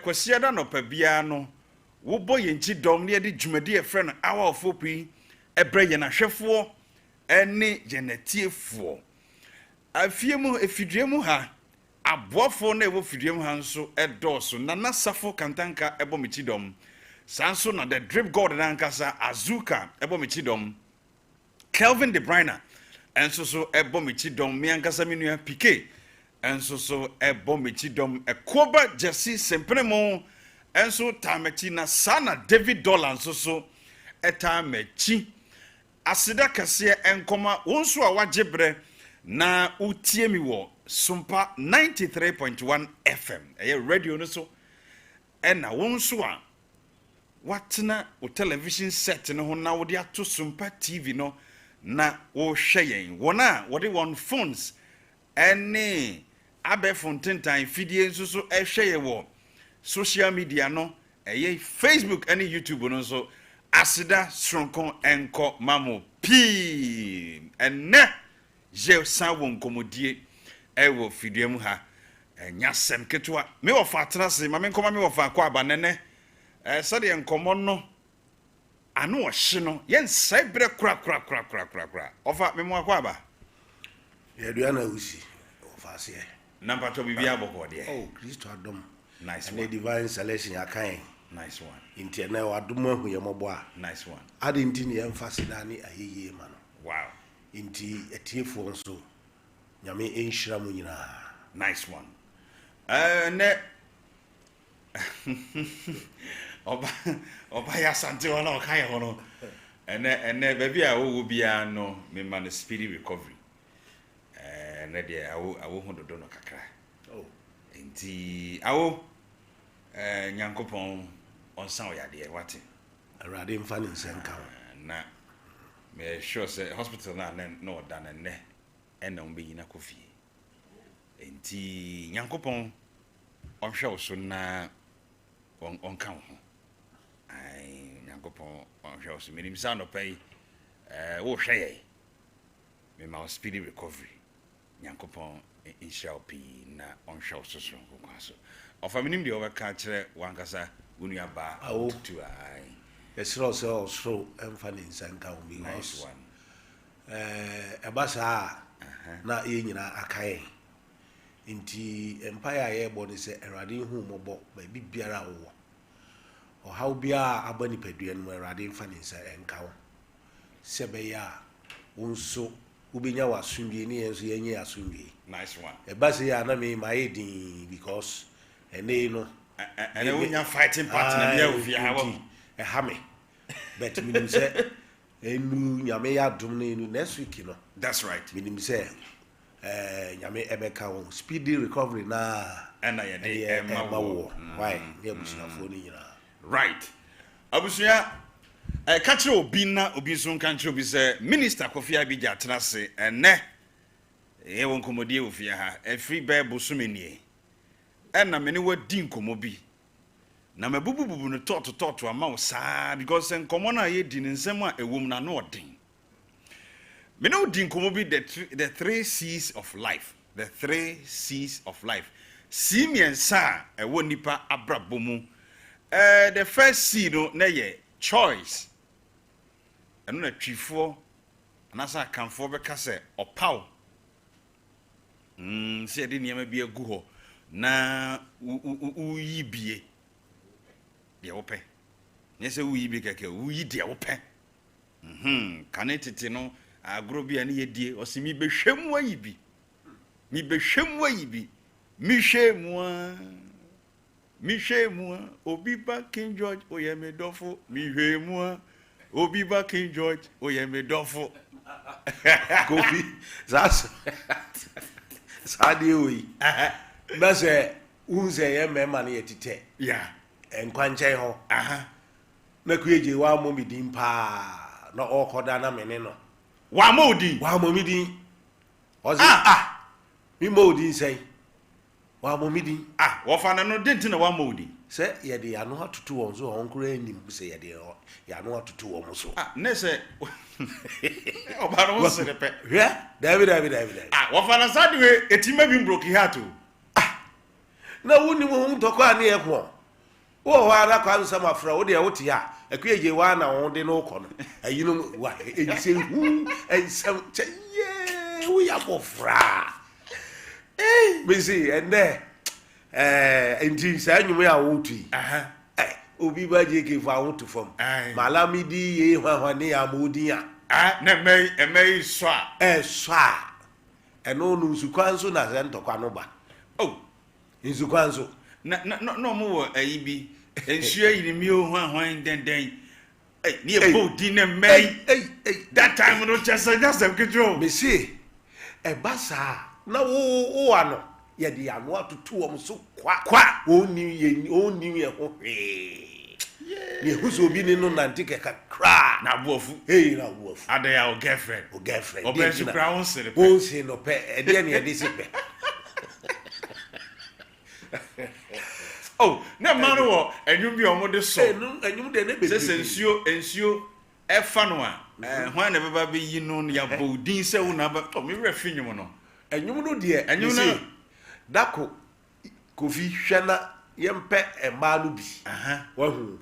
Kwasiada no pa bia no wo boy yenchi dom ne de dwumadi e frɛ no hour of hope ebre ye na hwefo ene genetiefo afiemu efiduemu ha aboafo na ewo fiduemu ha nso edoso na nasafo kantanka ebo michidom sanso na the drip god na nkasa azuka ebo michidom Kelvin De Bruyne enso so ebo michidom me ankasa menua pike enso so ebo michidom ekoba Jesse Sempremo enso tamechi na sana David Dollar enso so etamechi asida kase enkoma wonso a wagebre na utie mi wo Sompa 93.1 FM radio no so ena wonso a watena o television set no ho na wo de ato Sompa TV no na wo hwe yen wona wo de won phones ene abefon tentan fidie nso so hwe ye wo social media no Facebook ene YouTube no so asida sronkon enko mamo pi ene je sawon komodie ewo fidiem ha nyasem ketwa me wo fa atrase ma me nkoma me wo fa akwa abanene sade enkomo no anu wo hye no yen sebre kra ofa me mo akwa aba ye dua na usi ofa se number to bibia aboko de oh Christo adom nice one one divine selection akan nice one inti na wadom ahu ye mobo a nice one ade inti ne emphasize dani ayeye ma no wow inti etiefo nso nyame enhira mu nyina nice one ne oba ya sante wala okai hono ene baby a wo bia no me man speedy recovery na de awo hododo no kakra oh enti awo nyankopon onsan oyade wate arade mfa ne nsenka na me sure say hospital na no dan ne ena mbe yina kofi enti nyankopon onhwe wo so na onka ho ai nyankopon onhwe wo so menim sa no pay wo hwe ye me ma speedy recovery nyankopon inshallah na onhwe wo so so kwaso ofa menim de obeka kire wankasa wonu aba to ai esro so emfa ne nsenka o bi nice one ebasa na ye nyina akae inti empire ye bo ni se erade hu mobo ba bibiara wo o how bia abani padua no erade mfa ni se enka wo sebe ya wonso ubenya wasundwe ni enso yenye asundwe nice one ebasa ya na me my din because ene no ene wonya fighting partner bia ofia hawo hame but minim se enu nyame ya dum na enu next week no that's right minim se nyame ebeka won speedy recovery na ena ye de mawo why ne abusafo ni nyina right abusuya kachire obi na obi so kanchire obi se minister Kofi Abija atenase ene ye won komodie ofia ha free bible sumenie ena me ne wadi nkomo bi na mabubububu no toto ama wo saa because nkomo na ye di nsem a ewom na no odin me no di nkomo bi the 3 C's of life the 3 C's of life simiensa ewo nipa abrabomu the first C no na ye choice eno na twifo anasa kanfo be ka se opaw se de niam bi agu ho na uyibie de wope nyese uyibi keke uyi de wope kanetete no agro bia ne yedie osimi behwem wayibi mi behwem wayibi mi hwemu obi ba King George oyemedofo mi hwemu obi ba King George oyemedofo Kofi that's sadi oyi na se unze ye mema na yetite yeah enkwanche ho na kueje wa momidin pa na okoda na mene no wa momidin ozi mi modin sei wa momidin wo fa na no denti na wa modin se ye de anu atutu won so onkura enim se ye de ya anu atutu won so ne se oba no se repe David wo fa na sadi we etima bi mbroki hato na woni mo hu ntokwa na ye ko wo ho ara kwa nsam afra wo de wo te ya akuye wa na wo de no ko no ayino wa ejise hu ensam ye wo ya bofra me see ende enti sa nyum ya wo tu aha obi ba je ke fa wo to fam malami di ye hwa ne ya modi ya na me so a eno no nsukwan so na se ntokwa no ba oh nsukwan so no mo wo ayi bi ensuo yi mi o hwan den ni e bodi na me that time no just control me see basa na wo ano ye de ano atutu wo so kwa oni ye ho ye huso bi ni no nantike kakra na bofu na bofu ada ya o girlfriend obe su kra won se no pe e de na ye de se pe oh na man wo enwum bi omo de so enwum de na be se ensuo e fa no a hwan na beba be yi no ya bodin se wo na ba to me refi nwum no enwum no de enwum na dako kofi hwena yempe ema no bi wahu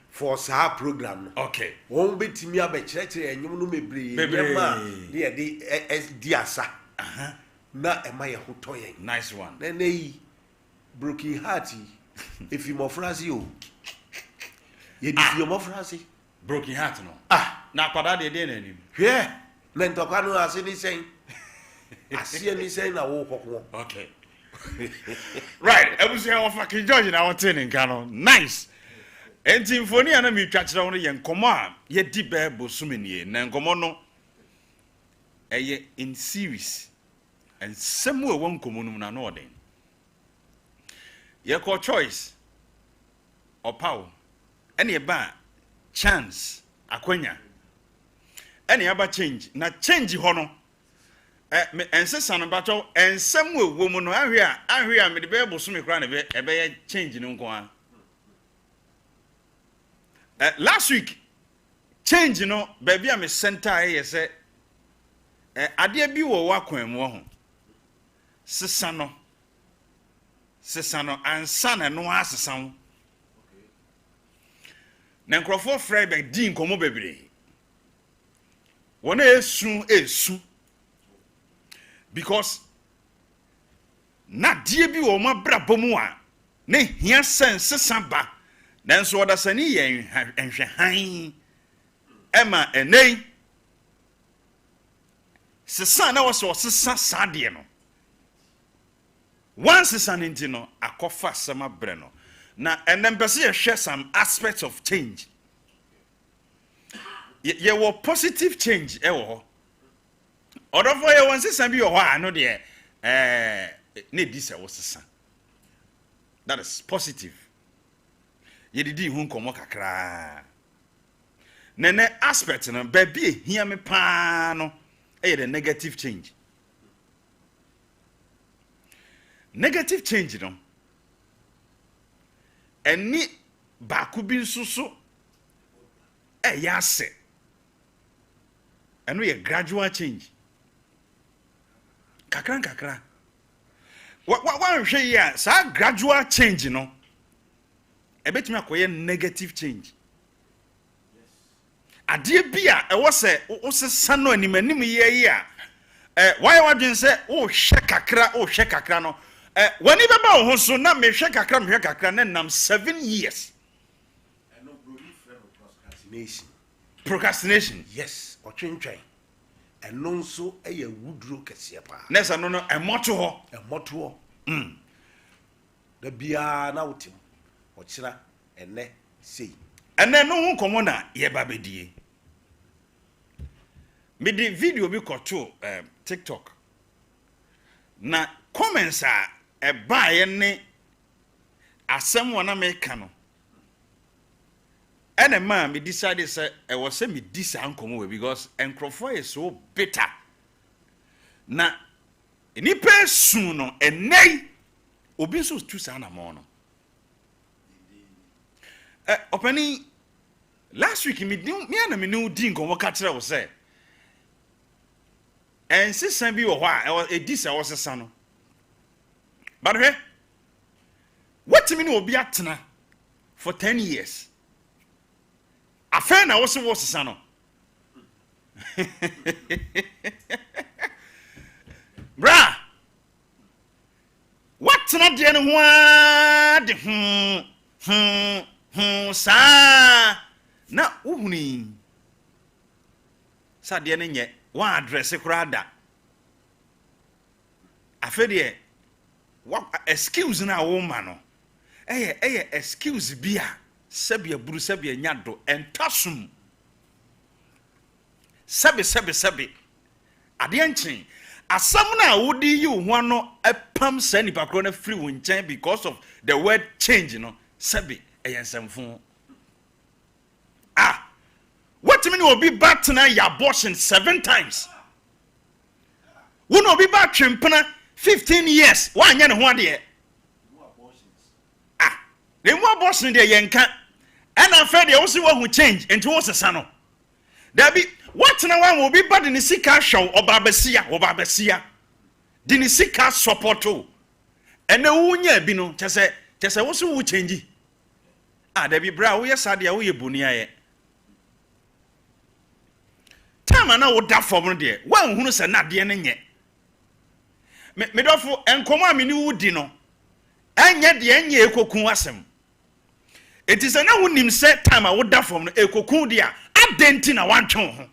for sa program no okay won betimi abekyerekere enwum no mebre yema de di asa na ema ye hotoyen nice one na nei broken heart if you mofrasi o ye di fi mofrasi broken heart no na kwada de na nim hwe na ntokwa no ase ni sen ase ni sen na wo kokko okay right ebusia wa fucking George na what in kano nice enti mfoni ana mi twa kire wo ye nkomo a ye di be bosumenie na nkomo no eye in series and semu e won nkomo no na no den ye call choice opaw ene ba chance akwanya ene aba change na change ho no ensesa no bacho ensem ewo mu no ahwe a me de be boso me kra na be ebe change no nko a last week change no baby a me center ye se ade bi wo wakwan mu ho sesa no ansa na no asesa wo na nkrofo fry be di nkomo bebre wona esu because na die bi wo ma brabomu a ne hia sense saba nanso odasani ye enhwe han ema enei sesa na wo sesa sade no once sanenti no akofa sama bre no na enempese ye hwe some aspects of change ye wo positive change e wo odofo ye won sesa bi ho a no de ne di se wo sesa that is positive ye didi hu nkomo kakra nene aspect no ba bi ehia me pa no e the negative change no eni ba ku bi nsusu ya se eno ye gradual change kakra wa hwe ya sa gradual change no ebetimi akoye negative change ade bia e wo se wo sesa no animanim ye yi a why wadwen se wo hwe kakra no wani beba wo so na me hwe kakra na nam 7 years no procrastination yes otwentwen eno nso eye wuduro kese pa nesa no emoto ho da bia na wotim okira ene sei ene no hu komo na ye ba bedie me di video bi koto TikTok na comments a ba ye ne asem wona me ka no ene ma me decide say e was say me disa ankomo we because enkrofo is so bitter na ni person no enei obi so tu sa na mo no opani last week me na me no di nkomo ka kire wo say ensisan bi wo ho a e disa wo sesa no but he what me no obi atena for 10 years afa na wo se wo sesa no bra what na de no ho ade sa na uhuni sa de no nye wa address kura da afa de what excuse na wo ma no excuse bia sabia buru sabia nyado entasum sabe ade enchin asam na wodi yi ho no epam sa nipa kro na free wo nchen because of the word change no sabe eyensamfo what mean obi bat na ya abortion 7 times won obi bat twempena 15 years wanya ne ho ade the more abortion de yenka and after the also who change into what's a son there be what na one will be bad in the sika show obabesia the sika support to and the unya bi no chese also will change there be bra we sadia we bunia ye time na wo da form de wan hunu se na de ne nye me dofo enkomo amini wudi no enye de enye ekokun asem it is na wonim se time wo da form no ekokun de a adenti na wantwe ho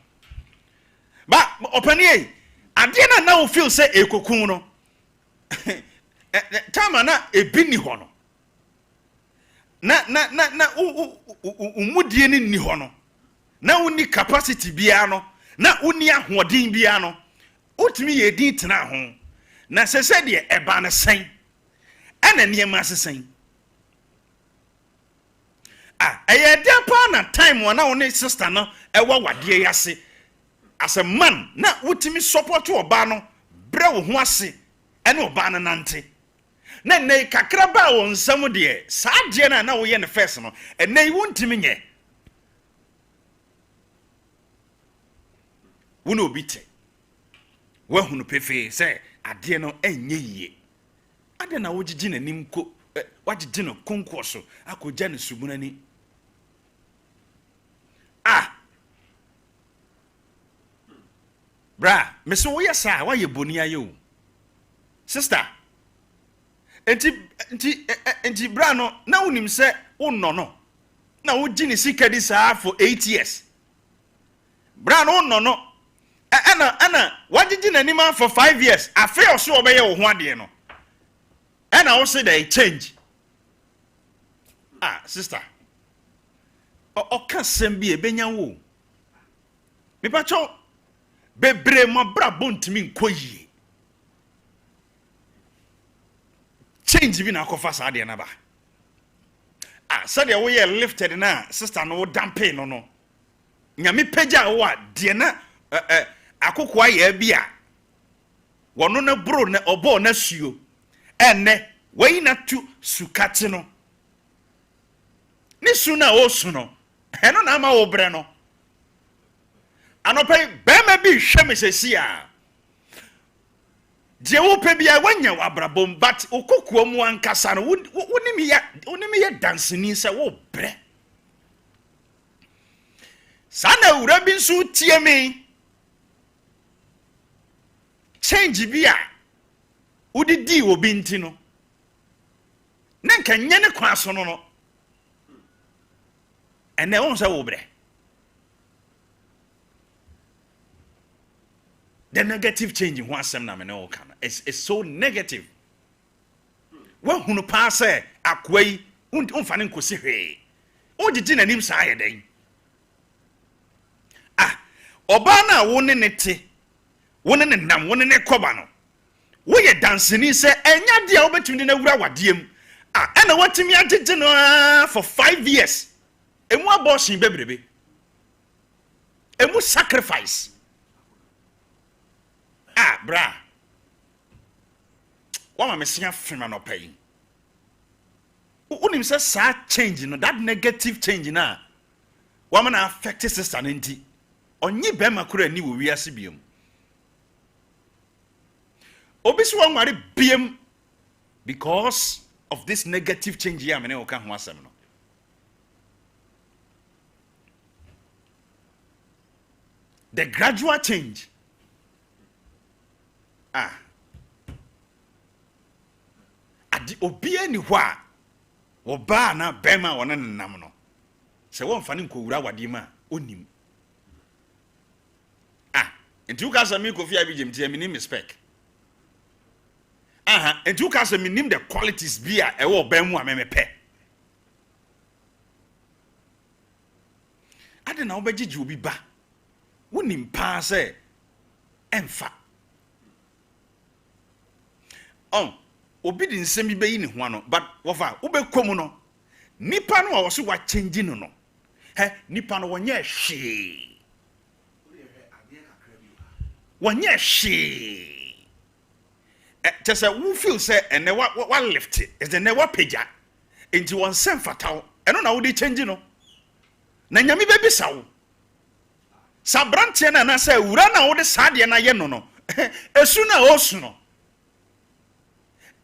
ba opani ade na wo feel se ekokun no time na ebini ho no na umudie ni ni ho no na woni capacity bia no na woni ahoden bia no utimi ye din tena ho na sese de eba na sen ana niema sesen eye dia pa na time wana woni sister no ewa wade yase as a man na utimi support oba no bre wo ho ase ene oba na nante na nei kakra ba wo nsam de sa de na wo ye ne first no enei wuntimi nye wona obite wahunu pefe se ade no enye yie ade na wogigi nanim ko wagigi no konko so akogya ne subunani bra me so wo yesa wa ye boni aye o sister enti bra no na wonim se wonno no na wogi ne sika di saa for 8 years bra no wonno no ana wagigi nanim for 5 years afi oso obeye wo ho ade no ana wo say they change sister o ka sem bi ebenya wo me pa cho bebre ma bra bontimi nkoyie change bi na akofa sa de na ba so de wo ye lifted na sister no dampe no nyame pagya wo de na akokwa ye bia wono na bro na obo na suo enne wei na tu sukate no ni su na o su no eno na ama wo bre no anope be ma bi hwe me sesi a je wo pe bia wanya wabrabom but okokuo mu ankasa no wonimi ya danseni se wo bre sana ura bi nso tie me change bia udidi obi nti no na nka nye ne kwa so no ene won se wo bre the negative change in one sem na me no kan it's so negative wa hunu pa se akwai unfa ne nkosi hwe ogigi nanim sa aye den oba na wo ne te wo ne nam wo ne koba no wo ye danseni se enya dia wo betumi na wura wadiem ena watimi agege no for 5 years emu abortion bebrebe emu sacrifice bra wama mesia fema no pay unim say sa change no that negative change na wama na affect sister nti onyi be makura ni wo wiase biom obi so wanware biem because of this negative change here, mene oka ho asem no. The gradual change. Adi obi ani hɔ a oba na bema wona nenam no. Se won fa ne nkowura wade ma onim. Nti uka sa mi Kofi Abijim ti mi nim spec. Nti uka sa mi nim the qualities bi a e wo ban mu a me mepe. Ade na obegigi obi ba. Wonim pa se emfa. Obi di nsem bi bayi ne ho ano, but wofa wobekom no. Nipa no a wo so wa change no no. Nipa no wonye hwe. Wanye she just who feel say and what lift it is the never pager into one sem fatal and on how they change no na nyame be bisawo sabrante na say wura na wo de sade na ye no no esu na osu no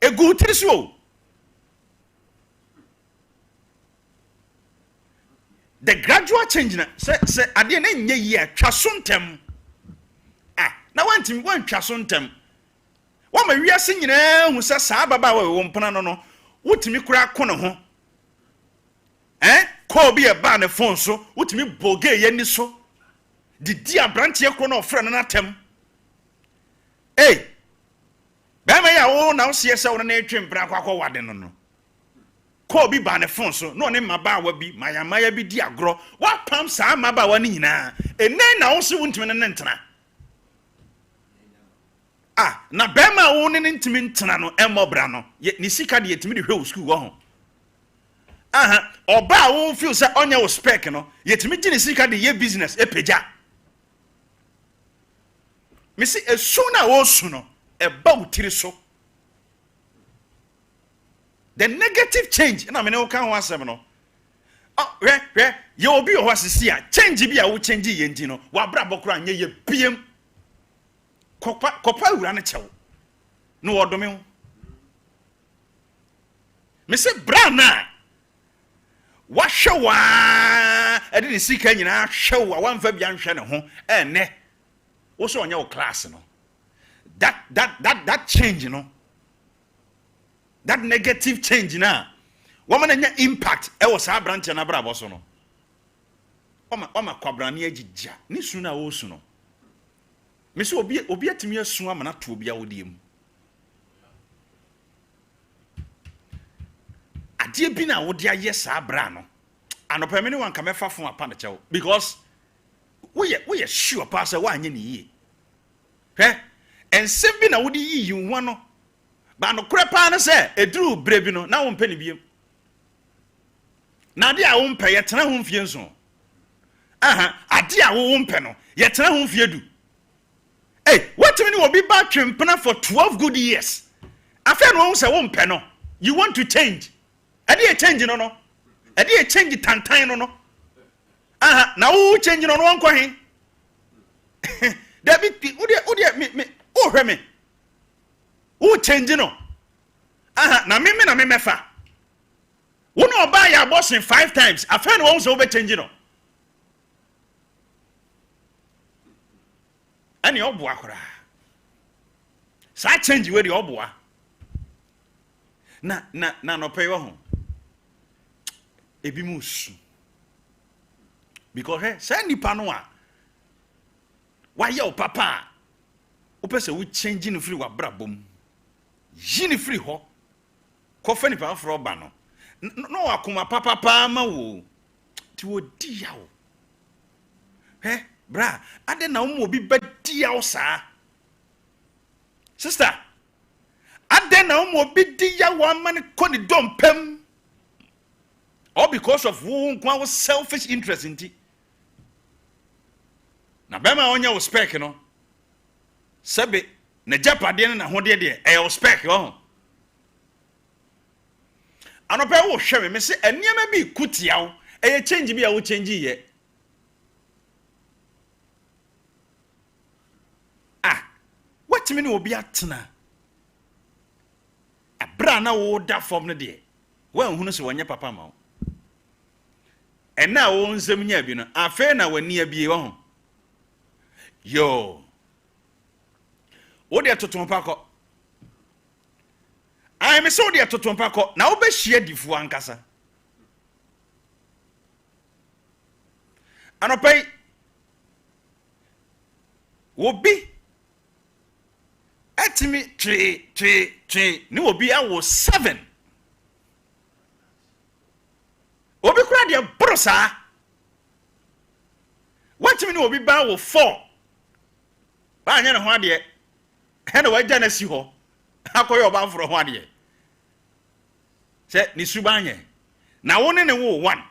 egu triso the gradual change na say ade na nye yi atwa so ntem na wantim wantwa so ntem wa ma wiase nyina hu se saa baba wa wo mpona no wotimi kura ko ne ho ko bi e ba ne phone so wotimi boge ye ni so didi abrante ye ko na ofre no natem ba ma ya wo na wo se se wo na etwe mpra kwakọ wade no ko bi ba ne phone so no ne maba wa bi maya bi di agro wa pam saa maba wa ni nyina enen na wo se wontimi ne ntena na bema wo ne ntimi ntena no emobra no ni sika de yetimi de hwe school wo ho oba wo feel say onya wo spec no yetimi gi ni sika de ye business epeja me see esu na wo su no e ba utiri so the negative change na me ne wo kan ho asem no ye obi ho asisi a change bi a wo change ye ndi no wa bra bokoro anya ye biem kopa wura ne chewo no wodome ho me se bra na wa hwewa ede ne sika nyina hwewa wa mfa bia nhwe ne ho ene wo so onya wo class no that change no that negative change na wo man nya impact e wo sa branch na bra boso no o ma kwabrane agigya ni su na wo su no me so obi atimi asu amana to obi awodiem ade bi na wode aye saa bra no anopa me ne wan ka mefa fon apa na chewo because we sure pass wa anye ne yie ensem bi na wode yi nwa no ba no kure pa na se eduru bre bi no na wo mpa ne biem na ade a wo mpa ye tena ho mfie nso ade a wo mpa no ye tena ho mfie du. What mean will be back to for 12 good years? After no one say one penno, you want to change. I did change no. I did change it time no. Now who changing on one coin? That be me oh me. Who changing no? Na me fa. One no buy your boss in 5 times. After no one say over changing no. Ani oboa kora sa change we di oboa na no pay wo ho ebi musu because say nipa no a wa ye o papa o pese we change no free wa brabom yi ni free ho ko fa nipa fro ba no no akoma papa ma wo ti wo di ya wo bra ade na wo obi badi ya saa sister ade na wo obi di ya wo amane ko ni dompem all because of wo nkwa wo selfish interest inti na bema onya wo spec no sebe na japade na hode de e wo spec ho anopa wo hwe me se eniema bi kutia wo e change bi a wo change ye what mean will be atna abra bra na wo da form no de wan hunu se wonye papa ma wo ena wo nsem nya bi no afa na wani abie wo ho yo wo de totompa ko ai me so de totompa ko na wo be hia difu ankasa anopai wo bi atimi twe ni obi awo 7 obi kura de brosa watimi ni obi ba wo 4 ba anya ne ho ade he na waja na si ho akoyo oba mforo ho ade se ni suba anya na wo ne wo 1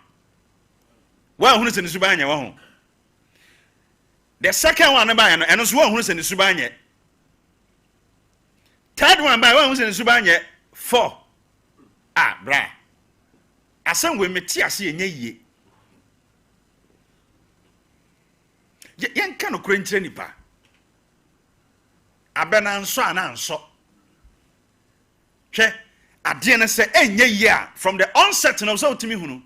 wa hunu se ni suba anya wa ho the second one ba anya no eno so wa hunu se ni suba anya third one by one who's in 4 bra asan we meti ase enye yie yen kan no krentre nipa abena nso ana nso hwe ade ne se enye yie a from the onset no so timi hunu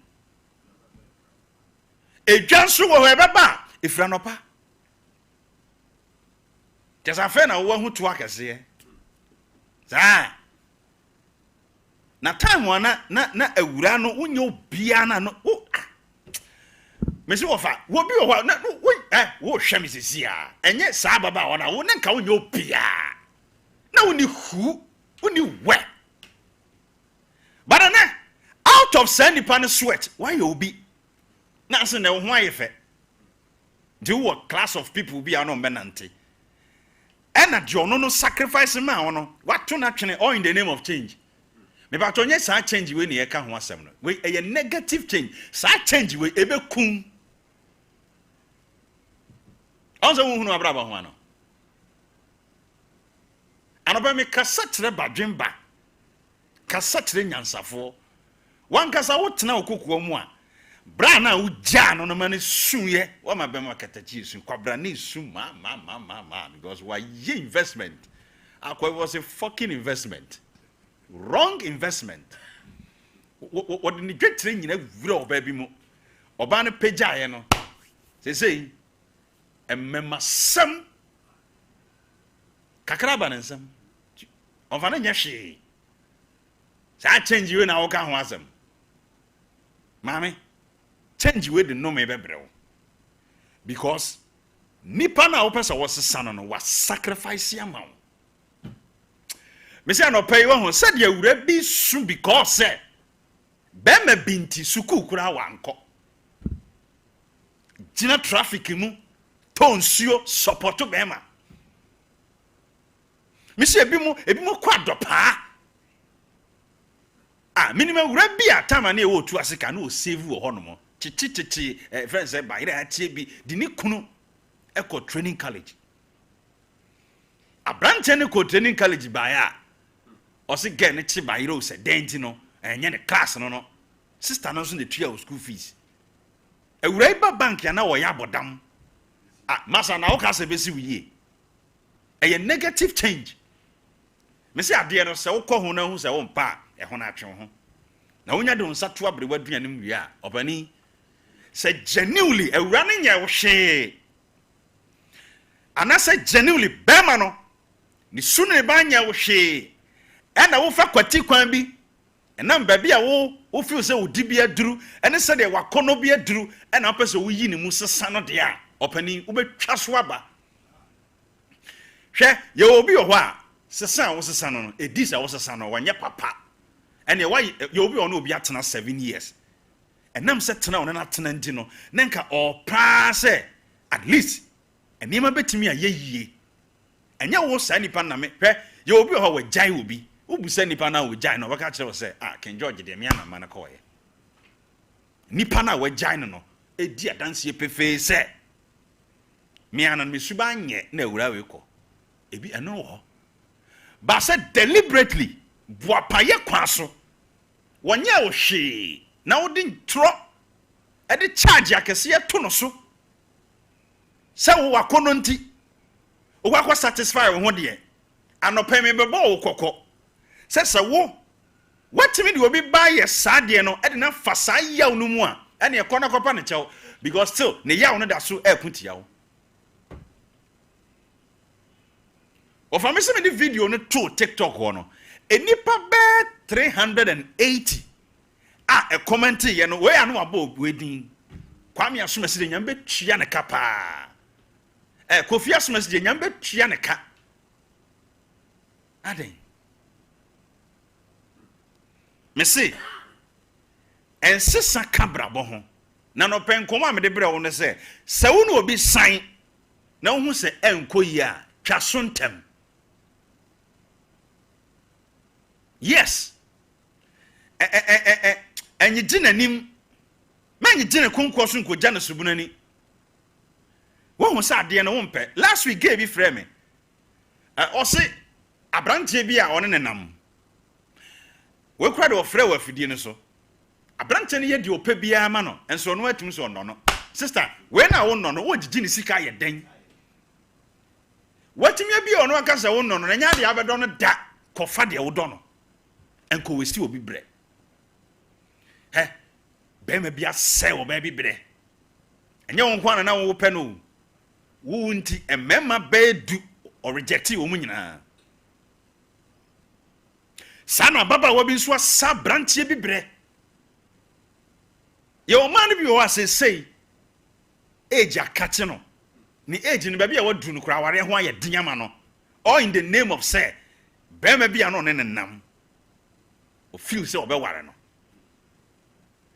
edwa nso wo ebeba efra nopa tesa fe na wo hu to akese na time wana na awura no wonye obia na no mesi wofa wo bi wo na wo hwe mesisi a enye saa baba wona wo ne nka wonye obia na woni hu woni we but na out of sandy pan sweat why you be na se na wo ho ayefe do what class of people be ano menante ena jono no sacrifice ma wono wato na twene all in the name of change me ba tonye sa change we ne ye ka ho asem no we a negative change sa change we ebe kum onzo wo hunu abraba ho ano anoba me kasa tere badwemba kasa tere nyansafo wan kasa wo tena okokuo mu a bra na wo ja no no mane suye wa mabema katachi su kwabra ne su ma because why investment akwa was a fucking investment wrong investment what the dwetire nyina wura oba bi mu oba no pejaye no sei emmema sam kakraba nsam onfa na nyehwe sa change we na wo ka ho asem mami change we the no me bebreo because nipa na opesa was sano no was sacrifice amount me say no pay wo ho said ya wura bi su because say be ma binti suku kura wanko jina traffic mu tonsuo support be ma me say ebi mu kwa dopa minimum wura bi atama na e wo tu asika na o save wo hono chichichichi friends say bayire atie bi di ni kunu eko training college abrante ne ko training college baya o se get ne chi bayire o se denti no enye ne class no sister no so ne tua school fees ewura ba bank ya na wo ya bodam masa na wo ka se besi wiye eye negative change me say ade no se wo kɔ ho na hu se wo mpa e ho na atwe ho na wonya de nsa to abre waduane mu wi a obani se genuinely ewura ne nya wo hwe ana se genuinely bema no ni sunu ba nya wo hwe e na wo fa kwati kwan bi enam ba bi a wo feel se wo di bi aduru ene se de wakono bi aduru e na pese wo yi ni mu sesa no de a opani wo betwa so aba hwe ye obi wo ho a sesa wo sesa no edisa wo sesa no wanye papa ene why ye obi ono obi atena 7 years enam se tena ono na tena ndi no nenka o pa se at least enima betimi a yeyie enya wo sa nipa na me hwe ye obi ho wa jai obi ubusa nipa na wo jai no baka kire wo se King George de me na ma na ko ye nipa na wa jai no edi adanse pefe se me anan me suba nye na awura we ko ebi eno ho ba se deliberately boapaye kwaso wonye wo hwe na wo di ntro e de charge akese to no so se wo wakono nti wo akwa satisfy wo ho de anopa me bebo wo kokko se wo what me do be buy a sadie no e na fa sa yaw no mu a e na ekọ na kopa ne chew because still ne yaw no da so e put yaw of am se me the video no to TikTok ho no enipa be 380 e comment ye no we anu abo wedin kwame asomasi de nyam be tua ne ka pa Kofi asomasi de nyam be tua ne ka aden me say ensesa kabra bo ho na no penkomo a me de bre wo ne se wo no obi san na wo hu se enkoyi a twa so ntem yes enyi ginanim manyi gina konko so nko gya na subunani wo hu sa ade no wo mpe last week gave bi frame me o se abrantie bi a one ne nam we kura de ofre wa fidie ne so abrantie ne ye de opa bia ma no enso no atum so no no sister we na wo no no wo gigi ne sika ye den watimi bia ono aka se wo no no na nya de abedo no da kofa de wo do no enko we si obi bre bema bia se wo ba bi bre enye won kwana na wo pe no wo nti emema be du or reject wo mu nyina sana baba wo bi so sa branchie bi bre ye o man bi wo asesei age akate no ni age ni ba bia wo du no kura ware ho aye dinyama no all in the name of say bema bia no ne nam o feel say obe ware no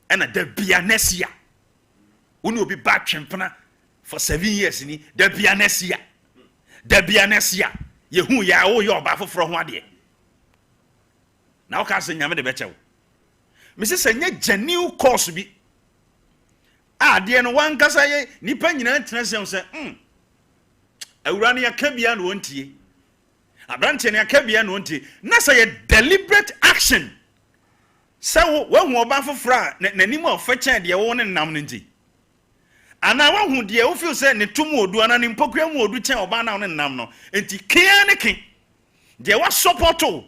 ena da bia next year uni obi ba twempena for 7 years ni da bia next year ye hu ya wo ye oba foforo ho ade na o ka se nyame de bechew me se nya genuine course bi ade no wan kasa ye nipa nyina tena se awura ne yakabia no ontie abrante ne yakabia no ontie na say ye deliberate action so wo hu oba foforo nanim of facha de wo ne nam no nti ana wo hu de wo feel say ne tum odu ana ne mpokua mu odu chen oba na wo ne nam no nti kia ne kin de wa supporto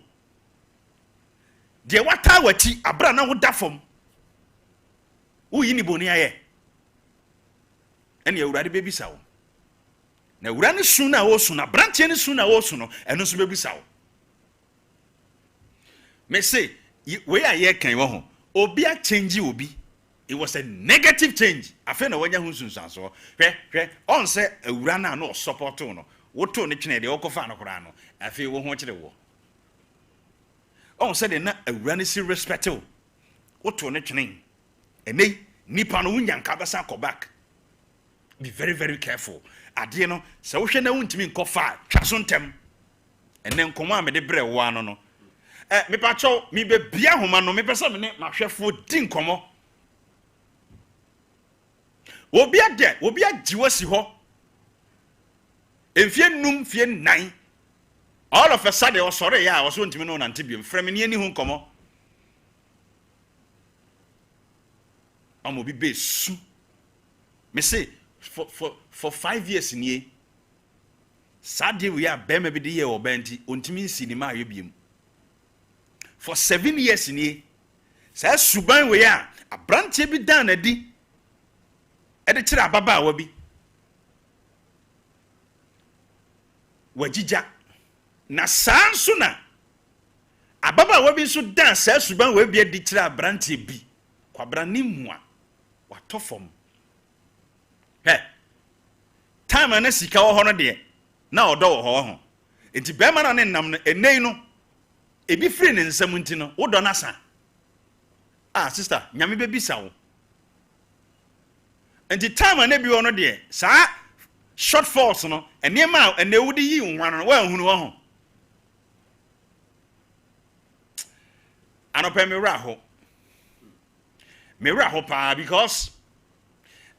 de wata wati abra na wo da fom wo yi ni boni aye ene awurade bebisa wo na awura ne su na wo su na branche ne su na wo su no eno so bebisa wo me say we are here kan wo ho obi a change obi it was a negative change afa na wanya hu sunsanso hwe on say awura na no support no wo to ne twene de wo kofa no kora no afa wo ho kire wo on say de na awura ne si respect wo to ne twene ene nipa no wunya nka besa ko back be very very careful ade no se wo hwe na wuntimi nkofa twa so ntem ene nkomo a me de bre wo ano no me pa cho mi be bia homa no me pesa me ne mahwefo di nkomo obi a jiwasi ho enfie num fie nan all of a sudden o sore ya o so ntimi no nante biem frem ne ani hu nkomo amobi be su me say for 5 years nie sade we are bema bi de ye obanti ontimi nsi ni ma ayebiem for 7 years nie sa suban we a abrantie bi dan adi e de kire ababa wa bi wajija na sanso na ababa wa bi so dan sa suban we bi de kire abrantie bi kwabra ni mu a watofom time na sika wo ho no de na odo wo ho enti bema na ne nam no enei no ebi free ne nsam nti no wo do na sa sister nyame be bisa wo enti time na bi wo no de sa shortfalls no enema ene wudi yi nwan no wa hunu wo ho anopa me ra ho pa because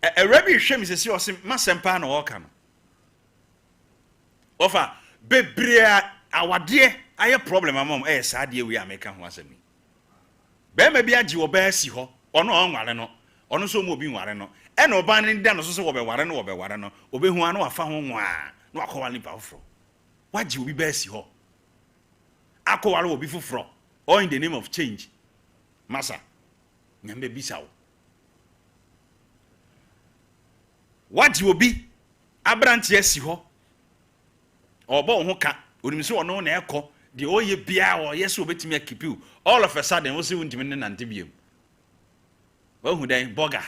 a rabbi hwem se si o se masempa na wo ka no ofa bebrea awade aye problem amom sa de wi ameka ho asemi be ma bi agi wo ba si ho ono onware no ono so mo bi nware no e na oba ne da no so wo be ware no obehu anu afa ho nwa na akowale pa foforo wagi obi ba si ho akowale obi foforo all in the name of change masa nyame bisa wo wadi obi abrante asi ho obo ho ka onim se ono na ekọ de oye bia o yeso obetimi akipiu all of a sudden wo se wontimi ne nante biem wo hu den boga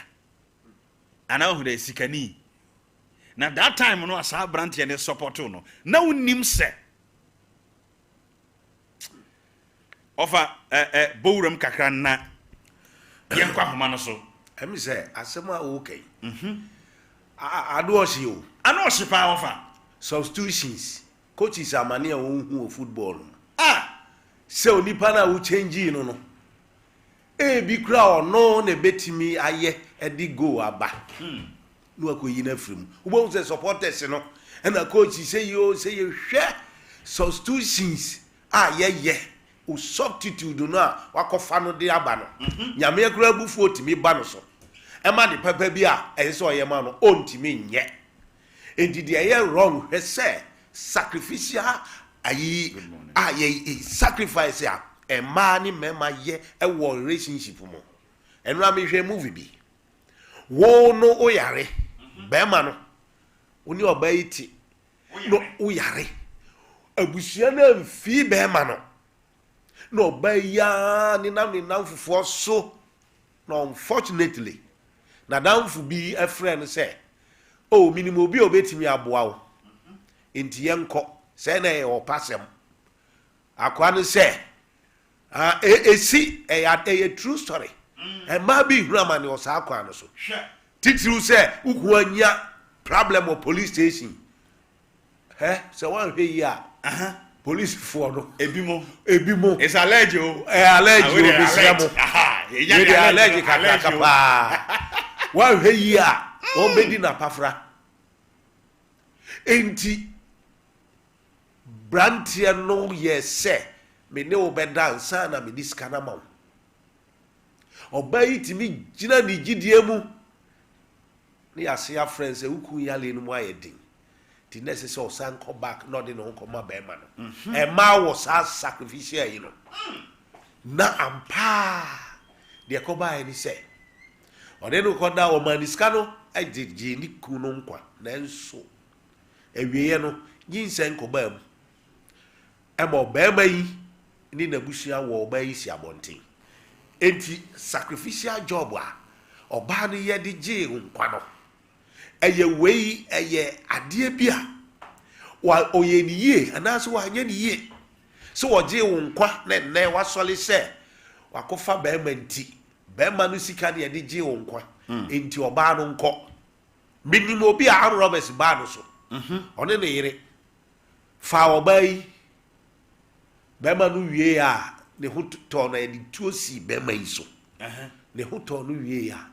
ana wo hu den sikani na that time no asa abrante ne support no na wonim se ofa bowram kakra na yenkwa homa no so emi se asema okay adoshi o anoshi pa ofa substitutions coaches amane a won hu football se onipa na wo change no bi kura ono na betimi aye edi go aba no akoyi na frim wo say supporters no na coach say you hwe substitutions ye o substitute no a wakofa no de aba no nyame kura bufu otimi ba no so ema de papa bi a ense oyema no ontimi nye enti de ye wrong he say sacrificial sacrifice a ema ni mema ye e wo relationship mo enu am hwe movie bi wo no oyare be ma no oni obaiti no oyare abusua na mfi be ma no obaya ni nam fufu so no unfortunately na damfu bi a friend say oh minimum bi obetimi aboa wo enti yenko say na e opasem akwa no say esi a true story e ma bi hurama ne osa akwa no so titiru say ukuanya problem of police station say one hwe yi a police for no ebimo it's allergy o allergy o besiamo ye allergy kapa wa hwe yi a o bedi na pafra enti brantia no ye se me ne obeda nsa na me diskana ma obayi timi gina ni gidie mu ni asia friends e uku yale no mu ayedin ti necessary o san come back no de no come ba ma no e ma wo sa sacrificial yi no na ampa de ko ba ni se o de no ko da o maniska no agigi ni ku no nkwa na enso ewiye no yinsen ko ba mu e mo ba ma yi ni na busia wo ba yi si abonten enti sacrificial job a oba no ye de gi nkwa no eye wei eye ade bia wa oye ni ye anaso wa anya ni ye so wo gi nkwa na ne wa sole se wakofa ba ma nti ba ma no sika ne de gi nkwa enti oba no nko minimo obi a Roberts ba no so one ne yire fa oba yi ba ma no wie a ne hoto na de tuosi ba ma yi so ne hoto no wie a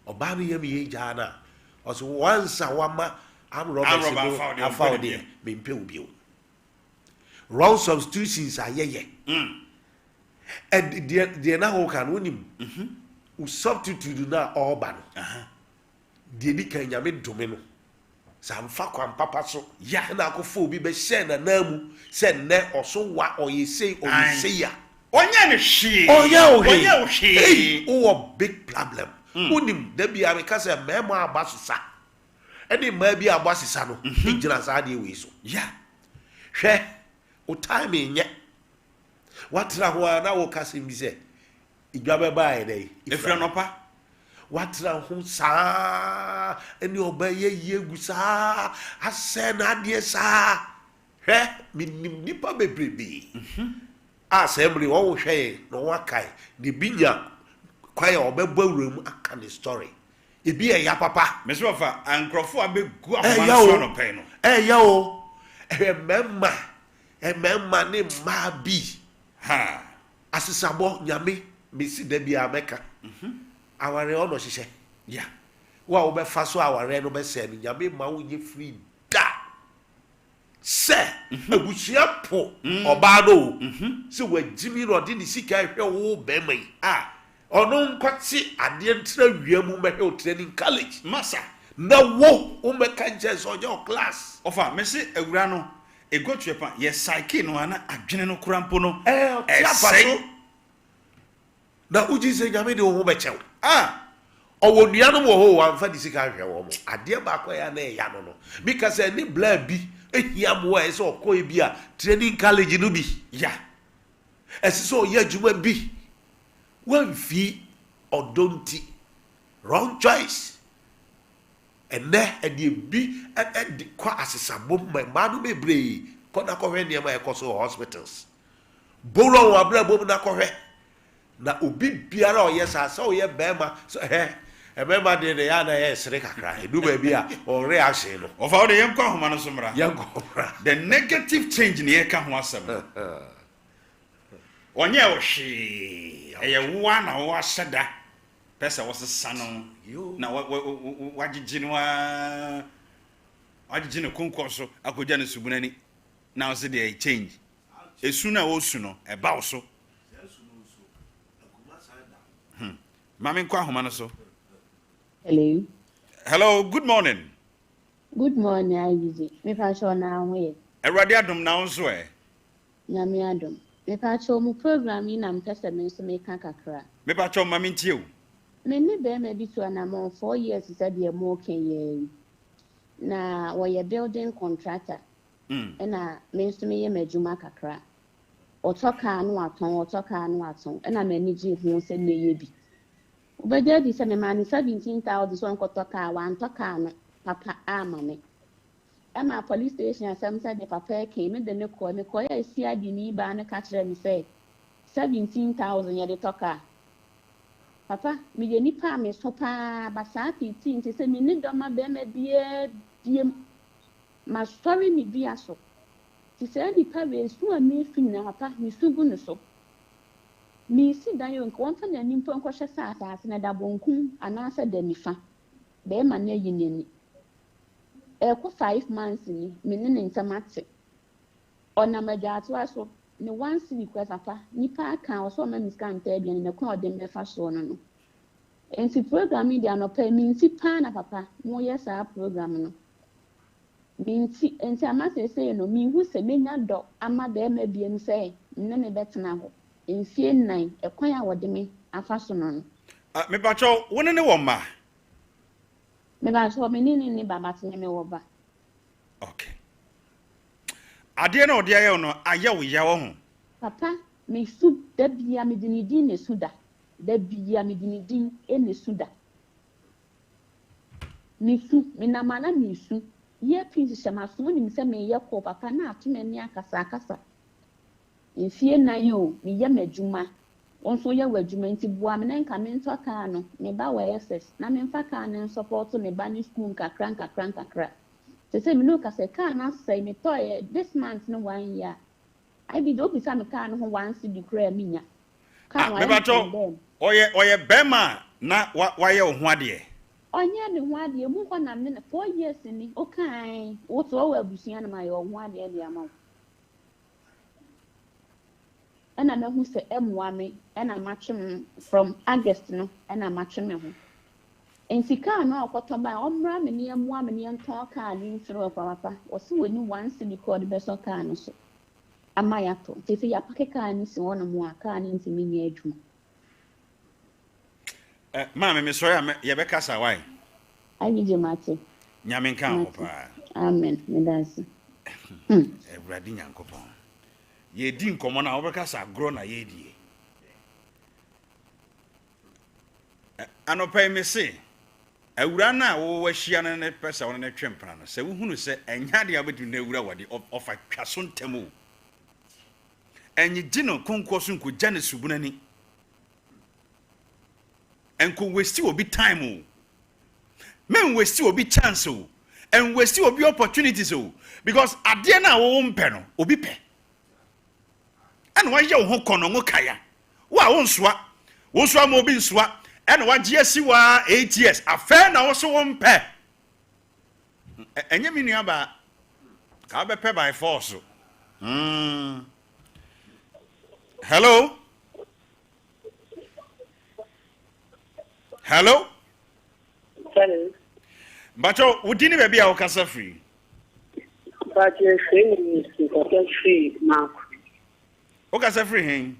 oba no yam ye jana oso once a wama Roberts afa de me mpe obi o wrong substitutions ayeye and the na ho kan wonim u substitute na oba no de di kan nyame dome no samfa kwan papa so ya na akofo obi be share na namu se ne oso wa oyesei ya onya ne hwe onya hwe o big problem unim da bia me kasa mema abasesa eni ma bi abasesa no igina sa de we so ya hwe o time nye watra ho na wo kasa mi se igwa be ba dai efra nopa watra ho sa eni oba ye gusa ase na de sa hwe minim nipa bebrebe assembly wo hwe no wakai de binya kwai obebo awuram aka ne story ebi ya papa me so fa ankrofo abegu ahoma so no pen no ya o ememma ne ma bi asisabo nyame mesi da bi ameka aware ono hihye ya wa wo be fa so aware no be se ni nyame ma wo nye free da se abusia po oba do se wagimi ro de ni sika hwe wo be mai ono nkwati ade ntra wiamu mehwe o training college masa na wo o meka nje so your class ofa me se awura no egotwepa ye psyche no ana adwene no kurampo no tiapa so na uji se nyame de wo be chew owo nuanom wo ho amfa di sika hwe wo mo ade ba kwa ya na ya no because any bla bi ehia mo e se okọ bi a training college no bi ya ese so ye adwuma bi wan fi odonti wrong choice and there bi and kwa asesabo ma no bebre koda ko hwe ne ma e koso hospitals boro wa bra bom na ko hwe na obi biara o yes asa o ye bema so bema de ya na ye sere kakra edu ba bi a o reaction no o fa o de yem kwa homa no so mra yankobra the negative change ne ka ho asem onye o hwe eye wo na wo aseda pesa wo sesa no na wagigi no wagigi no konko so akoja no subunani na o se de change esu na wo su no e ba wo so Mami kwa homa no so. Hello. Hello, good morning. Good morning, Ivy. Me pa show na we. Erade adom na nso e. Na me adom. Me pa show mu program yi na mpese me nso me ka kakra. Me pa show mami ntie o. Me ne be me bi to na mo 4 years said ye mo ken ye. Na wo ye building contractor. Na me nso me ye madwuma kakra. Otoka no aton. Na me ni ji hu se ne ye bi. Ubede di se me mani 17,000 so nkotoka wa antoka no papa ama me. Ema police station asem say the papa came me de ne ko ya esi adi ni ba ne ka kire me say 17,000 ye de toka. Papa me ye nipa me so pa ba sa 15 say me ni do ma be me die ma story ni bi aso. Ti say nipa we su a me fi na papa me su gu ne so. Me si dan yo nko wonfa na nimpo nko hwe sa asase na da bonkum anasa da nifa be ma na yi nani e ko 5 months ni me ne ntamate ona madwato aso ne once request papa nipa aka o so ma miska nta bia ne ko odem be fa so no no enti program dia no pa me nti pa na papa mo ye sa program no me nti amase say no me hu se menya do ama be ma bia mi say ne betena ho Infie 9 ekwan a wode me afa so no. Me pa cho woni ne wo ma. Me ba so me ni baba tene me wo ba. Okay. Ade na ode aye no aye wo ya wo ho. Papa me su da bia me dinidin ne suda. Da bia me dinidin e ne suda. Me su me na mana me su. Ye pin se ma so ni me se me ye ko papa na atome ni akasa. Infie na yo me ye madwuma wonso ye wadwuma nti boa me na nka me nto aka no me ba wa SS na me mfa ka na support me ba ni school kakra se me no ka se ka na say me to this month no 1 year I be do bisa me ka no ho once di kra minya ka me ba to oye bema na wa ye ho ade onye ne ho ade mu ko na me 4 years ni o kan wo to wa busia na ma ye ho ade de ama and I who say M1 and I'm matching from August no and I'm matching me home. And Sika no Kotoba, Ombra, many and 1 million talk in through of papa, or so when you once in the court the best of car no so. Am I up to say a packet car and so on more car into me edge. Mamma, Miss Roy, Yabeka Sawai. I need you, Matty. Yamin can. Amen. Me that's Radin Yankopon. Ye din komo na obeka sa agro na ye die anopa me se awura na wo wahia na ne pesa wona na twempra no se wo hunu se enya de abedu na awura wade ofa twaso ntemu enyi gino konko so nko jane subunani enko westi obi time o men westi obi chance o en westi obi opportunities o because ade na wo mpe no obi pe and why you ho kono ngo kaya wa wo nsoa mo bi nsoa and wa gye si wa 8 years afa na wo so wo mpe enye mi nua ba ka be pe by force hello hello bacho udini be bia wo kasa free bacho free ni ko free mark. O ka se free hen?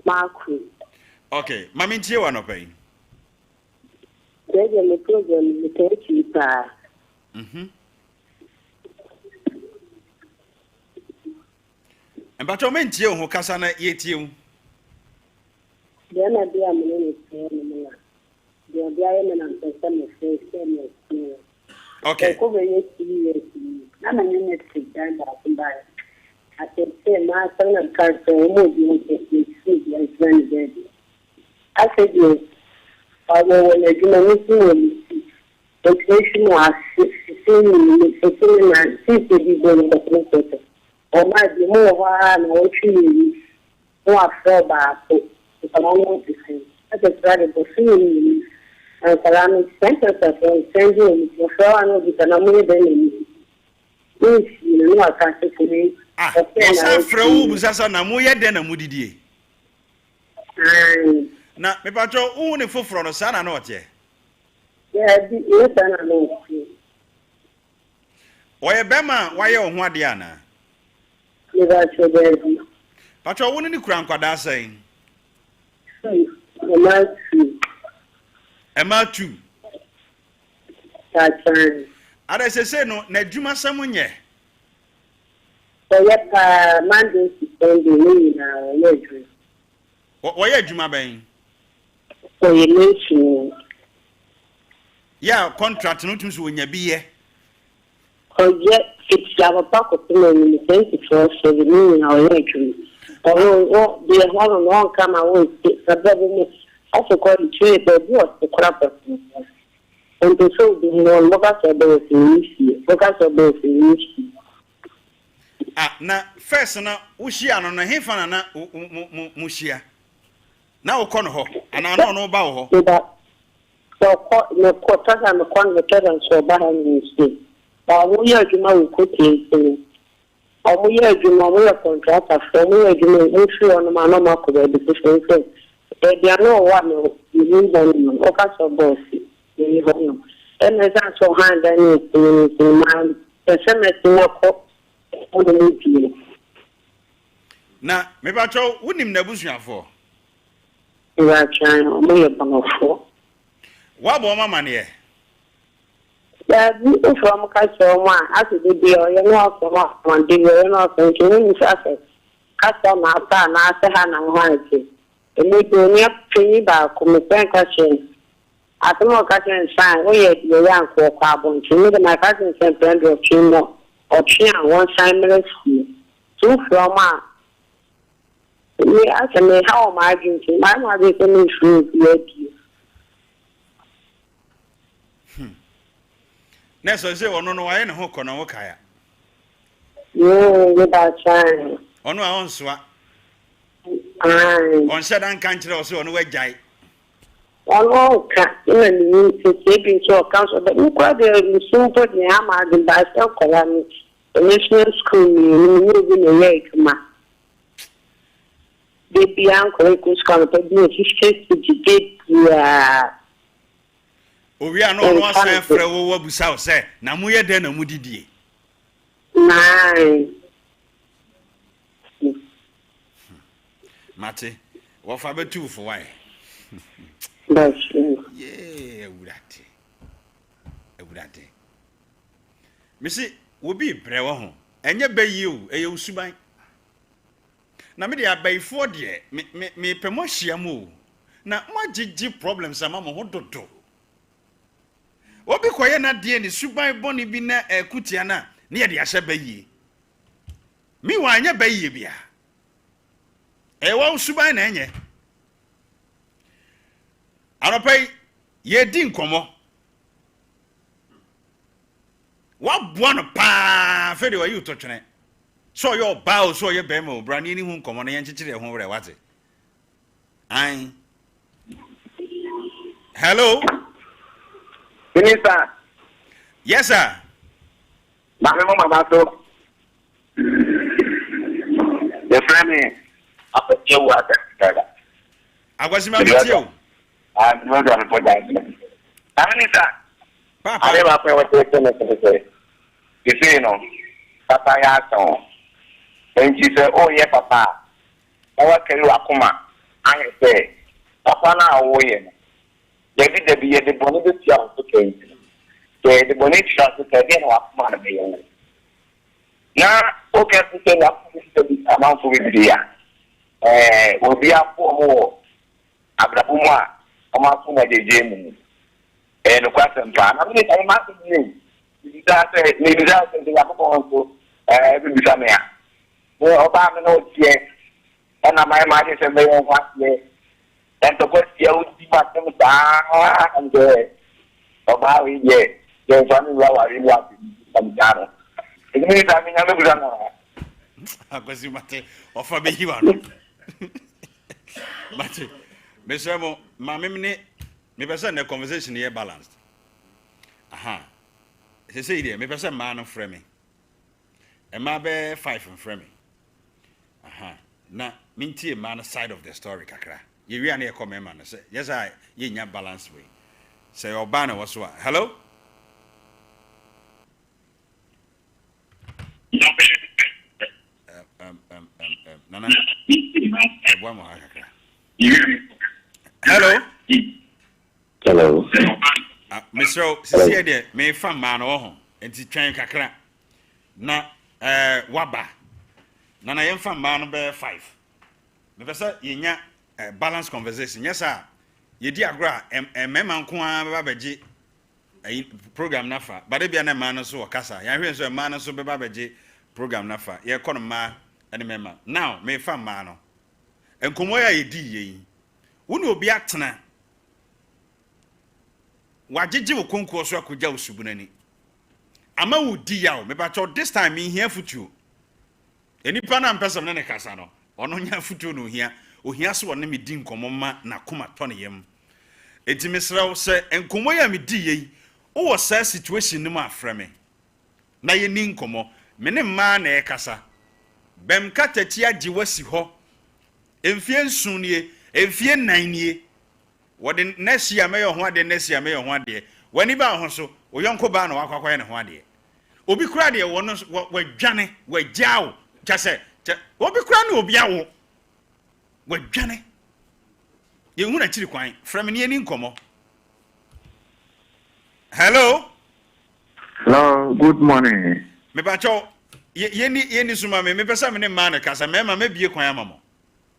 Marku. Okay, mami ntie wa no pay. There's a program with the cheaper. Mbacho me ntie ho kasa na yetie hu. Then I be a minute. They'll be a man and some face. Okay. Over 8 years. I'm a minute to stand up and buy. I said, say, my son and car so moving to see and friend baby. I said, yes. I will when I do my missing the creation was 16 and 50 going to the or might be more than what you more back to the community. That's a strategy for and Salami Center for sending your flower with an amazing. If you know, I can't say to me. Osa frewu busasa na mo ye den na mudidie. Na me pacho u ne foforo no sa na na ote. Yeah, yes na no. Oye bema waye ho ade ana. You got your baby. Pacho wo ne ni kura nkwada asan. Ema 2. That's right. Ada se no na adwuma samunye. So yet Monday to Sunday na yeju. Woye adwuma ben. So you mention Ya contract no tun so wonya biye. Oh yet it's our pack of in 24/7 na yeju. Oh they have no come away the also called the trade the was the crap. And the so the local service Na first na ushia no hefa na mushia na ukono ho ana na no ba ho so no quarter and converted and so ba han say ba wo ya juma wo kote o mo ya juma mo ya contractor so mo ya juma mo fi on ma no ma ko be the same they are no one you need them o ka so boss you know and as so hand and in man the same work na me ba cho wonim na busuafo ya chan o me banofo wa bo mama ne ya bi o from ka so ma asidi bi o ye no so ma man di we no so ke ni sa se ka so na ta na se ha na ho ati emi to ni pini ba ko me pen ka chen atomo ka chen san o ye di ya ko kwa bon chi ni na ka chen sen pen do chi no or one primary school. Two from we actually how am I drinking? My mother can food ready. Neso se ono no waye ne ho kono wo kaya. No, we ba chan. Ono a onsoa. Ai. On said an kan kire o se ono wajai. Ono ka ina ni se keeping so council but you quite the simple the am I the bicycle kola national school ni ni ye kuma de bian ko ko school to bi 50 to ya owi ano no asan frɛ wo wabusa wo sɛ na mo ye den na mo didie nai mate wo fa betu fo wai that's yeah ewurate misi wo bi brɛ wo ho enye bayi o eye usuban na me de abaifo de me pemo hia mo na magigi problems ama mo hododo obi koye na de ni suban boni bi na ekutia na ne ye de ahye bayi mi wa anya bayi bia wa usuban na enye anopai ye di nkomo wa buano pa fe de wa yu to twene so yo ba o so ye be ma obra ni hu nkomo na ye nchichire ho wre wate ai hello Minister. Yes sir. Mama so. The friend apa dia buat ada. Agwasi ma metio. Não dá para dar. Minister. Papa. Ale ba pe wote tene tene. Isi no. Papa ya so. Enji se o ye papa. Awa keri akuma. Ahe se. papa na awoye David de be the bonnet to came. The bonnet shot again was man of the young. Now, okay, to say that amount for it, will be up for more. Abrahama, amount for my game. And the question, I'm asking you. That maybe that's something I'm going to every time. Well, Obama knows yet. And my mind is a very one year. And the question you see what them and the about it, there's one I want some data. It means I mean, I'm not because you might offer me you are. But, Mr. Mo, my memory, maybe the conversation here balanced. Aha. She say there, maybe some man of framing. And my bear 5 and framing. Aha. Now, minty a man side of the story, Kakra. You really a comment man. Say, yes, I, you in balance way. Say, Obana was what? Hello? Nana. One more, Kakra. Hello? Hello. Mr. Sisi de me fa man wo ho enti twen kakra na waba na yem fa man be 5 me pesa yenya balance conversation yes sir ye di agro a mema nko a ba beje program nafa ba de bia na man so kasa ya hwe so man so be ba beje program nafa ye kono ma ene mema now me fa man no enkomo ya ye di ye woni obi atena wajiji wo konko so akogya usubunani ama wo di yawo me ba cho this time me hia futuo enipa na mpesam ne kasa no ono nya futuo no hia ohia so wona me di nkomo ma na koma to ne yam enti mesrawo se enkomo ya me di yi wo sa situation ni ma afreme na ye ni nkomo me ne ma na e kasa bem katati agi wasi ho emfie nsunie emfie nanie wode nesia me yo ho ade nesia me yo ho ade wani ba ho so oyonko ba na wakwakwye ne ho ade obi kura de wono wadwane wagyawo kyase obi kura ne obi awo wadwane ye hu na chiri kwan from ne ani nkomo. Hello, good morning. Me ba cho ye ni suma me pesa me ne ma na kasa me ma me bie kwan amamo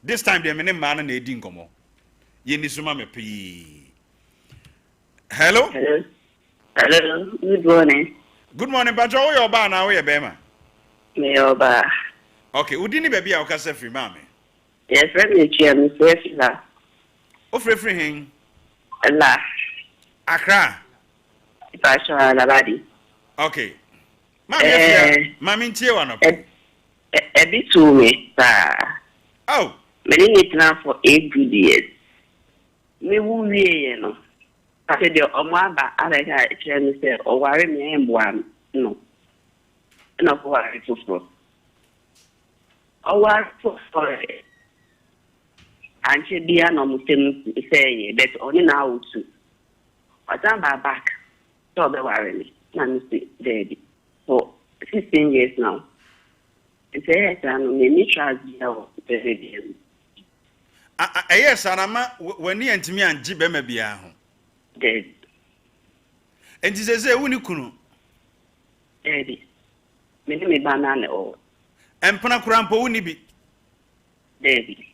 this time de me ne ma na edi nkomo ye ni suma me pi. Hello, Good morning. Good morning, Pacho. Who you ba na? Who you be ma? Me oba. Okay, udi ni baby a ukase free mama. Yes, let me cheer me free la. O free hin. La. Accra. Pacho la badi. Okay. Mami ntie wa no. E bi to me sa. Oh. Me need now for 8 good years. Me wu wie no. I said, "Oh, my bad." I said, "Oh, worry me, I'm one." No, no, worry for. Oh, worry for. And she be an almost say that only now too. But I'm back. So the worry me. I'm dead for 16 years now. It's a yes, and me try to be Yes, Anama, when you and me and Jibema be a home. dead. And this is a unikunu. Daddy. Me banana or And Panacrampo unibi. daddy.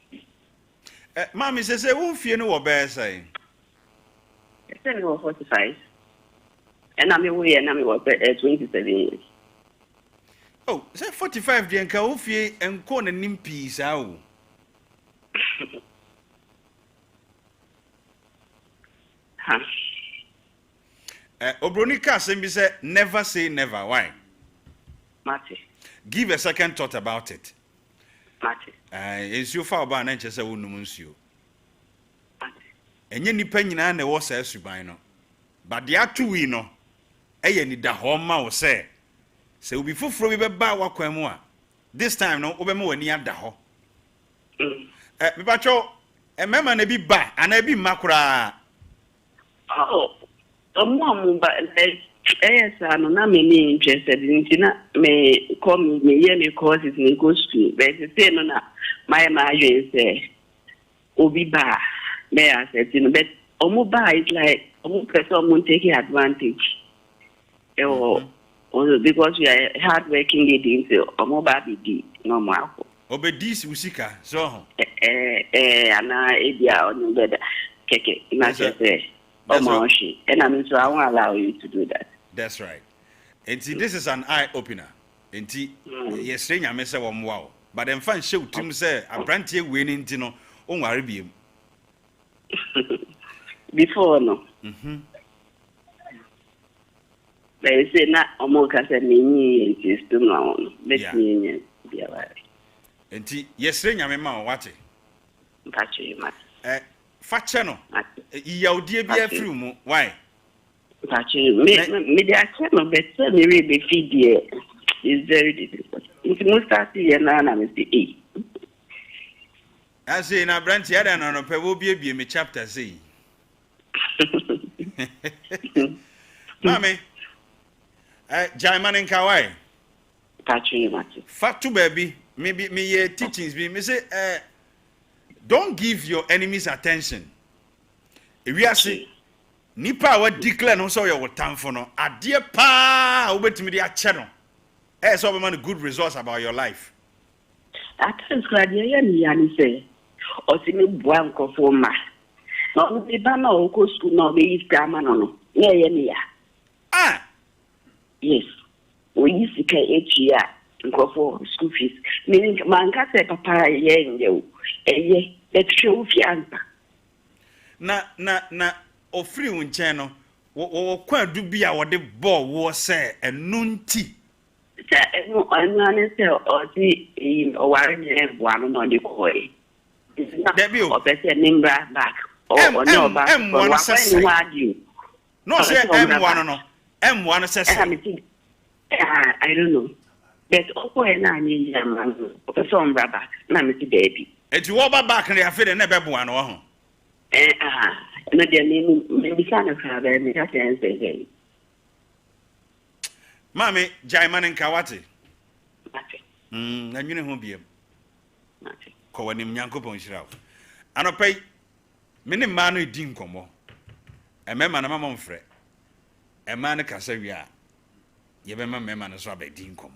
Mammy says, I won't fear no bear saying. It's only 45. And I'm away and I'm 27 years. Oh, say 45 the Encaufie and corn and nimpies out. Huh. Obronica Sembi said, never say never. Why? Matty. Give a second thought about it. Matty. Is you far about an inches a woman's you. Matty. And any penny and the was as you buy no. But the two we know. Any da homa will say. So before we be by what this time no Obemo near the ho. Mipacho, a member be ba and I be macra. Oh, mom, but yes, I'm not many interested in Tina. May call me, hear me courses in go school. But it's say no, my marriage say, Obi ba, may I said, but Omuba is like someone taking advantage. Or because we are hardworking ladies, Omuba be normal. Obedis usika, so. Ana Edia on the keke, imagine. And I mean, so I won't allow you to do that. That's right. And see, this is an eye opener. And see, yes, saying I miss a wow. But then fan show Tim say a brand here winning Tino on Arabian. Before no. They say not almost as a mini is to know. Let me be alive. And see, yes, saying I remember what it. Fat channel. You dear be a few why? Me, I cannot better me really feed you. It's very difficult. If you start here now, I'm the I say, now, Branch, I don't know, will be a chapter say. Mammy, Jaiman and Kawai. Fat to baby, maybe me teachings be me say, don't give your enemies attention. If we are saying, Nipa wa declare no so your time for no. A dear pa, obey me their channel. So man good results about your life. At times, Claudia, say, or see me blanco for ma. Not the banner or go school, no, the East Gamano. Yeah. Ah, yes. We used to pay each year and go for school fees. Meaning, man, cat say, papa, yeah, let's show fianta. Na, or free one channel, what quite do be our de ball was say, and noon tea. I'm not or see in or one on the coy. It's not or better name back or no back. M1 says, no, say M1 no. M1 says, I don't know. But also, and I need a song back. Mammy baby. It's you all back and they are feeling never one or not their name, maybe son of her, and I can say, Mammy, Jaiman and Kawati. And you know who be calling him Yanko Ponshrow. And I pay many man who didn't come. A man and a mamma fret. A man can say, yeah, you remember man as well, didn't come.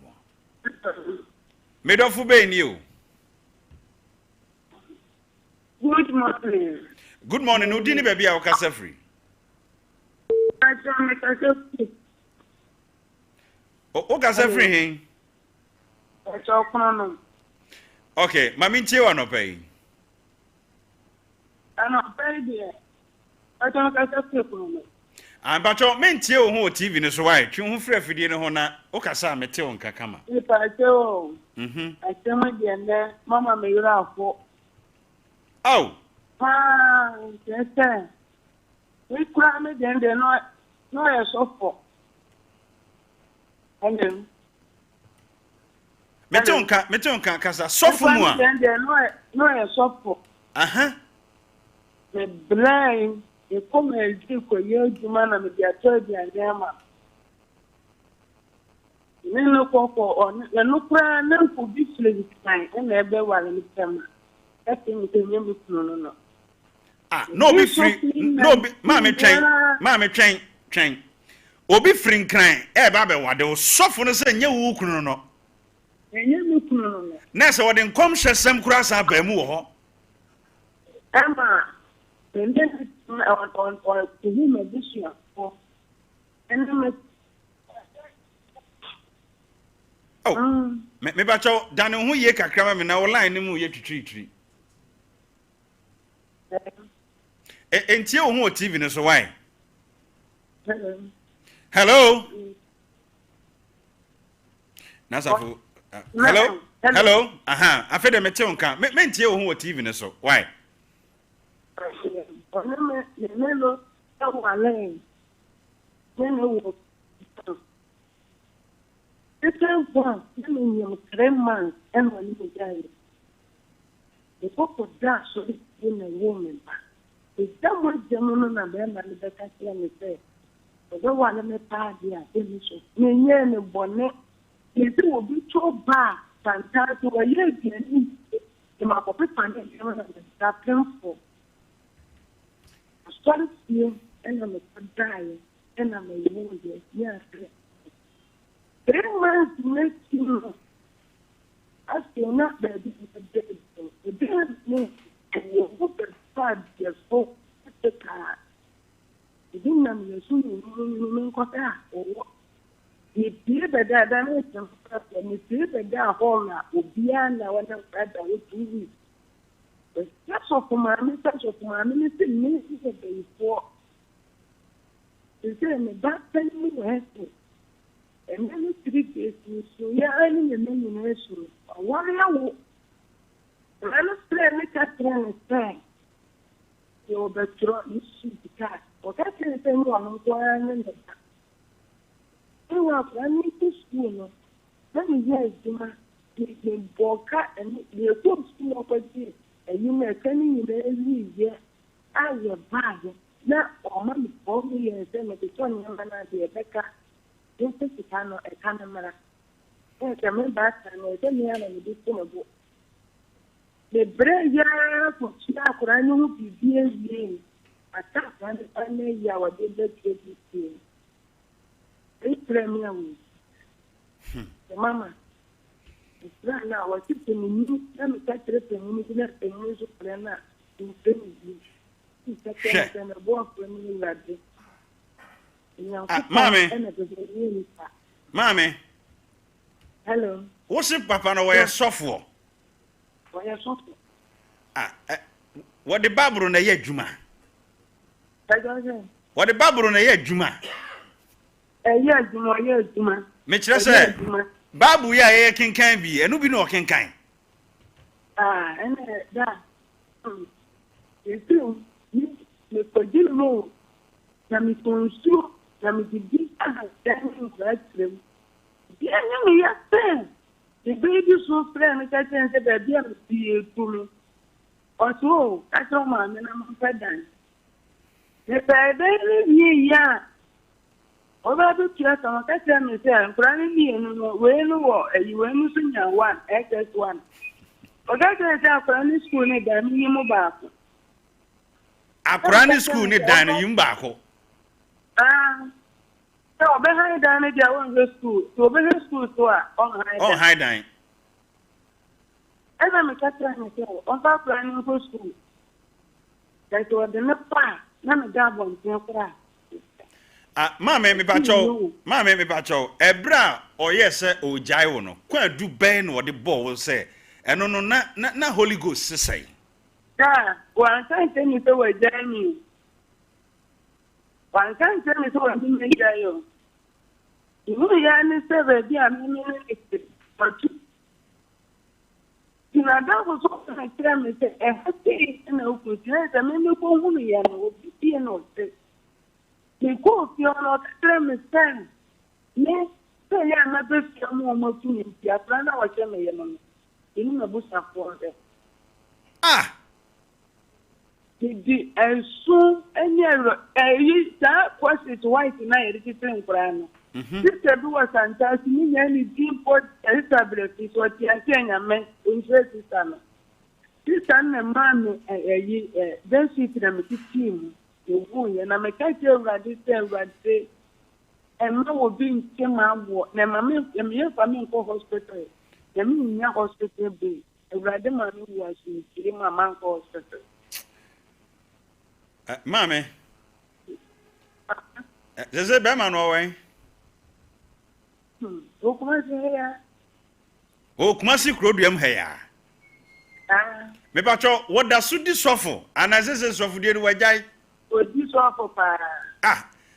Made off obeying you. Good morning. Good morning, no dinner baby, our casa free. Oh, casa free. Okay, Mammy Tia no pay. I'm not baby. I don't get a people. I'm but your men tell who TV is white, you who free for dinner honor, Okasa Meteo and Kakama. If I tell, I tell my dear, Mamma may laugh for. Oh. Yes, sir. We cry me then they're not a sofa. And then Metonka Casa, sophomore. Then they're not a sofa. The blind, you come and see for you, man, and the attorney and Yama. No cocoa on the no cry, no for this lady time, and everyone in the summer. That's in the no. Ah, no be free, no be, mammy train. Obi free crying, baby, what they will soften say, you who no. Nessa, what then come share some cross up a more. Emma, and then on to him a this year. And oh, maybe I told Daniel who ye can come in our line in yet to tree. Until who TV is away. Hello. Nasa. Hello. I fed a metal can meant you who TV is so. Why? It's one, you 3 months, and when you die. The purpose that so in a woman. If someone gentleman and then I better say, I don't want to make party at any show. Me and bonnet, it will be too bad. Fantastic, or you can in my pocket and that painful. sorry you, and I'm a die, and I'm a wounded, yes. 3 months makes you I feel not that this is a day. The day me and you look at God, your soul, at the car. You didn't know you soon, you got that. You feel that that is some problem. You feel that that hole will be an hour and that would do it. The steps of my message of my ministry is a day for. You say, that thing you have to. And then 3 days, so you're earning a million. What are you? Let's play a train thing. You're better, you should be cat. Or that's anything wrong with one in the back. You are planning to school. Let me hear it, you walk out and you're good school opposite. And you may tell me every year. I am bad. Now, or mommy, for me, and then the 20 young man, the Becca. Don't think you cannot a camera. Yes, I mean, back and I don't know this book. The brave yard for Chiaco, I know be being I can't find a year or did that get this. They premier with the mama. It's right now. I keep telling you, let me catch it and you need a music planner in family. It's a boy for me like this. Mommy. Hello. What's it, Papa? No, where software? Why software? What the Bible on a year, Juma? What the Bible on a year, Juma? A year, Juma. Mitchell said, Babu, ya can be, and no can kind. And that. You do, you forgive me. Let me consume. Let me be standing right through. The enemy has said, the baby so friend, I can say that they are be to me. Or so, I told my man, I'm pregnant. If I really, yeah. Over the church, I'm catching myself, running me and when you were missing your one, XS1. Or that's a primary school in the minimum back. A primary school in the back. So behind down there on the school, so behind school to on high dine. As I'm a catching myself, on top planning for school. That was the next part, none of that one, Mamma, me pacho, Ebra, or yes, oh, Jaiono, quite do Ben or the ball say, and no, not Holy Ghost, say. Yeah, one time tell me so, Jamie. One time tell me so, I didn't you. You know, you understand, dear, for two. You know, that was what I tell me, and I say, and I would say, I mean, you go home, and I would be no say. Because you're not tell me, stand. Yes, say, I'm not just a more to me. I plan out what you in the bush of water. Ah! And soon, and that was it white tonight, it is in Grano. Sister was fantastic, any deep port established is what you are saying, I meant interest is summer. This son and mammy, then she to them, team, you won, and I'm a catcher of this say, and no will be came out, and my milk, and your family for hospital, the mean hospital be, and rather mammy was in my man for hospital. Mammy, there's a Beman away. Oh, Kumasi Crodium hair. Me pacho, what does Sudi suffer? And as is of the Wajai? This offer,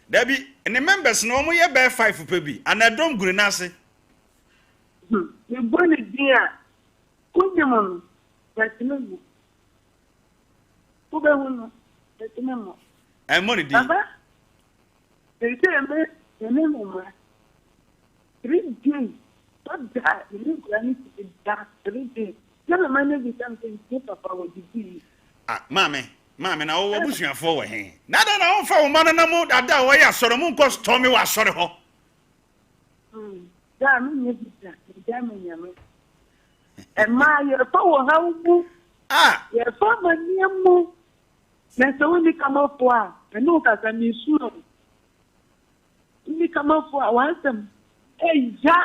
There be, and the members no more bear 5 for baby, and I don't grenase. You burn it, dear. Put them on. That's no. Put them on. That's no. And money, dear. They say, the name 3 days. Not that. You need to be that 3 days. Tell a man to something super power disease. Mammy, now what was your forward hand? Not an awful man and a mood at that way. I saw the moon cost Tommy was sorry. Damn, you damn me. And my power, how your father near more. na so we come up for no ka sa mi su we come up for wansem ja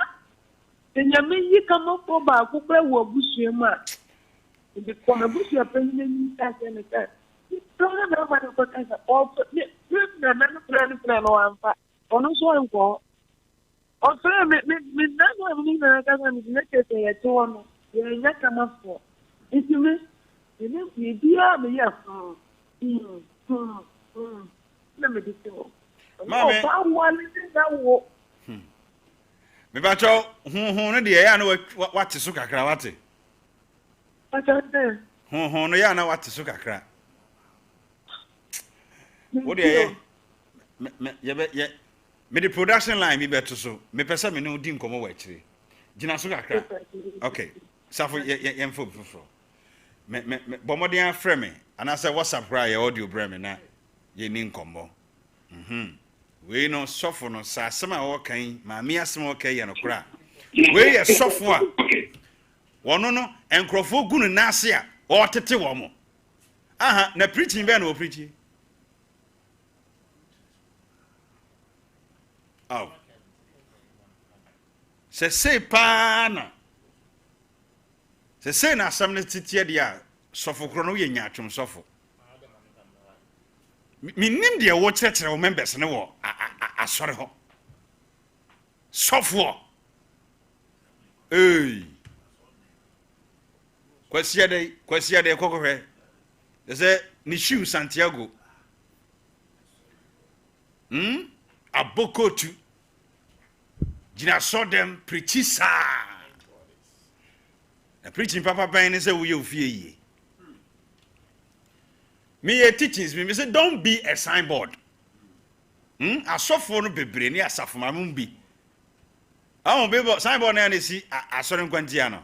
enyame yi come up for ba ko kra wo busua mu a de ko na busua panyin ni ta se ne ka so na ba ko ta sa o na plan no amfa ono so enko o fere me na no mi na ka sa mi ne ke se ya to no ye nya come up for itime ene bia me ya na me dito Mame. ba wale na wo Me ba cho hu no de ya na wate so kakra wate. Atante. Hu no ya na wate so kakra. Wo de ye me the production line me beto so. Me pesa me no di nkomo wa chire. Gina so kakra. Okay. Safo ye mfo bufro. Me bomoden afre me. Ana say WhatsApp cry your audio bre me na ye ni nkomo. We no sofo no sa asema wo kan ma me asema wo kan ye no kra. We ye sofo a wono no enkrofo gu no nase a o tete wo mo. Aha na preaching be na o preaching. Oh. Se pana. Se na asem ne titie dia sofo kro no ye nyaatwom sofo. Minim de wo kyerɛkyerɛ wo members ne wo asɔre ho sɔfo kwasi ade kokohwɛ sɛ ni shoe Santiago abokotu gina so dem preach sa na preaching papa ban ne sɛ wo ye ofie yi. Me teachings me say don't be a signboard. Asofo no bebre ni asafoma mo bi. Awon be signboard na na si asore nkwantia no.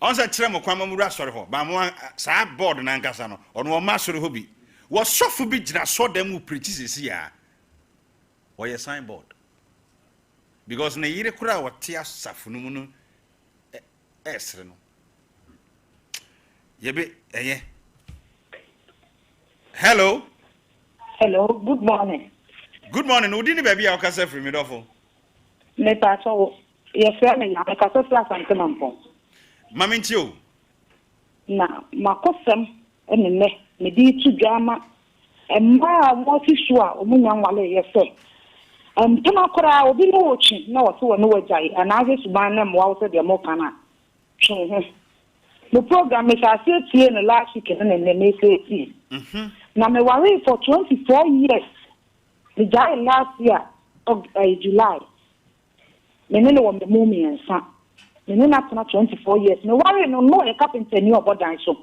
On say kire mo kwama mu asore ho. Ba mo sa board na nkasa no. Ono o ma asore ho bi. Wo sofo bi gina so dem mu preach sisi ya. Wo ye signboard. Because na yire kura wo tia asafo no mu no esre no. Yebe eye. Hello. Hello, good morning. Good morning. Udi ni baby akasa free me dofo. Me pa so ye frɛ me na akasa fla sante mampo. Mama ntio. Na makosem ene me di tu drama emma mo fi so a omunya nwale ye fɛ. Tuma kora obi no wochi na wo so wo no wajai anaze suban na mo wo se de mo kana. The program is associated in last week and then they say now me worry for 24 years. The guy last year of July. Me no want the mommy and son. Me no not 24 years. Me worry no a carpenter new about that so.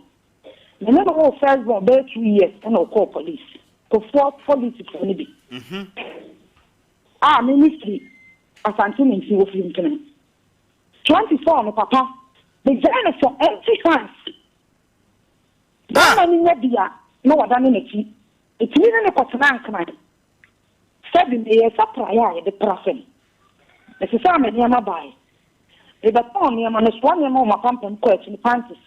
Me no go first born be 2 years and I'll call police. To for police for me. Ministry asante me fi wo fi mkene. 24 no papa. The journey for empty hands. That money nebia no wadane neki. It mean na kwatana nkan. 7 years apraya the prophet. The same nyama bai. E ba ton nyama no swan nyama ma pampen ko echi panties.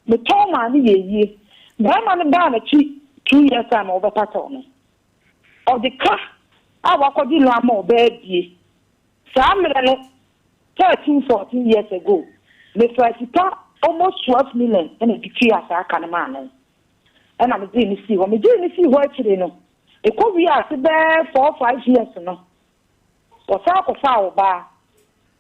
The ton man ye. Ba man ba na chi 2 years time over pattern. Or the car awakodi lo ama obedie. Samrele 13-14 years ago. The first almost 12 million and a decree as I can man. And I'm doing see when we do see what you know. It could be as there 4 or 5 years no. Or foul bar.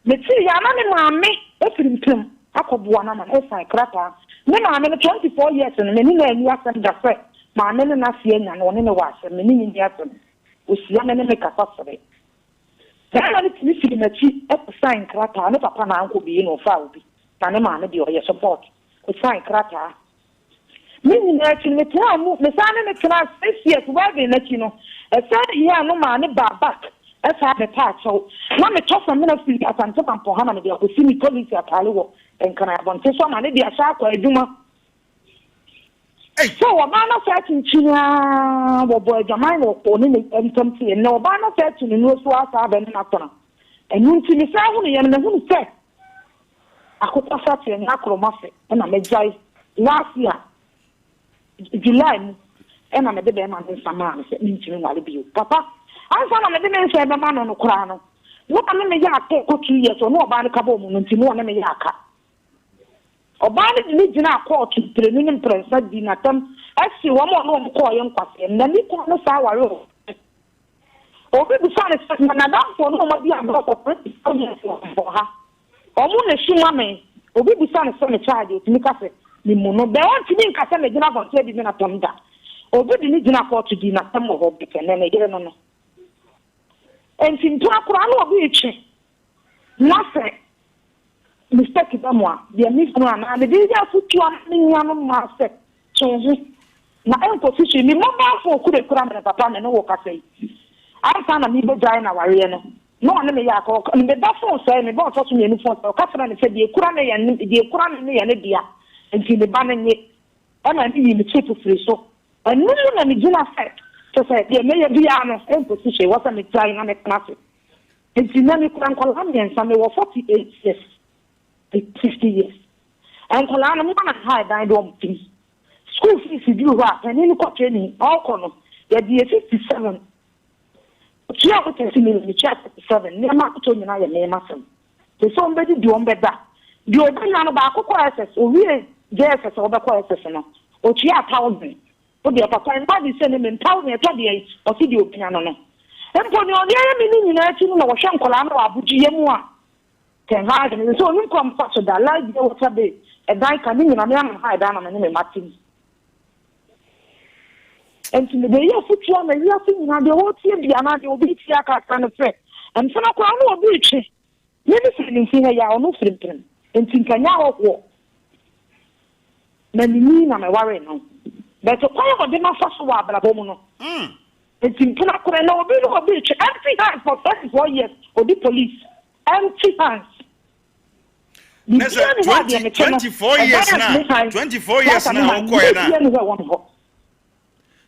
The tea Yamani, if you I could one man, if I crapper. Then I'm in 24 years and many years and the fact. My men and I see and one in the wash and many in the afternoon. We see a man make a fuss of it. Then I need to see the chief at the sign crapper, and papa now could be in or foul. Tane man be your support. We sign crata. Meaning actually me tell move me sign in class 6 years where they let you know. A sign here no man back. As I the part so na me talk from ministry at Sompa for Hana be ko simi police at Aliwo and can I want to so man be a sharp or eduma. Hey so a man of certain china wo boy jamai wo ko ni entomti and no man of certain no so asa be na tona. And you see me say hu ni na hu say akota fati na akromafe na mejai last year July ɛna mede bɛɛ ma me nsama sɛ mentimi nwale bio papa ansa na mede me nsa bɛma no no koraa no wona me meyɛ aka kɔ 2 years ɔne ɔbaa no ka bɔ mu no nti ne ɔne meyɛ aka ɔbaa no de ne gyina akɔɔto mprɛnu ne mprɛnsa di natam asi wɔn a ɔno kɔɔyɛ nkwasɛm na ne kɔɔ no saa ware o obi bisa ne sɛ na nadamfoɔ no ɔma bi abrɔ kɔpɔ ha ɔmo na hyi ma me obi bisa ne sɛ me charge otumi ka sɛ ne mu no bɛɛ ɔntumi nka sɛ megyina abɔnten bi na tam da obi de ne gyina akɔɔto di natam wɔ hɔ bikɛ ne yere no no enti mpona koraa na obi etwe na sɛ mistake ba mo a deɛ me funu anaa de bi afotua ne nya no ma sɛ tɔnho na ɛnkɔsi me mobile phone kura me papa me no wɔ kasa yi ansa na me bɛgyae na wareɛ no na ɔne me yɛ akɔ me ba phone sɛ me ba ɔtɔ so me ni phone sɛ ɔkasa ne sɛ deɛ kura ne yɛ ne dia nti me ba ne nye ɛna ne yi me chip free so ɛno mu na me gyina sɛ sɛ deɛ me yɛ bia no ɛnkɔsi wɔ sɛ me gyae na me tena se nti na me kura nkɔla mmiɛnsa me wɔ 48 years 50 years nkɔla no mo na ha dan de ɔmo school fees bi hɔ a ɛne ne kɔ training ɔkɔ no yɛde 57 tua ko tɛsi mi ni tua 57 nneɛma akotɔ nyinaa yɛ nneɛma sɛm te sɛ ɔmbɛdi deɛ ɔmbɛda deɛ ɔbɛnya no baako kɔ ss owie jss ɔbɛkɔ ss no ɔtua 1000 wodeɛ papa mpa de sɛ ne me 1000 ɛtɔ deɛ ɔsi deɛ ɔbɛnya no no mpo ne ɔde ayɛ me ne nyinaa akyi no na wɔhwɛ nkɔlaa no wɔ abogye mu a kɛnha de ne sɛ ɔnim kɔ mfa so da live deɛ wɔta be ɛdan ka ne nyina me ama ha ɛdan na me ne me mate mu enti me de yɛ futua na yɛ afi nyina de wɔtie bia na de obi tie aka no fɛ mpena kwa no obi twe ne ne sɛ ne fi ha ya ɔno firim enti nkanya hɔ na ni na me ware no but kwa yɛ de ma fa so wɔ abrabɔ mu no enti mpena kwa na obi no obi twe empty hands for 34 years odi police empty hands Nessa 24 years now 24 years now okoye na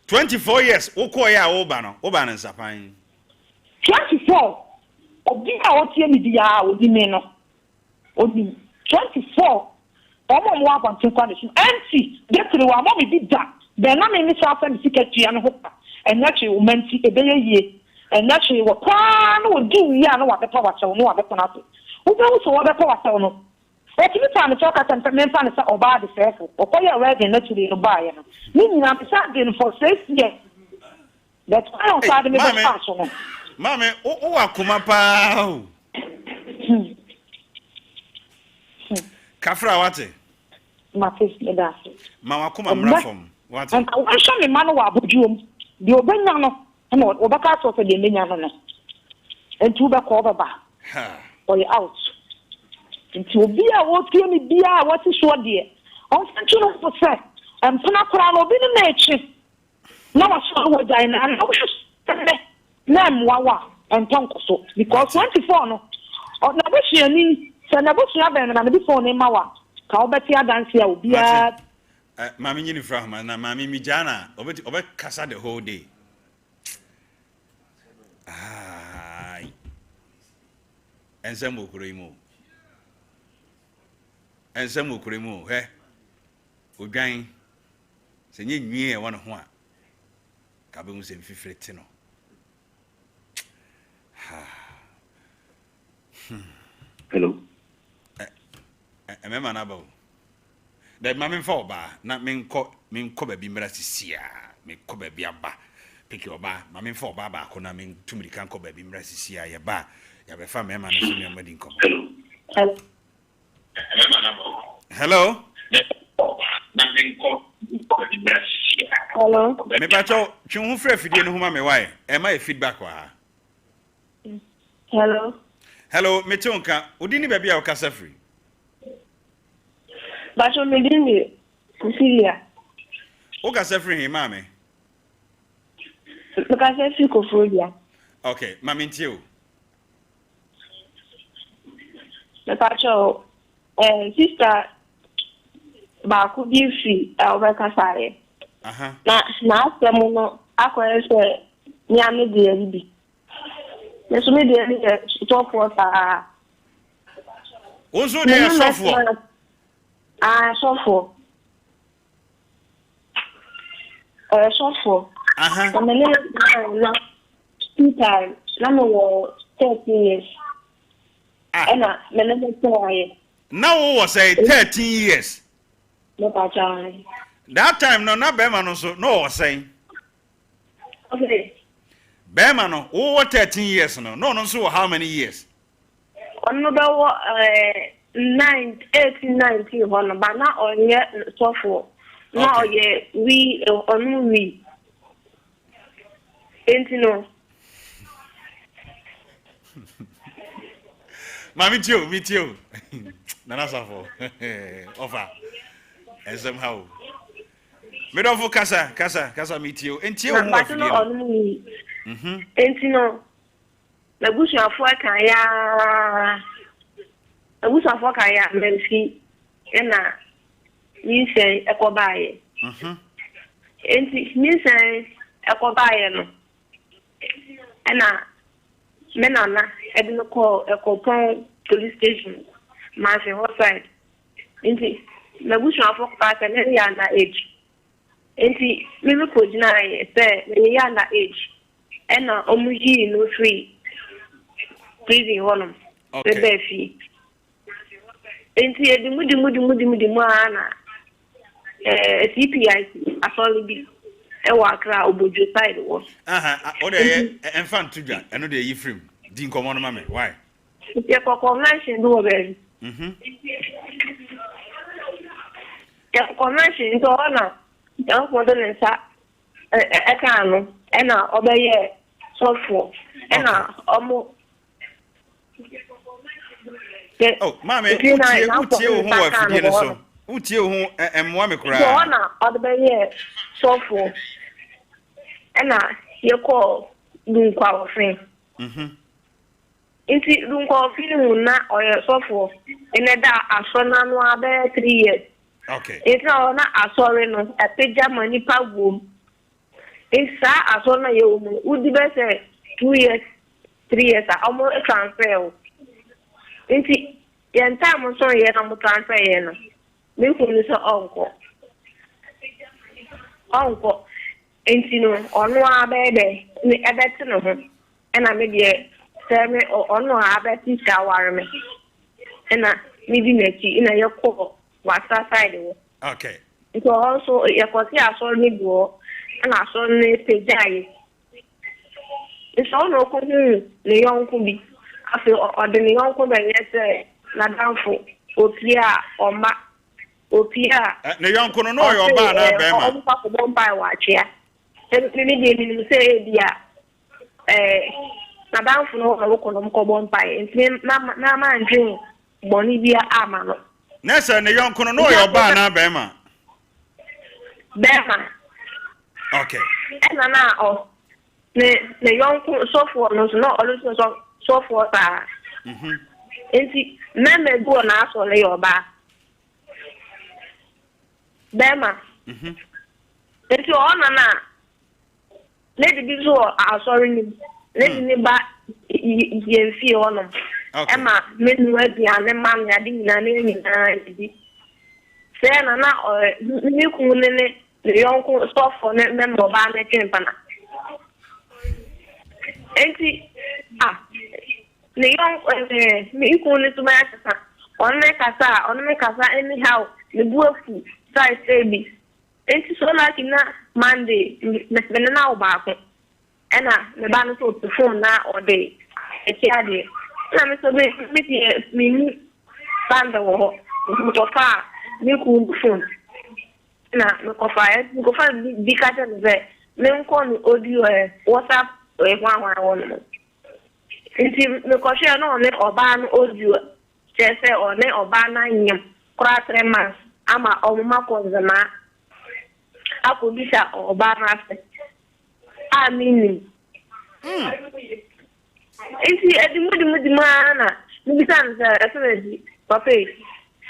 24 years okoye a oba no nsapan 24 obi a otie mi dia odi me no odi 24 omo mo abonten kwa ne empty detri wa mo bi da be na me sa fa mi sikatua no ho pa enyache wo manti ebeye yie enyache wo kwa no odi wi a no wa bepa wa chewo no wa bepa na to wo be wo so wa bepa wa chewo no etimi time talk at and menfa ne say oba de sefo okoye wedding naturally no buy no ni nyina be sa de for 6 years that I on side me be pass no mame o akoma pa kafra wate mate me da ma wakoma mrafom wate and I show me man wa abojuom de obenya no na obeka so de menya no no entu be ko baba ha or out nti obi a wotie ni bia a wati so de on santu no for say empuna kora no obi na echi na wa so wo dai na na wo na mwawa entonkoso because 24 no na be hwiani se na be hwia ben na be phone ma wa ka obeti adanse a obi a mami nyini fra ma na mami mi jana obeti kasa the whole day ai ensem okuro mu he odwan se nye nwie e won ho a ka be mu se mfifrete no hello mema na bawo da mama mfa oba na menko ba bi mra sisia menko ba bi aba piki oba mama mfa oba ba ko na mentumri kan ko ba bi mra sisia ya ba ya be fa mema no so me amadi nko hello hello hello me ba cho twu fra fidie no huma me why e ma e feedback wa hello me tonka odi ni ba bia o kasa free ba cho me din ni Cecilia o kasa free he mame o kasa free ko frodia okay mame ntie o me pa cho sister ba ku bi free o ba kasa re aha na asemu no akoye se ni ame de bi Yesu me de ni top water Ozo de sofo sofo so I'm a little 2 times. Number 13 years. And I never now was say 13 years. No, Pachai. That time no na bema no so no was saying. Okay. Bema no over 13 years no so how many years? Another 18, 19 one, but not on yet so for. Now yeah, we on we. Ain't you know. Ma meet you. Nana safo. Offer. And somehow. Me don't for casa meet you. And you but no on we. Ain't you know. The bush of work I the bush of work I then see and you say a cobaye. And me say a cobaye no. And Menana, I didn't call a Copon police station, Martin outside. Indeed, the bush of pass an area under age. Indeed, Liverpool deny, say, under age. And Omuji no free. Pleasing one of the Beffy. Indeed, the moody mana. CPI, a solid be. A wakra obojo side was. O de enfant tuja, eno de yifrim. Din komo no mame. Why? Your convention do very. Your convention to honor. Don't want to say a cano, and obey so for. And almost. Oh, mammy, who tell who so? Who tell who and one cry? Honor, or the bay so for. And you call doing quite friend. Inti lungo feeling na or so for. And that I saw now about 3 years. Okay. It's not a sorry no a page money per womb. It's a sona you would be better 2 years, 3 years. I almost transfer. Inti yan time so yet I'm transfer yen. Me kun so uncle. Inti no ono abede ni ebeti no ho. And I made ye tell me or no abeti shawar me. And I maybe make in a your call. What's side? Okay. It also a copy I saw me go and I saw me pay. It's all no the young could be. I feel or the young could be yes, not downful, Opia or Ma Opia. The young could know your banner, don't buy watch here. Maybe they say, dear, not downful no local cobon pie, and Nama and Jim Bonivia Amano. Nessa and the young could know your banner, Bema. Bema. Okay. And now, the young software knows not always software. And see, men may go and ask for your back. Bema. It's your honor now. Let it be so. I'm sorry. Let me back. You feel on them. Emma, men were the man having an enemy. Say, Nana, or you could the young stop for member of our campaign. And see, the young me could to my on make us anyhow, the work size babies. And so like in that Monday, now back. And the banner to the phone now or day. It's here. I'm so me band the far, you could phone. Now, go find big items there. Men call audio, WhatsApp, or 1 Until the question on it or ban audio, just say or ne or ban 9 years, crack 3 months. I'm a Omaka of the man. I could be that or ban after. I mean, and see, at the moody man, the sons are Papa.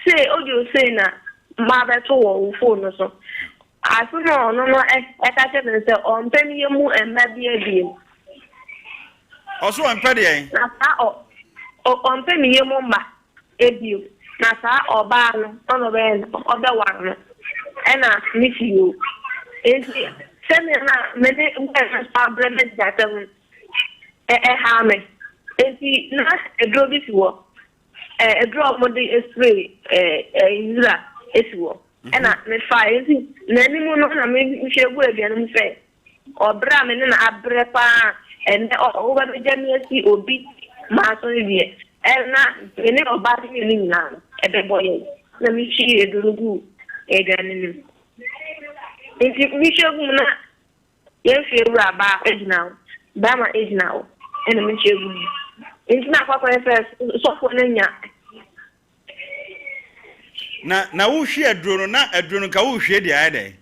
Say, oh, you say now, mother told phone or so. I don't know, no, I catch it and say, on penny and maybe a deal. Also, I'm petty. On penny mumma, a deal. Nasa or barn, on the end of the one. And I miss you. Send me a minute and problem that harming. And see, not a draw this war. A draw Monday is free, is war. And I may find anyone on a maybe shall work and say, or Brahmin and Abrepa and over the January or beat Mason. And now, we never batting in now, at the boy. Let me see a good again. If we show Muna, yes, you are about age now, Bama age now, and we show it's not what I said, so for Nanya. Now, who share drone, not a drone, who share the idea?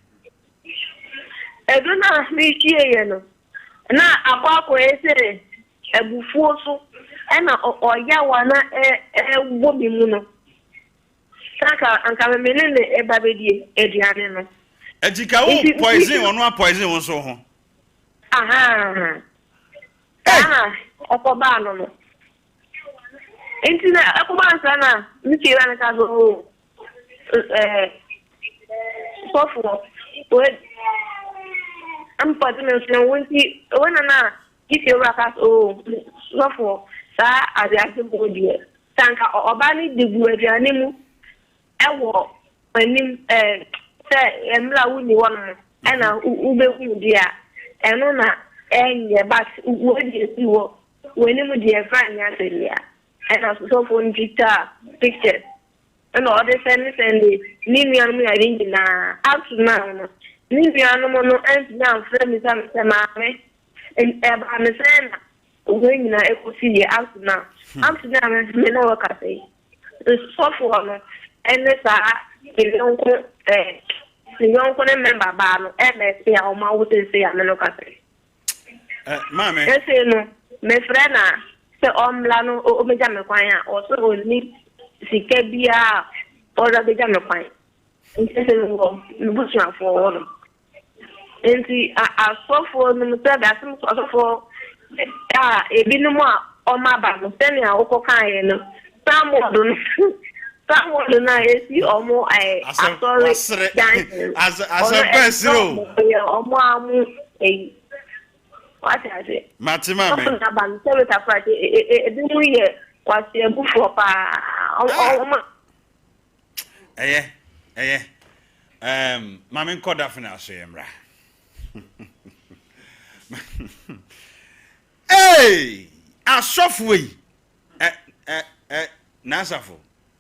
I don't know, me, you know. Now, a walk where I say, a buffo, and or Yawana, a woman. Saka, and come a minute, a baby, Adriana. Ejika wo poison or no poison won so ho. Aha. Ah, okoba no. Entina akoba sana, mi ti ran ka go sofo. We am partner so wonti wona na if you rakas sofo sa ade body. Tanka oba ni debu aduane mu ewo anim say emla wuni won na ube dia eno na enye but wo dey see wo when mu dey friend ya seria and so phone guitar pictures and all the send ni nuanu mu arrange na up to now ni nuanu mo no and now friend me sam maame and eba me say na wo nyina ekosi ye up to now me na work say so for no and sa the young member bar, MSC, or my would say, I'm not Mammy, I say no, my friend, say, Lano, or Majamaquine, or so need Sikabia or the Jamaqine. And says, Bushman for all. And see, I saw for the that's also for a binuma on my back, sending a Okokai, some more. Someone denies you or more. I sorry, as a person. Or more, what I say, Matima, Friday, what's your book for? Mammy Codafina, say, Emra. Hey, a soft way. Nasafo.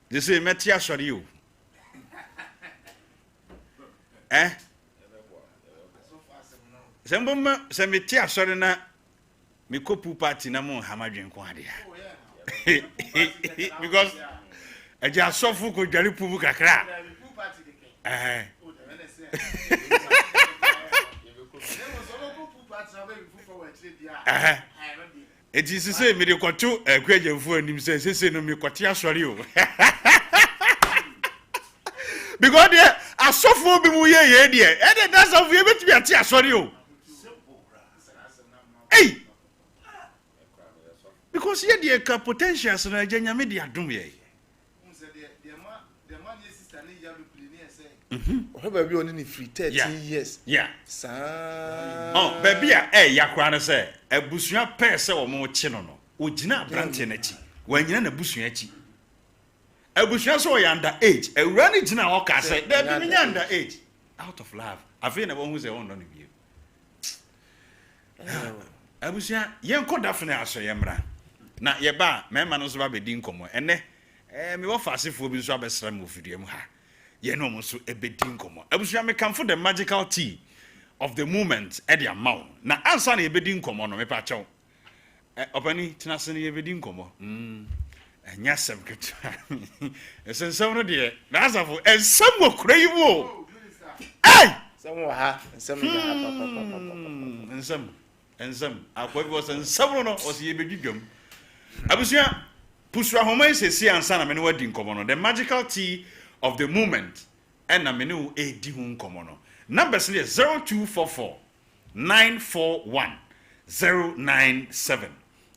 They say, Metia, sorry you. Some Metia, sorry, na me copu party na mo hamadrin kwadia. Because I just saw Fuko Jalipu Kakra. It is to say, me the quatu, a great for him says, no, me quatia, sorry you. Because there are so few people here, dear, and that's how we able to be a tear, sorry you. Hey! Because here, dear, potential, so I genuinely media doom ye. Baby only free 13 years. Yeah. Sa. Oh, baby, yakwana say, a busua pair say or more chinono. Ujina brantenechi. When you're in a busua. A busua so under age. A running jina oka say, they're being under age. Out of love. I feel never who's a own on you. A busua, young called Daphne Asher Yamra. Na yeba, memman was rabbi dinkomo, and me what fast for be so best ram with you. Ye no so a bedin komo. Abusua me come for the magical tea of the moment at the amount. Na answer na bedin komo no me pa chew. Opani tinase na bedin komo. Enya sem ketu. Esen sem no de. Na answer for ensem wo krai wo. Hey! Some ha, some ensem. Akwa was ensem no o se bedidwam. Abusua pusura homa sesi answer na me no wadin komo no. The magical tea of the moment and na menu a di hun komono. Numbers 0244 941 097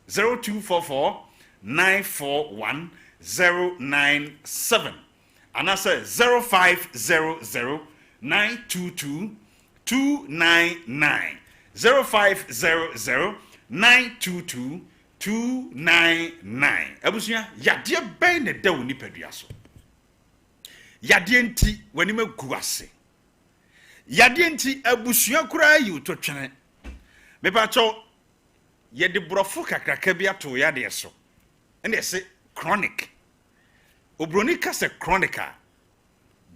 0244 941 097 and I say 0500 922 299 0500 922 299 abusuya yade ben ne da woni padua so yade nti wani magu ase yade nti abusuya kura yi utotwene me pa cho yede brofo kakraka bi ato yade so ene se chronic obroni ka se chronica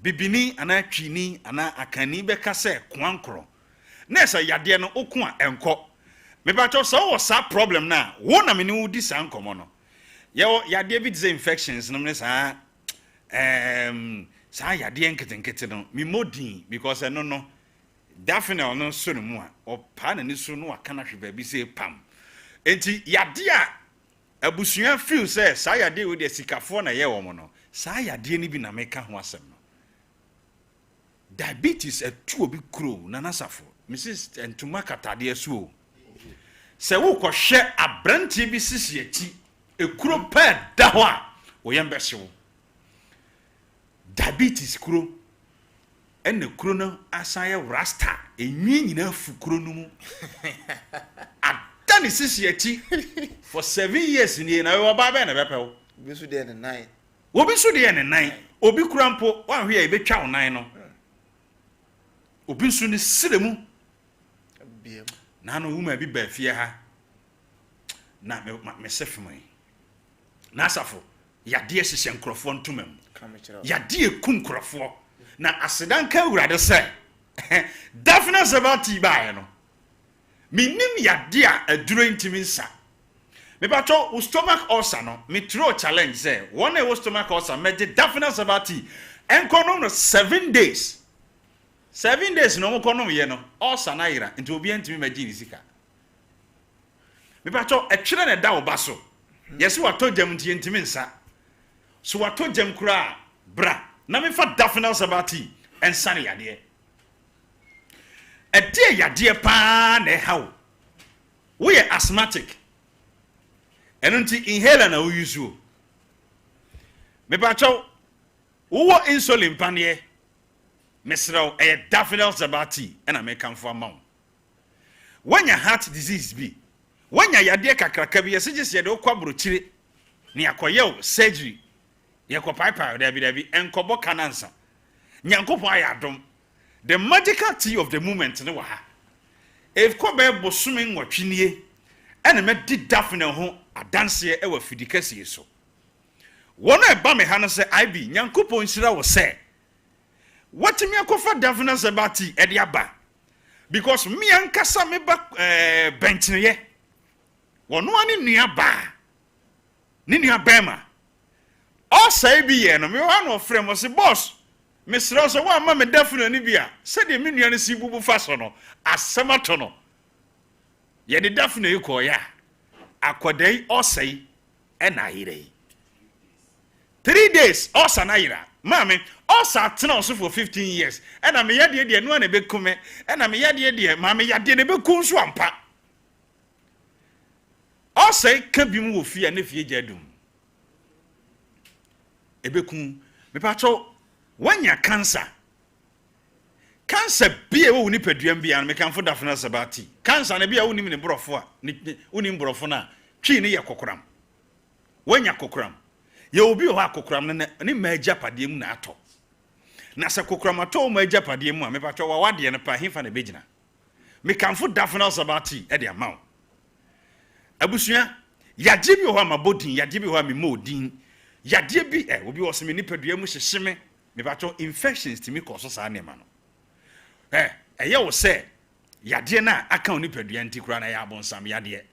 bibini ana twini ana akani be ka se kwankro na se yade no oku a enko me ba cho so wo sa problem na wo na me ni wudi sa nkomo no ye yade bi disease infections no me sa sa yade enketenkete no me modin because no definitely no so no mu a opa na ni so no aka na hwe ba bi se pam enti yade a abusua feel say sa yade we de sikafo na ye wo mo no sa yade ni bi na meka ho asem no diabetes etu obi kro na nasafo Mrs. Entuma katade so se wo ko hwe abrantie bi sisi ati ekuro pa da ho a wo yembe hyewo diabetes kuro ene kuro no asaye rasta enwi nyina fu kuro no mu adani sisi ati for 7 years ni na we ba be na bepewo obi so de ne nine obi kurampo wa hwe e betwa wo nine no obi so ni siremu biem na no wuma bi ba fie ha na me sefumai na asafo yade ehye nkrofo ntomam yade ekum nkrofo na asedanka urade se definitely about ba no minim yade a aduro ntimi nsa me bato wo stomach ulcer no me throw challenge say one e stomach ulcer me definitely about enkono no 7 days 7 days no kono ye no ulcer na ira nti obi antimi magi ni sika me bato etwere na da wo baso yesi wato jam nti ntimi nsa so wato jam kura bra na me fa definitely about ensane yade ede yade pa na hawo we asthmatic eno nti inhaler na wo use o me bato wo insulin panie mesraw daffodils abati and American for mount. When your heart disease be, when your yade kakraka be, suggest you do quabruchiri, near coyo surgery, yako piper, there be and cobo canansa. Nyanko payadom, the magical tea of the moment, no ha. If Kobe was swimming or chinie, and a met did daffodil home, a dance here ever fidicasi so. One I bame hana say I be, Nyanko pointsira was say. What me akofa daffodils abati ediaba because me ankasa me ba benchne ye wono ani nua ba ni nua bema o sai bi ye no me wa no frem o se boss me sro so wa ma me daffodil ni bia se de me nua ne si bubu fa so no asemato no ye de daffodil ko ya akodai o sai e na yire 3 days o sa na yira mama osa tena also for 15 years and am yade de no na be kume and am yade de mama yade ne be kun so ampa osa ka bi mu wo fie na fie jadum ebe kun me pa cho wanya cancer bi e wo ni paduam bia na me kan fo dafna sabati cancer na bia wo ni ne brofo a ni brofo na twi ne ye kokoram wanya kokoram ye obi ho akokoram na ni magya pade mu na ato na se kokoramato magya pade mu a me patwa wa wade ne pa himfa na begina me kanfo daffodils abati e de amaw abusua yade bi ho amabodin yade bi ho amemodin yade bi obi wo se me nipadua mu hyehyeme me patwa infections timi koso sa na ma no ye wo se yade na aka oni padua nti kura na ya abonsam yade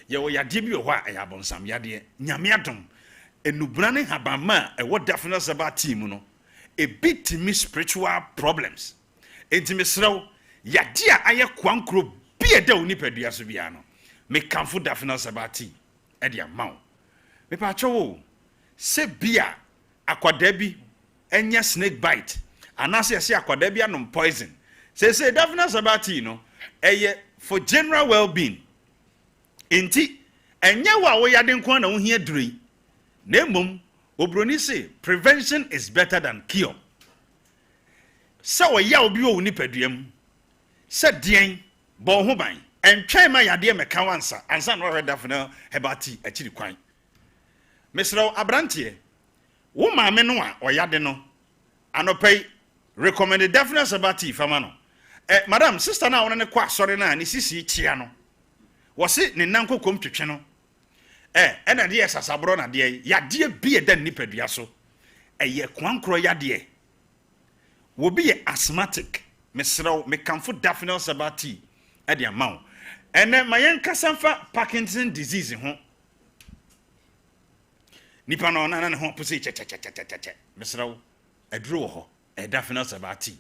ye wo yade bi ho a ya abonsam yade nyame adom enubrane habama e what daffodils abati mu no a bit me spiritual problems intimesrew yade a aye kwankro bia da oni padua so bia no me kanfo daffodils abati e de amaw me pa chowo se bia akwada bi enya snake bite anase se akwada bi anom poison say daffodils abati no eye for general well-being enti enya wa wo yade nko na wo hia duri Nemum, Obroni say prevention is better than cure. So ya obi o ni paduam. said dean bon ho ban and try my idea me kan wansa ansa no read dafne hebati akiri kwan mesro abrantie wo maame no a oyade no anopai recommended definite sabati fama no madam sister na wona ne kwa sori na ne sisi chia no wo se ne nanko kom twetwe no ena de sasabro na de yade bi e dan nipadua so eye kwankro yade wo bi ye asthmatic mesro me kamfo definite sabati e de amaw ene mayen kasanfa Parkinson disease ho nipa no na ne ho pose che mesro edro ho e definite sabati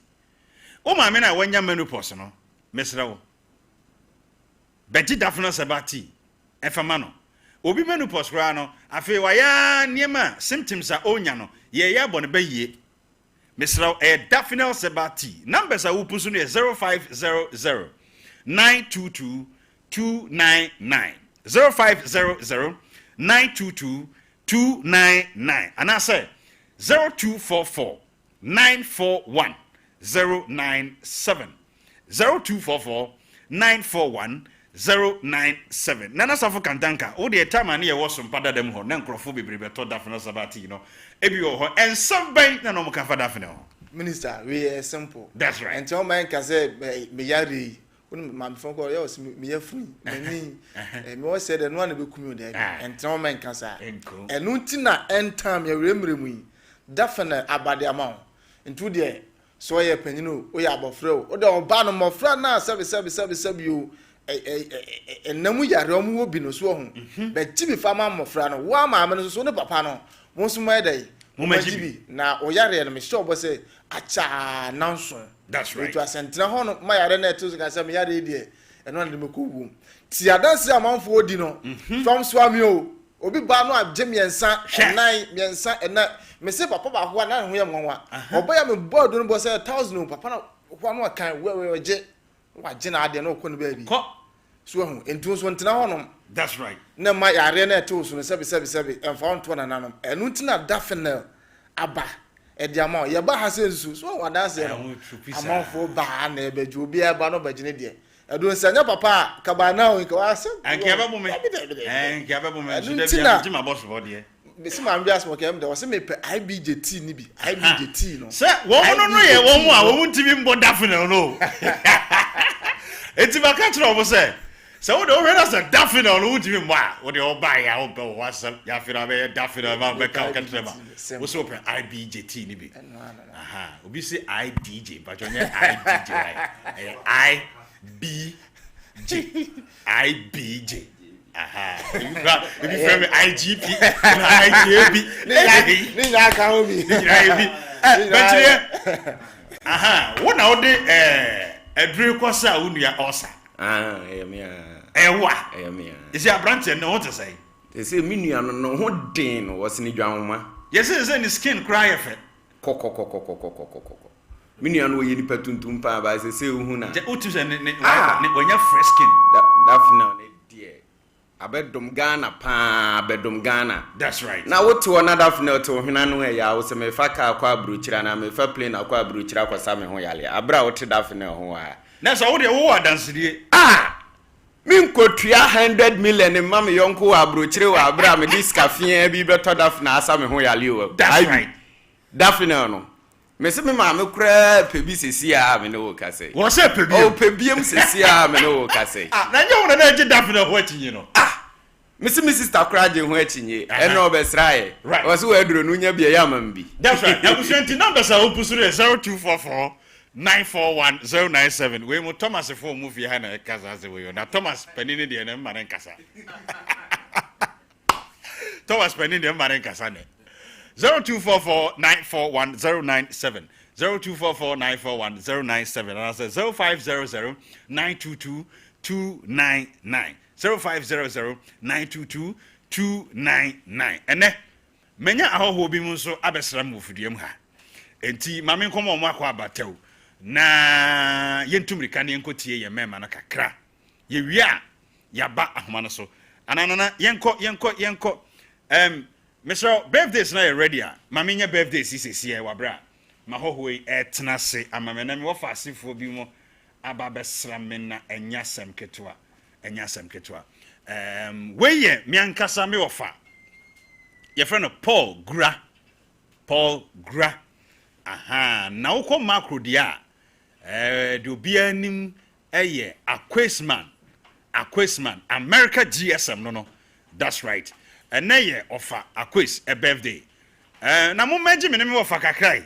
o ma me na wanya menopause no mesra wo beti definite sabati e fama no obi menopause kra no afi wa ya niema symptoms a onya no ye ya bone baye mesra e definite sabati numbers a wo pusu no 0500 922 299 0500 922 299 and I say 0244 941 097 0244 941 097 nana safo kantanka wo de time na ye wo so mpada dem ho na nkrofo bebrebe to dafno sabati no ebi wo ho ensam ban na no mka fa dafno ho minister we are simple that's right and all man can say me yari when my phone call yo me yafuni me me say the no na be kumi o and all man can say and untina end time ye remremu dafna abade amount into there so ye panino o ya abofre o de oba no mofra na sabe yo enamu yare omu obi no so ho be tibi fama mofra no wa ma me no so ne papa no mo so ma dai mo majibi na o yare no me sure bo say acha nanso that's right to asentra ho no ma yare na to so ka say me yare die eno na me ko wu ti adanse amanfo odi no from swami o obi ba no agye miensa enan me say papa ba ho na ho ye nwanwa oba ya me board no bo say 1000 papa na ho no kan we je wa je na ade na ko no ba bi ko so ho entu so ntena ho no that's right na ma yare na to so no sabi emfa on to na nanom enu ntina dafenel aba e dia ma ye ba ha sensu so wa da se no amanfo ba na e beju obi e ba no ba gine de edu nsanya papa ka ba na o nka wa se anke ba bu me so da bia ma boss bo de besi ma mbia smo kem de wo se me pe IBJT ni bi IBJT no se wo no ye wo mu a wo mu ntimi mbo dafenel no enti ba ka tro bo se wo de o hwe na se dafenel no ntimi mbo a wo de o ba ya o be WhatsApp ya fira be dafenel ma be ka ka tro ba wo so pe IBJT ni bi aha obi se IDJ but onye IDJ right IBJ aha if you from IGP IGB ni ya ka ho bi but aha wo na wo de edre kwasa unua osa ewa isi abrante no what to say they say me nua no ho den no was ni dwanwoma yes say ni skin cry efe me nua no ye nipa tuntum pa ba say hu na je utu se ne wonya fresh skin that now ne dear abedom Ghana that's right na what to another final to hina no ya wo se me fa ka akwa abrochira na me fa plane akwa abrochira kwa sa me ho yale abra wo te da final ho a na so wo de wo dance die min kotua 100 million in mama yonko abrochire wa abra me diskafia bi beto dafna asa me ho yale o that's right dafna no me se me ma me kra pebi sesi a me no ka say wo se pebi o pebiem sesi a me no ka say na nya wo na je dafna ho atinyi no me se me sister kra je ho atinyi e no be srae wo se wa duro no nya bia ya mam bi that's right na kusanti number sa opusure 0244 941-097 we mo Thomas for movie ha na kasa se we na Thomas panini de na mare kasa Thomas panini de mare kasa ne 0244-941-097 0244-941-097 and I say 0500-922-299 0500-922-299 ene menya ahoho bi mu so abesra mu fiduam ha enti mame nkomo mo akwa abatew na yentumrika ne enkotie ye mema na kakra ye wia ya ba ahoma no so ananana yenko Mr. birthdays na ready a mame nya birthday sisi e wabra ma hohoi etena se amamena me wo fa asefo bi mo ababesra mena enyasem ketwa weye miankasa me ofa your friend Paul Gra aha na wokọ macro dia de obia nim eye Aquisman America GSM no that's right and ye offer Aquis a birthday na mo meji me me ofa kakrai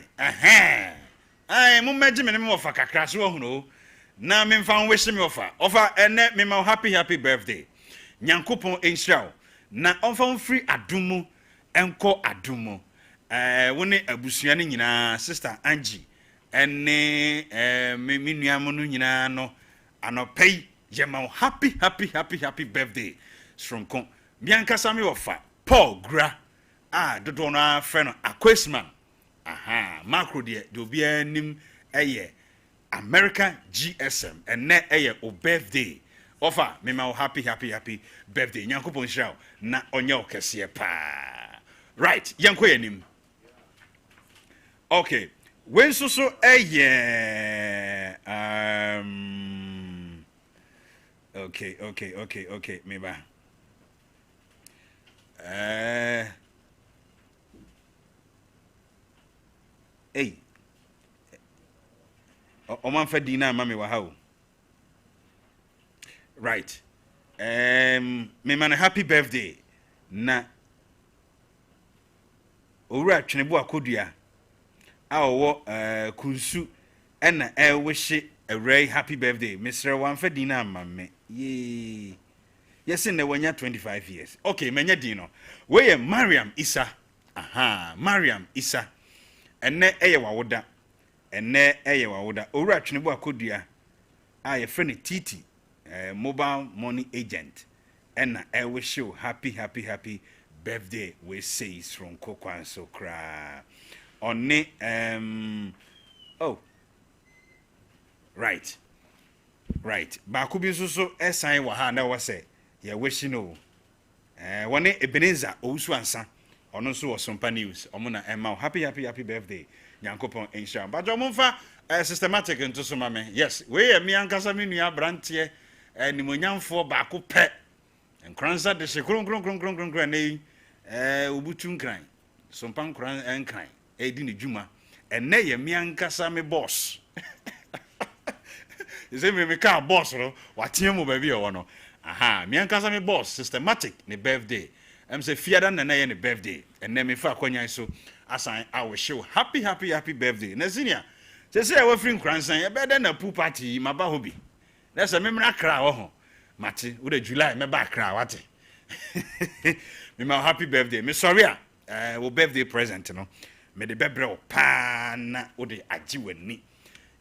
mo meji me me ofa kakra so hu na me mfa wish me ofa ene me ma happy birthday nyankopon enhira na onfa free adumu enko adumu wone abusua ne nyina sister Angie ene me nuamo no nyina no anopei yema happy birthday stronko miankasa me ofa Paul Gra dodo na friend Aquisman macro de obia nim eye America GSM ene eye o birthday offer me ma happy birthday nyankopon hira na onye okese pa right yanko yanim okay when so okay me ba oman fa dina mami wa ha right me man happy birthday na owura twenebo akodua awo kunsu ena wish a very happy birthday Mr. Wanfa dina mamme ye yes in the 25 years okay menya dino we Mariam Isa Mariam Isa ene eye wawoda owura twenebo akodua your friend Titi mobile money agent ena wish you happy birthday we say from kokwan so kra onne right ba ku bi so esan wa ha na wo say ya wish no wone Ebenezer owusu ansa ono so wo Sompa news omo na ema happy birthday nyankopon insha ba jo momfa systematic into so mame yes we me ankasa me nua brantie nimonyamfo ba ku pe enkransa de se kron nei obutu nkran Sompa nkran enkran edi ne djuma enne ye me ankasa me boss Is me ka boss ro watie mo ba bi e wono me ankasa me boss systematic ne birthday say fiada na ye ne birthday enne me fa akwanya so asan I wish you happy birthday na senior say we free nkransan e be na pool party maba hobi na say me mra kra wo ho mate wo de July me ba kra wate me ma happy birthday me sorry wo birthday present no me de bebre pa na wo de agi wani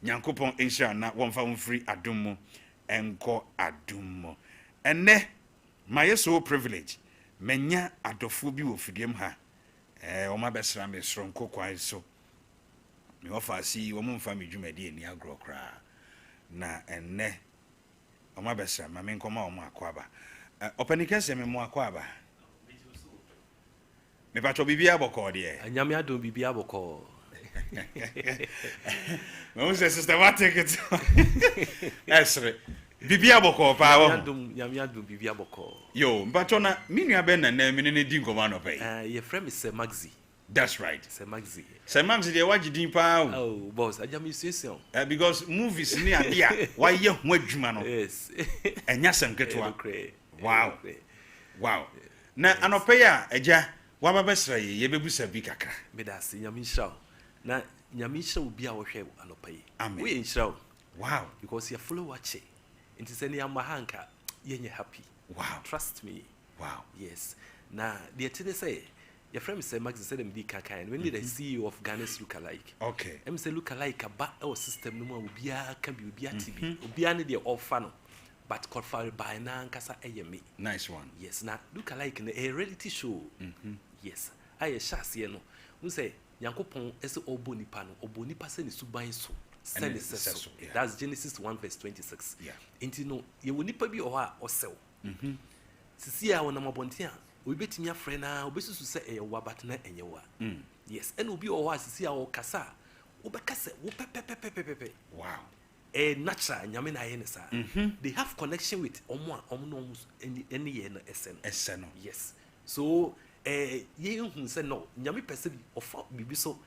nyankopon insha na wonfa free adumo enko adumo enne my so privilege menya adofo bi wo fidiem ha o ma besra me sronko kwai so me ofa si wo mfa me dwumadi ani agro kra na enne o ma besra ma me nkoma o ma akwaba openika se me mo akwaba me pacho bibia boko de anyame adon bibia boko no se systematic it esre bibia boko pa wo nyame adon bibia boko yo mpacho na minua be na na mini ne di nkoma no pe your friend is Maxi. That's right. Sir Maxi dey wagidin pa oh boss ajami situation because movies ni adia why ye ho adwuma no yes enya semketwa wow na anope ya eja wababesra ye bebusa bi kakra medasi nyame nhyira na nyame nhyira obi a wo hwe anope amen we nhyira wow because you follow watch it is any amahanka yenye happy wow trust me wow yes na the thing say your friend Mr. Max said them di kaka and when the CEO of Ghana's look alike okay say look alike aba our system no mo bia can be bia TV obia ne the offer no but confirm by na nkasa eyeme nice one yes na look alike in a reality show yes aye shase no we say yankopon ese obonipa no obonipa se ne suban so send so that's Genesis 1:26 yeah enti no ye wonipa bi o ha osew sisi a wona mabontia we betimi afre na obesusu se eyewa but na enyewa yes and obi o ho asisi a o kasa obekase wo pepepepepepe wow natural nyame na ye ne sa they have connection with omo any ye no esen yes so ye hu say no nyame pese ofa bibi so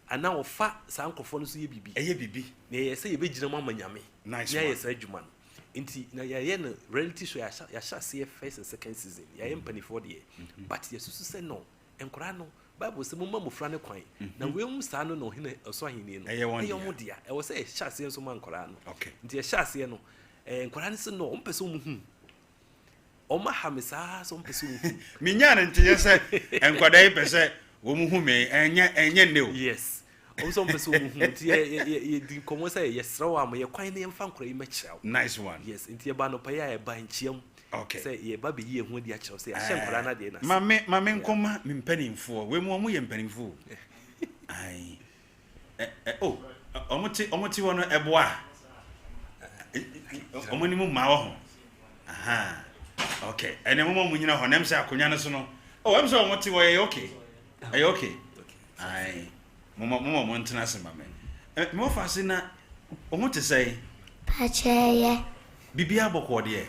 ana ofa sa nkofo no so ye bibi na ye say ye begina mama nyame nice ya ye sa adwuma no inti na ye no reality show ya sha see first and second season ya ye mpani for the but yesusu say no enkora no Bible say mumma mufra ne kwan na wemu saa no no hene so ahene no eyo dia e wo say sha ase so man nkora no nti e sha ase no nkora ne se no ompese omuhu oma hamisa so ompese omuhu minya ne nti say enkwada yi pese omuhu me enye ne o yes also ompese omuhu nti ye di komo say yesra wa mo ye kwan ne mfa nkora yi machira nice one yes nti e ba no pa ya e ba nchiam okay say ye ba be ye hu di a chiro say ahye nkora na de na mame nkoma me mpanimfo we mu ye mpanimfo ai omoti wono eboa omoni mu ma wo ho aha okay ene mo mu nyina ho nem say akonya ne so no em say omoti wo ye okay ay okay ai mo ntena se mame mo fa se na omoti say pacheye bibia bokọ de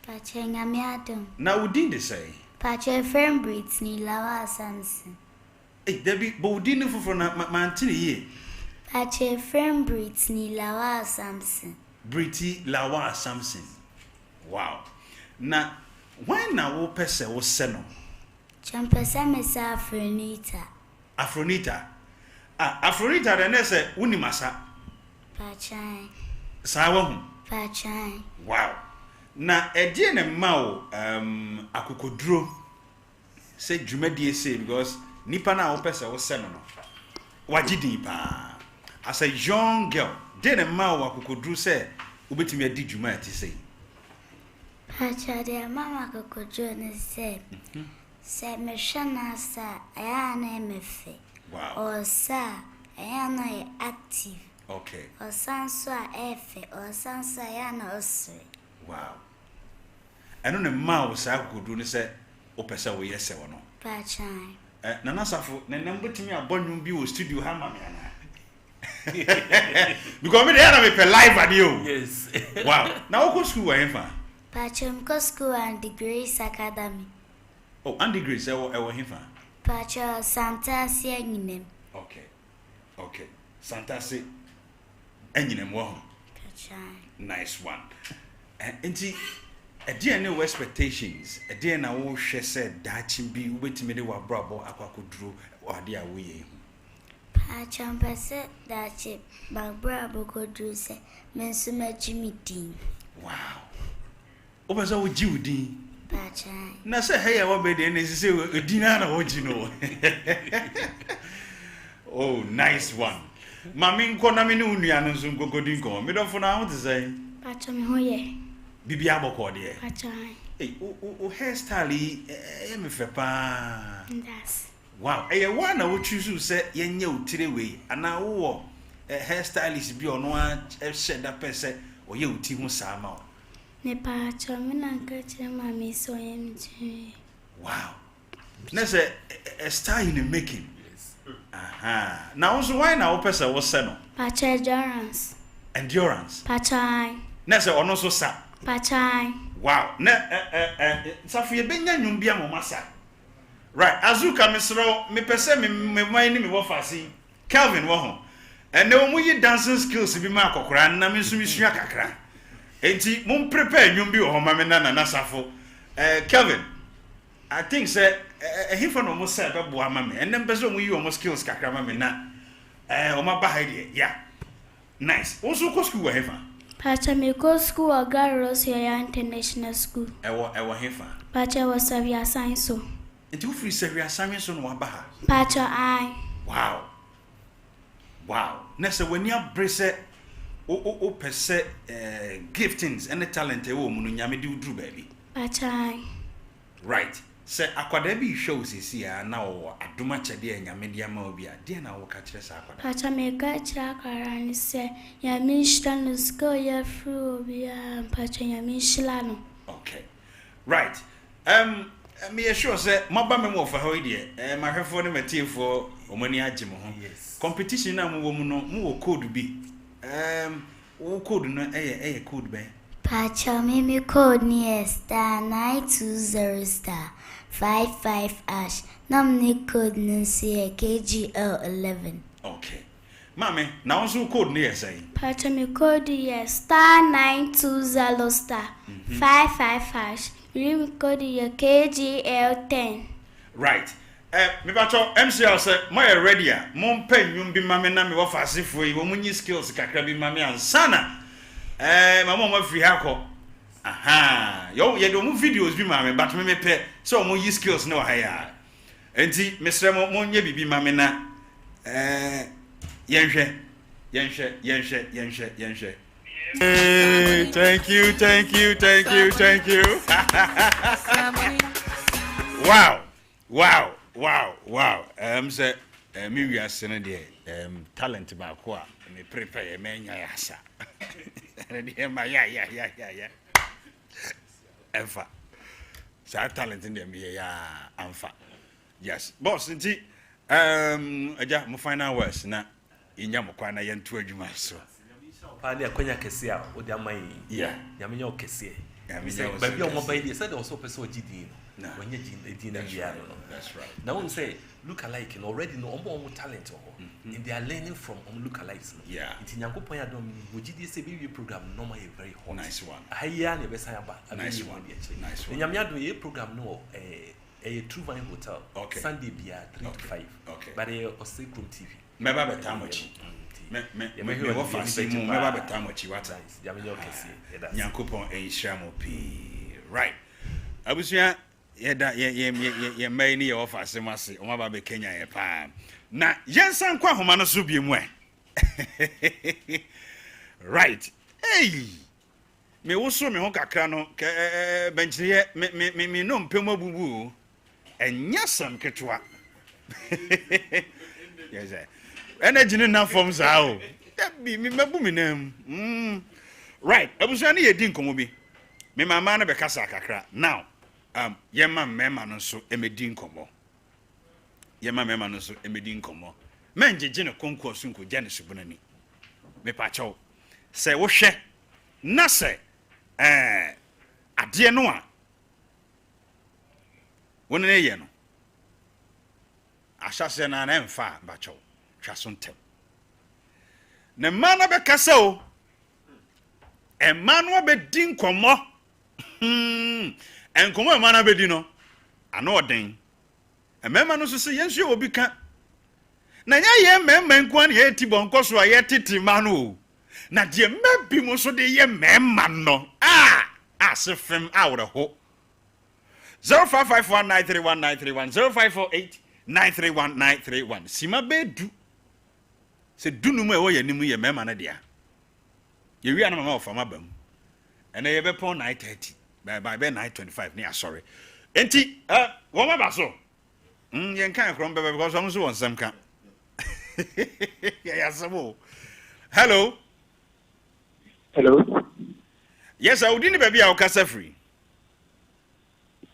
pache nyame adom na udin de say pache friend Britney Lawa Samson Debbie bo udin fufuro na mantini ye pache friend Britney Lawa Samson Britney Lawa Samson wow na when na wo pese wo se no champesa mesa Afronita Afronita de ne se unimasa pachai sawa hu pachai wow na edie ne mawo akokoduro se dwumadie se because nipa na wo pese wo se no wagidin pa as a young girl de ne mawo akokoduro se obetimi adi dwuma ati se pacha de mama akokoduro ne se me hwana sa aya na emefe wow o sa aya na active okay o sanso a efe o sanso aya na osre wow eno ne mawo sa akokoduro ne se opese wo yese wo no pacha na nasafo na nambotimi abonwum bi wo studio ha mama ana because me dey na me pe live video yes wow na wo go school wa hefa pacha mko school and the Grace Academy oh and the Grace ewo hefa pacha Santa si anyinem okay Santa si anyinem wo pacha nice one enti edie ne wo expectations edie na wo hwe se dachi bi wo betimi de wa brabo akwakoduro ade a wo ye pacha mpese dachi brabo koduro se mensu majimidin wow obasa wo jiwdin pacha na se heya wo be de ne se odina na wo ji no oh nice one mami nko na me ne unua no nso gogodin ko me dofo na ho te say pacha me hoye bibi aboko de pacha o hairstyle e me fe pa that's wow one na wo choose say yenye utire we ana wo hairstylist bi ono a sheda pese o ye uti hu sama ne pacha me na nka chire mami so ye mchi wow na say a style in the making yes aha na also why na wo pese wo se no pacha endurance pacha na say ono so sa pacha wow na safu ye benya nwum bia mo masa right azuka misro me pese me man ni me wo fasi Kelvin wo ho ene wo mu yi dancing skills bi ma akokora na me nso mi sua kakra enti mo prepare nwum bi wo ho ma me na safu Kelvin I think say he for no mo say be bo ama me ene pese wo mu yi wo mo skills kakra ma me na o ma ba ha de yeah nice also go school wa hefa pacha me go school or Garros here international school ewo hefa pacha was Savia science so enti wo free Savia science so no wa ba ha pacha I wow nessa when you brese o pese giftings and talent e wo mu no nyame di udru baby pacha right say akwada bi shows isi ya na wo adoma chede nyame dia ma obi a de na wo ka kire sa akwada pacha me ka kire akara ni se nyame shira no sko ya fru obi a pacha nyame shira no okay right me sure say maba me mo fa ho ide ma hwefo ne matiefo omani agye mo ho competition na mo wo mu no mo wo code bi O code no eh code be. Pacha mimi code ni star 920 55 ash. Namni code nsi KGL 11. Okay. Mame, now so code ni say. Pacha mi code yes star 920 star 55 hash. Mi code ye KGL 10. Right. Me bacho MCL say my ready a. Mon pen yum bi mame na me wo fasefo yi wo munyi skills kakra bi mame ansana. Mama mo free hako. Aha. Yo ye do mu videos bi mame but me pe so mo yi skills no ha ya. Enti Mr. mo nye bibi mame na yenhwe. Thank you. Wow. Say me we are saying there talent ba ko a me prepare me nya yasa. And yeah. Ever. So talent in them yeah amfa. Yes. Boss nti aja mo final words na inya mo kwa na yentu adwuma so. Pa na akwanya kese a odi amai. Yeah. Yamenya okese. But you mobile they said also person GD no. When you GD na bia no. That's right. Now when say look alike and already know omo talent and they are learning from look alikes. Yeah. It Nyankopon ya don GD say be program normal a very hot. Nice one. Haya na be say aba. Nice one. Nyamia do a program no a True Vine Hotel. Okay. Sunday bia 3 to 5. Okay. But a Osecrum TV. Meba betamochi. Me wo fasi mu meba betamochi wata. Yamenyo kesi. Nyankopon enhyamo pi. Right. Abusua ye mai ni ye wo fasi mase. O maba be Kenya ye pa. Na yensan kwa homa no so biemu Right. Hey. Me wo so me ho kakra no benchire me no mpemu abubu. Enya sam ketwa. Yes sir. Energy na form sa o. Be me mabu me nam. Right. Abusuani ye di nkomo bi. Me mama na be kasa kakra. Now, ye ma mema no so emedi nkomo. Ye ma mema no so emedi nkomo. Menjeje ne konkoso nko gya ne subunani. Me pa chaw. Se wo hwe na se ade no a wona ne ye no. Ashase na na emfa ba chaw. Twasontem. Ne mana be kasa o. Emmanuel be din komo. Enkomo emana be di no. Ano odin. Emema no so se yensu obi ka. Na nya ye memma nkuan ye ti bonko so ye titi manu. Na de mabi mo so de ye memma no. Asefem awreho. 0551931931 0548931931 Sima bedu. Se dunu mu e wo ye nimu ye memma na dia. Ye wi anama of fama bam. And ye be pon 9:30 by 9:25 near sorry. Enti wo ma ba so. Ye nkan krom be because am so won sam ka. Yeah, so. Hello. Yes, I wouldn't be our casa free.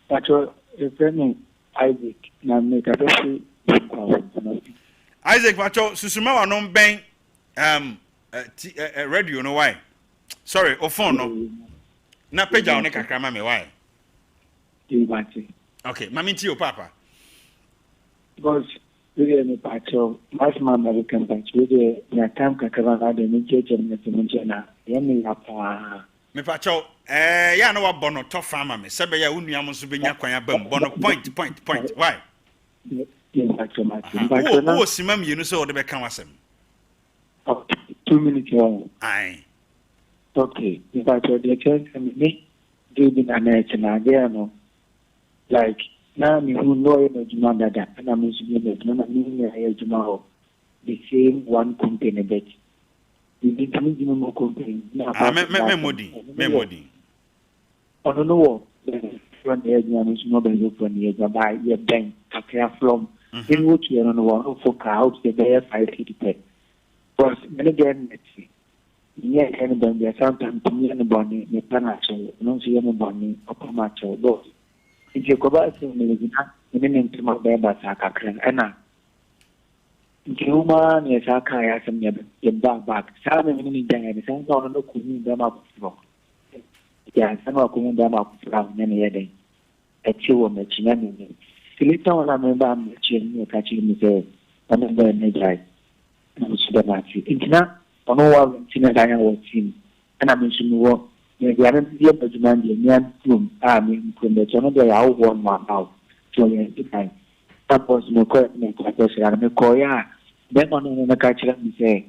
Actually, a friend Isaac, now make a Isaac Pacho, Susuma non bang radio no why. Sorry, or phone no. Na page on a crama me why. Okay, mammy to your papa. Because really any part of my American bunch with the time Kakavana, the Nigeria and the Mujana, Yemi Apa. Me Pacho, ya no what bono tough farmer, me Sabe ya uniam subinia quaya bum, bono point. Why? Yes, actually, my oh, Simam, you know, so the Beckham 2 minutes long. Aye. Okay, if I told the church, I mean, giving an idea, like, now me who know that, and I'm tomorrow. The same one container bet. You need to make more container. Memory. I don't know what the edge is not from the edge by your bank, a care from in which you don't know for crowds, the bear 550. Because many again, let's see. Yeah, anybody, there's sometimes to me and the bonnie, the panacho, no see any bonnie, or pamacho, both. If you go back to me, you didn't into my baby, Sakakran, Anna. Juma ne sa kaya sam ya ba ba sa me ni da ne san ka no ku ni da ma ku ya san wa ku da ma ku ne ne ya dai a ce wa me ci ne ne filita wala me ba me ci ne ka ci ni se wannan da ne dai na su da ma ci intina ono wa ci ne da ya wa ci ana min shi wo ne ya ne ya ba juma ne ne an tum a mi ku ne to no da ya wo ma au to ya ti kai tapos me ko se me ko ya ben ono na ka chira mi se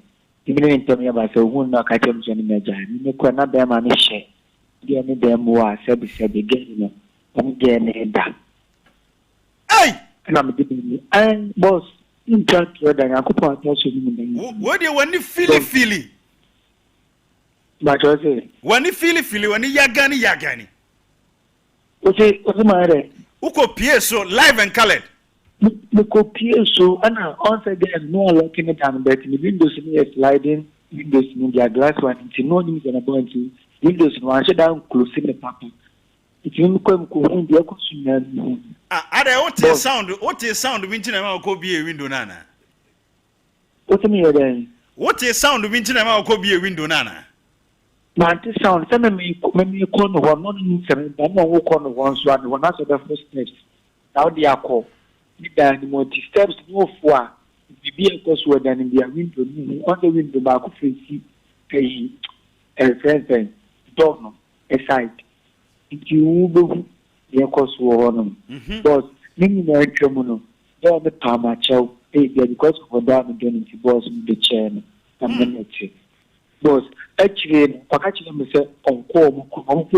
imene ntem ya ba se hun na ka chem cheni me ja ni ko na be ma ni she dia ni be mu a se bi ge ni on ge ne da ai na me di an boss in chat wa da ya ko pa ta so ni me wo de wani fili ba to se wani fili wani yagani o se ma re uko pie so live and colored the copy so ana once again no locking it down but the windows ni sliding windows ni their glass one it's no need na point windows no answer down close the papa it's you ko hu dia ko sunya ni ada what is sound winti na ma ko bie window nana what me then what is sound winti na ma ko bie window nana man this sound say me ko no no ni se me no ko no one so and one as the first steps now they are call the multi steps no for bibi ekoswo dan dia window ni on the window ba ku face friend door no side if you go the ekoswo no but ni na atwam no there the pama chow because of that me don boss me the chair no community boss actually pakachile me say onko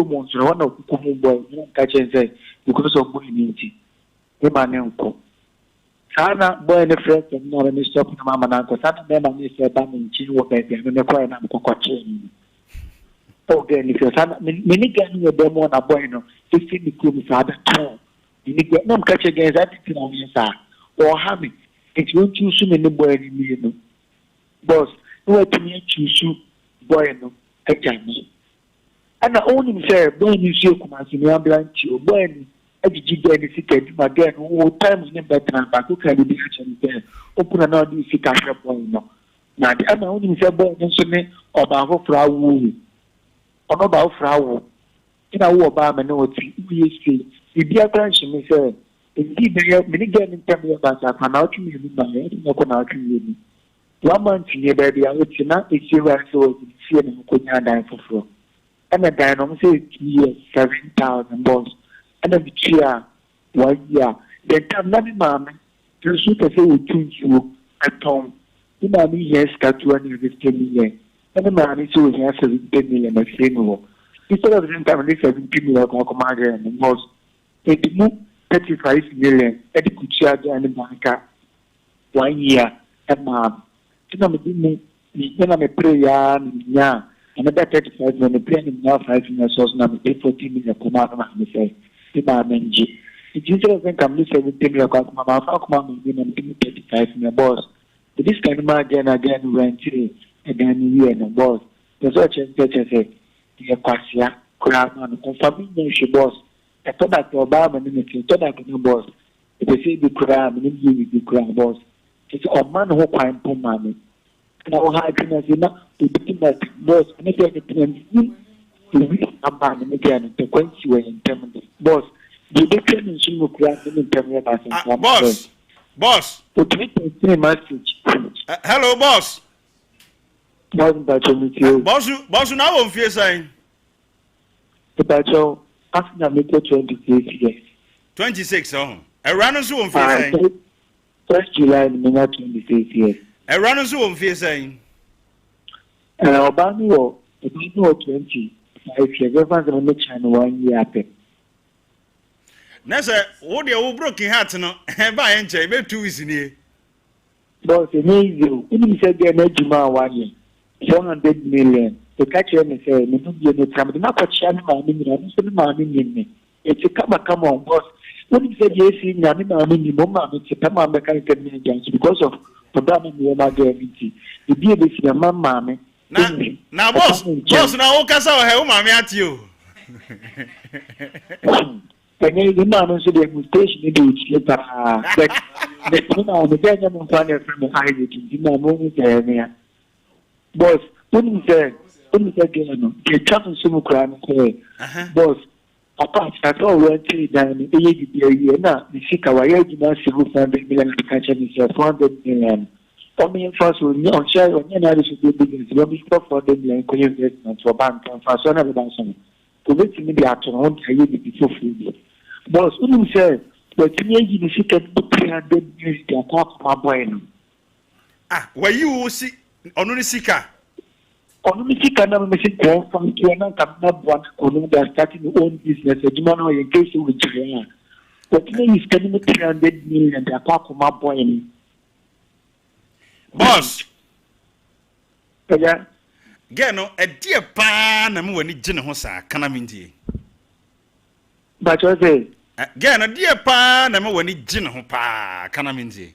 mo so na ku mo boy mo ka chenze because of boy ni nko sana boy ne friend no me stop na mama na ko sana me ma ni se ba mi chi wo be me ko na ko ko chen o ge ni se sana me ni ga ni be mo na boy no if ni ku mi sa da to ni ga na ka che ge za ti na mi sa o ha mi e ti o chu su me ni boy ni mi no boss no ti ni chu su boy no e ja ni ana oni mi se boy ni se ku ma si ni ambulance o boy ni ejiji de ni sika ma again o time ni better ba ko ka bi action there open na di sika shop no na di ama oni se boy ni so ne oba ho fra wu ono ba ho fra wu ina wo ba ma na oti we see ibi akran shi mi se ndi be ya mi ni ga ni tem ya ba sa na otu mi ni ba ya ni ko na otu mi ni 1 month ni ba bi a oti na e si wa so si ni ko nya dan foforo ana dan no se 7,000 boss and then the 1 year. The time na mama, you should say we change you at home. You know me yes, got 250 million. And the man is so he has 17 million at same. Instead of them coming 17 million or command and boss, it moved 35 million at the charge and the banker 1 year and mom. You know me, when I'm a prayer, yeah, and about 35 million, praying now 5 million, so now 40 million command, I say. Tima menji. It usually when come to 17 million, mama, how come we need 35 million boss? This kind of again, rent again, you and the boss. The such and such as a Quasia, crown, and confirming she boss. I thought that Obama and the thought that no boss. If they say the crown, and you the crown boss. It's a man who find poor money. Now, how can I say that? To be that boss, and if anything, and again, the quench you in terms of boss. The difference in some of the boss. Put me message. Hello, boss. Boss, now on fear sign. The battle after me 26 years. 26, oh. A runner so on fear sign. 1st July, not 26 years. A runner so on fear sign. Obama, 20. If you ever find a China 1 year happen. Nasa, what you broken heart no? By enche, be 2 weeks in here. Boss, amazing. You said they made you 1 year. 400 million. The catcher me say, me no be no time. Not what China money, no so money me. It's a come on, boss. When you said yes, you know, me mama, it's a come on mechanical manager because of Obama me my guarantee. The deal is your mama. Now, boss, now, Okasa, how mammy at you? And the man also the mutation in the now the guy I'm finding from the high you know moving there. Boss, when you say again, the chapel some crime boss. Apart from all we are down in the year now, the sick our you civil $400 million catch me $400 million. Coming first will not share on any should be business. When we stop for them like investment for bank and for son of a bank. To wait to me the afternoon, I will be before free. Boss, when you say, but to me, you see that $300 million to talk my boy. Ah, where you see on the sicker. On the sicker, I'm missing from Kiana, come up one on that starting your own business, a Jimano in case you will try. But to me, he's getting $300 million to talk my boy. Boss. Yeah. Gano, a dear pan, and when it general can I mean to you? But what say? Gano, dear pan, and when it general pa, can I mean to you?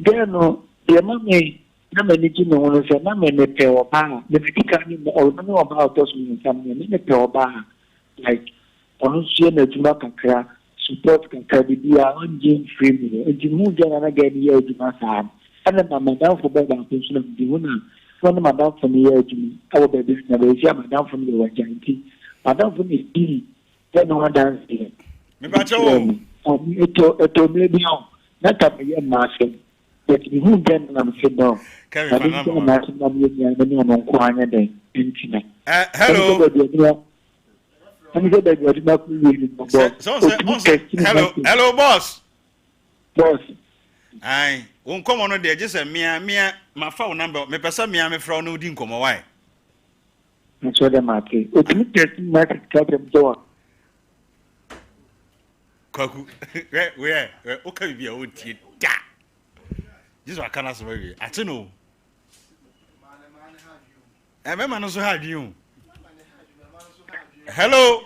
Gano, dear mammy, no many general, no many pay or bar, the medical or know about those in some minute pay or bar, like on Siena to Macacra, support can be our own gene free, and you move down again here to my side. And then Madame for better attention of the woman. One Madame from the air to me, our baby, never see Madame from the Wajanti. Madame from the tea, then no one dance here. It told me now, not up a young master, but who then I'm sitting down. I didn't say master, I'm on Quana Day, Intina. Hello. Hello, boss. Boss. Aye, won't come on there, just a mere, my phone number, me person me, I'm a frown, no didn't come away. That's what I'm at. It's not just market cut of door. Cocu, where, okay, be a old tea. This what can I say? I don't know. I remember also have you. Hello.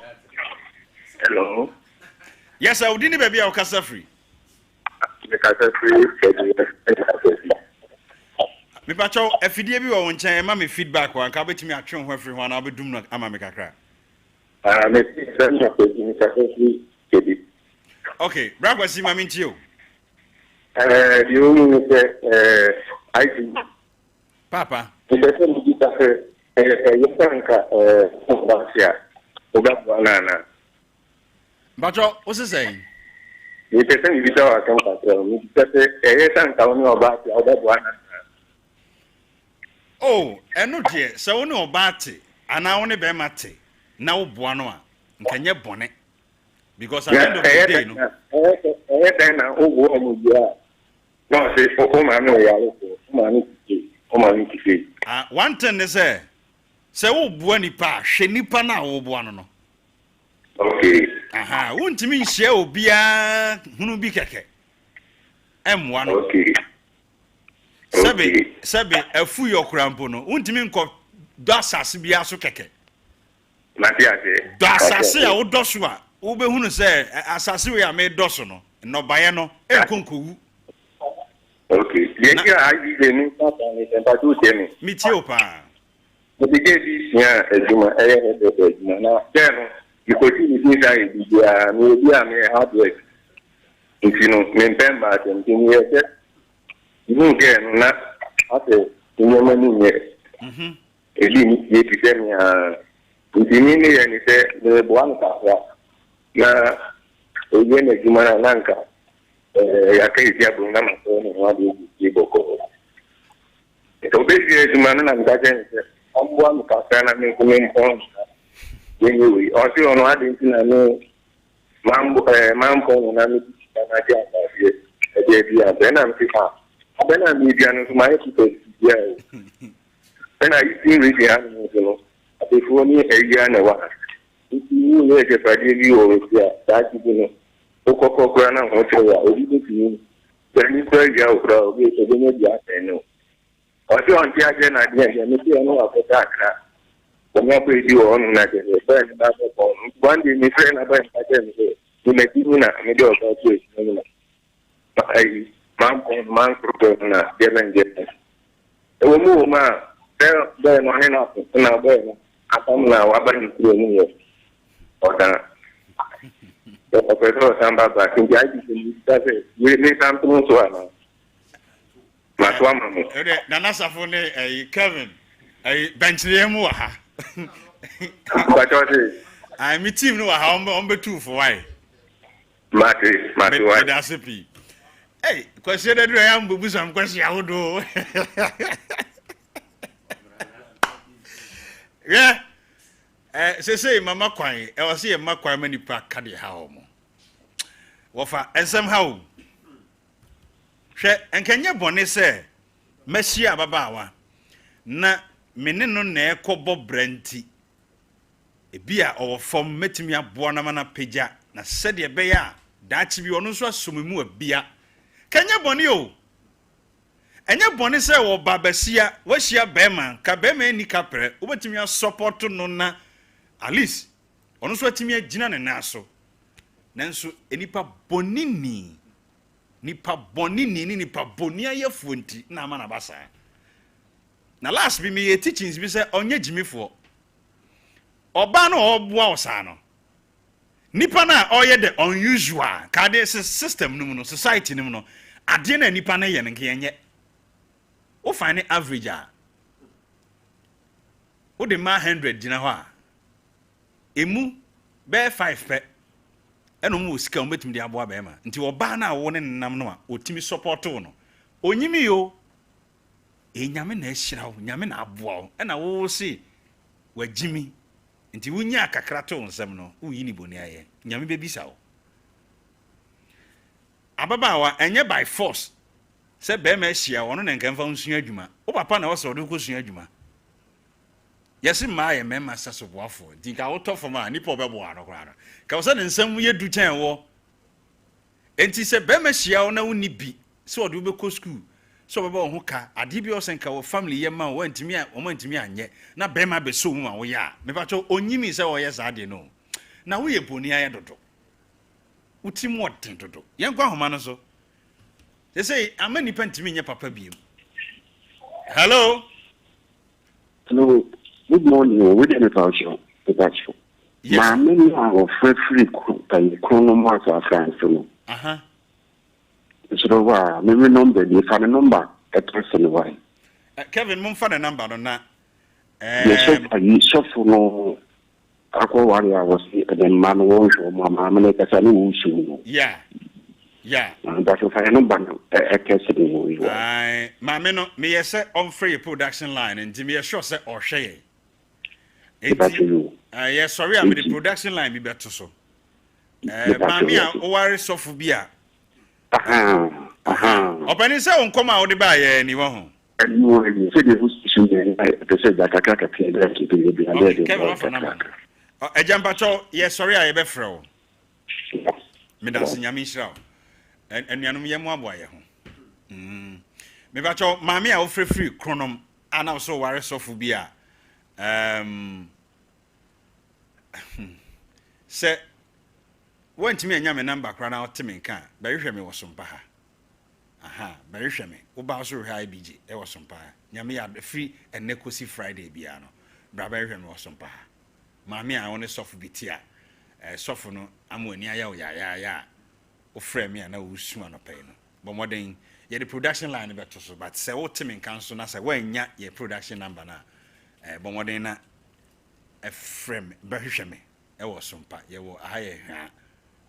Hello. Yes, I didn't be our casa free. Me pacho efidie bi wo nchen ma me feedback wa nka betimi atwe ho afiri ho na abedum no ama me kakra. Me send your question kedi. Okay, bragwasi ma minti o. You mean I think Papa. The person who did you sanka Basia. Obanana. Bacho, what's he saying? The person you saw come control me say sanka oni obati Obanana. Oh, eno die, se woni obati ana woni be mate na wo boa no a nkanye bone because at the end of the day no then na owo omubia no say o ma no ya o ma ni kike one thing is se wo boa nipa hwe nipa na wo boa no okay aha wontimi nhye obia hunu bi keke emwa no okay Sebe afu yokrampo no wontimi nko do asase bia so keke Matiase do asase a wo do so a wo be hunu se asase we a me do so no no baye no enkonkowu okay ye I dey ni papa ni tempatu temi mi ti o pa mo ti ge bi ya ejuma ejuma na then you go see me say bia me bia me hard work if you know me pen ma tem tin ye you get na ate you many years eli ni ye ti se mi ntimi ni ye ni se le boan ka na oye na juma na nanka ya kai ya bu na ma so ni wa di boko to be ye juma na nka je se ambo ka na mi ko mi ko yewe o ti ono adi ntina ni mambo na mi na dia na ye dia bena mi fa bena mi dia no ma ye to dia bena yi ri dia no no ati fu ni e dia na wa ni ye ke pa di bi o dia ta ti no o ko na ho te wa o di ti ni ko ya o bra o bi to be ni dia te no o ti on ti aje na dia ya mi ti no wa ko ta kra Como eu pedi o ano na gente, vai me dar bom. Quando me fez na banha da gente, eu me tive na me deu para tu, não. Aí, man propõe na depende. Eu vou uma, bem não é na bem. Até na o abrir no meu. Ora. Operator Samba back in the IDC. We need something to announce. Nana Safone, Kevin, Benchliam Waha. I'm a team no how 2 for why. Matty, that's a P. Hey, question that I am with some question I would do. Yeah. Say, Mamma Quine, I was here, Macquarie many pack caddy how. Wafa, and somehow. And can you bonnet say, Messia Babawa? Na menino ne kobo brenti. E bia or from metimia buanamana peja, na said ye beya, that be on so sumimu a bia. Can you bonio? And your bonnet say, or Babasia, what's your beman, Cabeme ni capre, ubetimia support to nona, at least, on so timia jinan and naso. Nanso, enipa bonini. Nipa bonini nipa bonia ye funti na mana basa. Na last be me teachings be say onye jimi fo. Oba no obua osano. Nipa na oye the unusual ka de system no society no no ade na nipa na ye nke yenye. O find average a. O de ma 100 gina ho a. Emu be 5 pe. Eno mu sika o metim de aboa be ma nti oba na wo ne nam no a otimi support wo no onyimi yo enyame na ehira wo nyame na aboa wo ena wo se wagimi nti wunya kakra to nsem no uyi ni boni aye nyame be bisa wo ababawa enye by force se be ma ehia wo no na nkan fa nsu adwuma wo papa na wo se wo de ko su adwuma yesi ma ye mema saso boafo dinka wo to foma ni po be bo ano kra ka wo se ne nsam ye du chen wo enti se be ma hia wo na wo ni bi se wo de wo be ko school so be bo ho ka ade bi o sen ka wo family ye ma wo ntimi a wo ma ntimi anye na be ma be so mu ma wo ya me ba cho onyimi se wo ye za de no na wo ye boni aye dodo utim wo den dodo ye kwa homa no so they say amani pentimi nye papa biem. Hello. Good morning. We didn't talk show. Yes. My many are free chronomarks are France. So, maybe number, if I number, a person why. Kevin, mum for the number on that. Yes, I saw for no. I was then man wash or my make us a new shoe. Yeah. But if I number, a person. My men, me a set on free production line and Jimmy a sure set or share. Yes, sorry, I'm the production line be better so. Mamia, or sophobia. Open his own come out the buy anyone. No, you said they said that I can't appear that a jumper, yes, sorry, I be fro. Medas Yamisha and Yanum boy. Me bacho, Mamia, or free chronom, and also worry sophobia. Say, went to me and yam number crown out to me can, very shame was some paha. Aha, very shame. Obaso high BG, there was some paha. Yami had the free and Necosi Friday piano. Barbarian was some paha. Mammy, I only soft bitia. Sofano, I'm when ya. O frame me and I will swim on pain. But more than yet the production line better so, but say what Tim in council, I say, when ya your production number now. But more than a frame, very shame. It was some part, you were higher,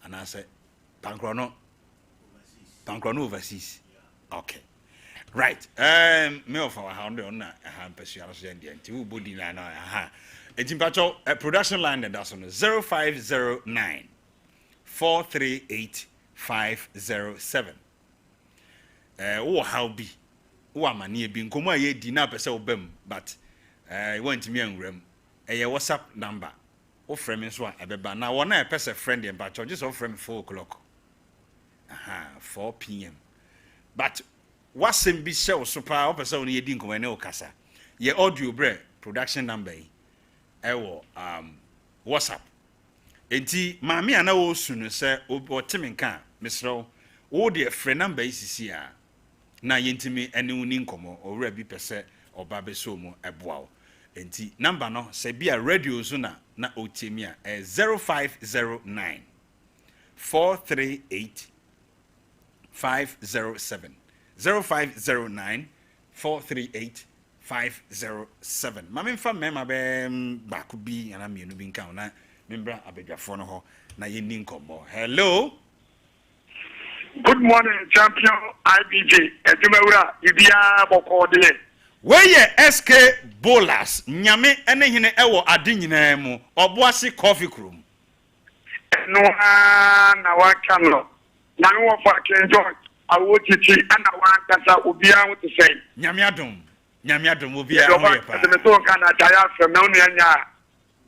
and I said, Pancrono overseas. Okay, right. Me of our hound on a hand persuasion, and 2 body line. It's in Pacho, a production line that does on 0509 438 507. How be? Oh, I'm near being come ye dinner per se bem, but I went to me and room. A WhatsApp number. O frame is one a now one I pass a friend in but just off from 4 o'clock. 4 p.m. But what's in be so super opposite only a dinko and no casa. Ye audio bread production number. WhatsApp. Enti mami ana wo sunu se obotimi kan Mr. O de friend number is here. Na yentimi ene uni nkomo owura bi pese oba beso mu eboa. Enti number no se bia radio so na otimi a 0509 438 507 0509 438 507. Mame fa mema be baako bi ana mienu bi nka na membra abedwafo no ho na yeni nkombo. Hello. Good morning, champion IBJ. Ejumewura ibia bokode. Weye SK Bolas nyame ene hene ewo ade nyina mu oboase coffee room. No na waka no. Na no fa kenjo awotiti ana wankasa obia wo te sei. Nyame adom obia ho ye pa. Me so kan na jaya fem na onu anya.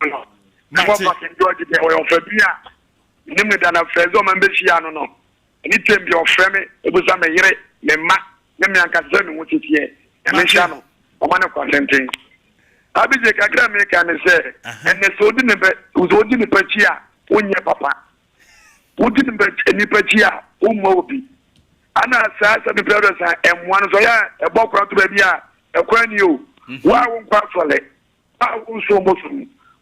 No. Na fa kenjo de o fa bia. Ni me da na fezo ma mbehia no no. Ni tembi o freme ebuza me yire me ma me me ankasa me wotitie. Emehia no o ma ne contenting. Abije kakra me kan se enne so di ne be uzodi ni pachia onye papa. Wodi ni pachia o mo obi. Ana sa me brother sa emwa no so ya e bokra to ba bia e kwa ni o. Wa wo kwa sole. Wa wo so mo so.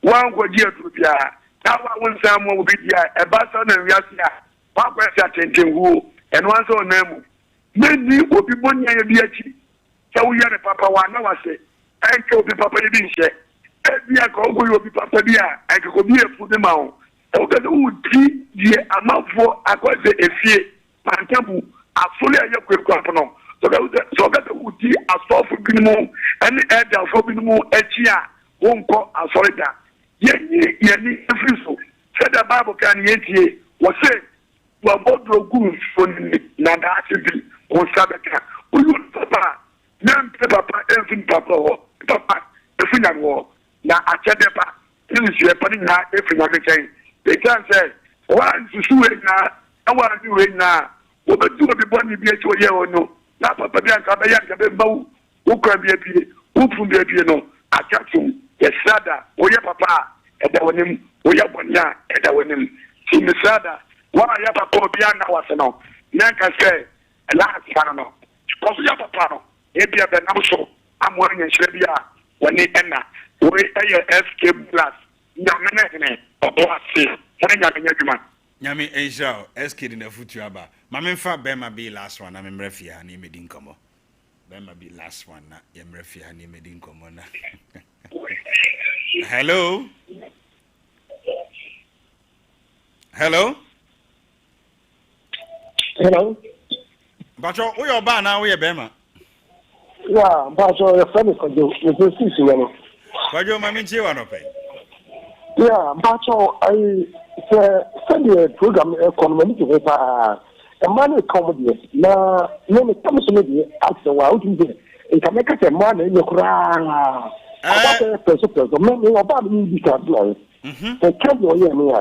Wa ngo ji adu bia. Na wa wo nsa mo obi dia e ba sa na wiase a. Wa kwa sa tentengu eno anso onam. Meni obi bonya ye bi achi. Sa wo yare papa wa na wase. Enke obi papa ye bi nse. E bia ko go obi papa bia enke ko bi efu de ma o. E ko de udi die amafo akwase efie. Pantabu afole aye kwekwapo no. So ga udi asofu binimu ene eda afo binimu echi a wonko asorida. Yeni efriso. Said the Bible can yetie was say wa bodro gun foni na da asibi on sabeka. Uyu papa nem papa enfin papa efunya wo na achedepa inu se pani na efunya meken. They can say one suwe na awa ni we na wo be du be boni bi echi oye ono na papa bi anka be yanka be bawu wo kwa bi apie wo fu bi apie no achatum yesada oye papa eda wonim oye bonya eda wonim si misada wa ya papa obi ana wase no nanka say la asana no ko ya papa no e bia be nam so amo anya hire bia woni ena we eye SK plus nyamene ne oboase ene nyamene adwuma nyame Israel SK na futu aba mame mfa bema be last one na memrefi ha na emedi nkomo bema be last one na yemrefi ha na emedi nkomo na Hello. Bacho, we are ba na we bema. Yeah, Bacho, your friend is going to see you. Bacho, mami chiwa no pe. Yeah, Bacho, I send you a program economy to paper. A man comedy. Na, no, comes to me after a while. You can make a man in your crown. I person, many about me because they can't go here. Me,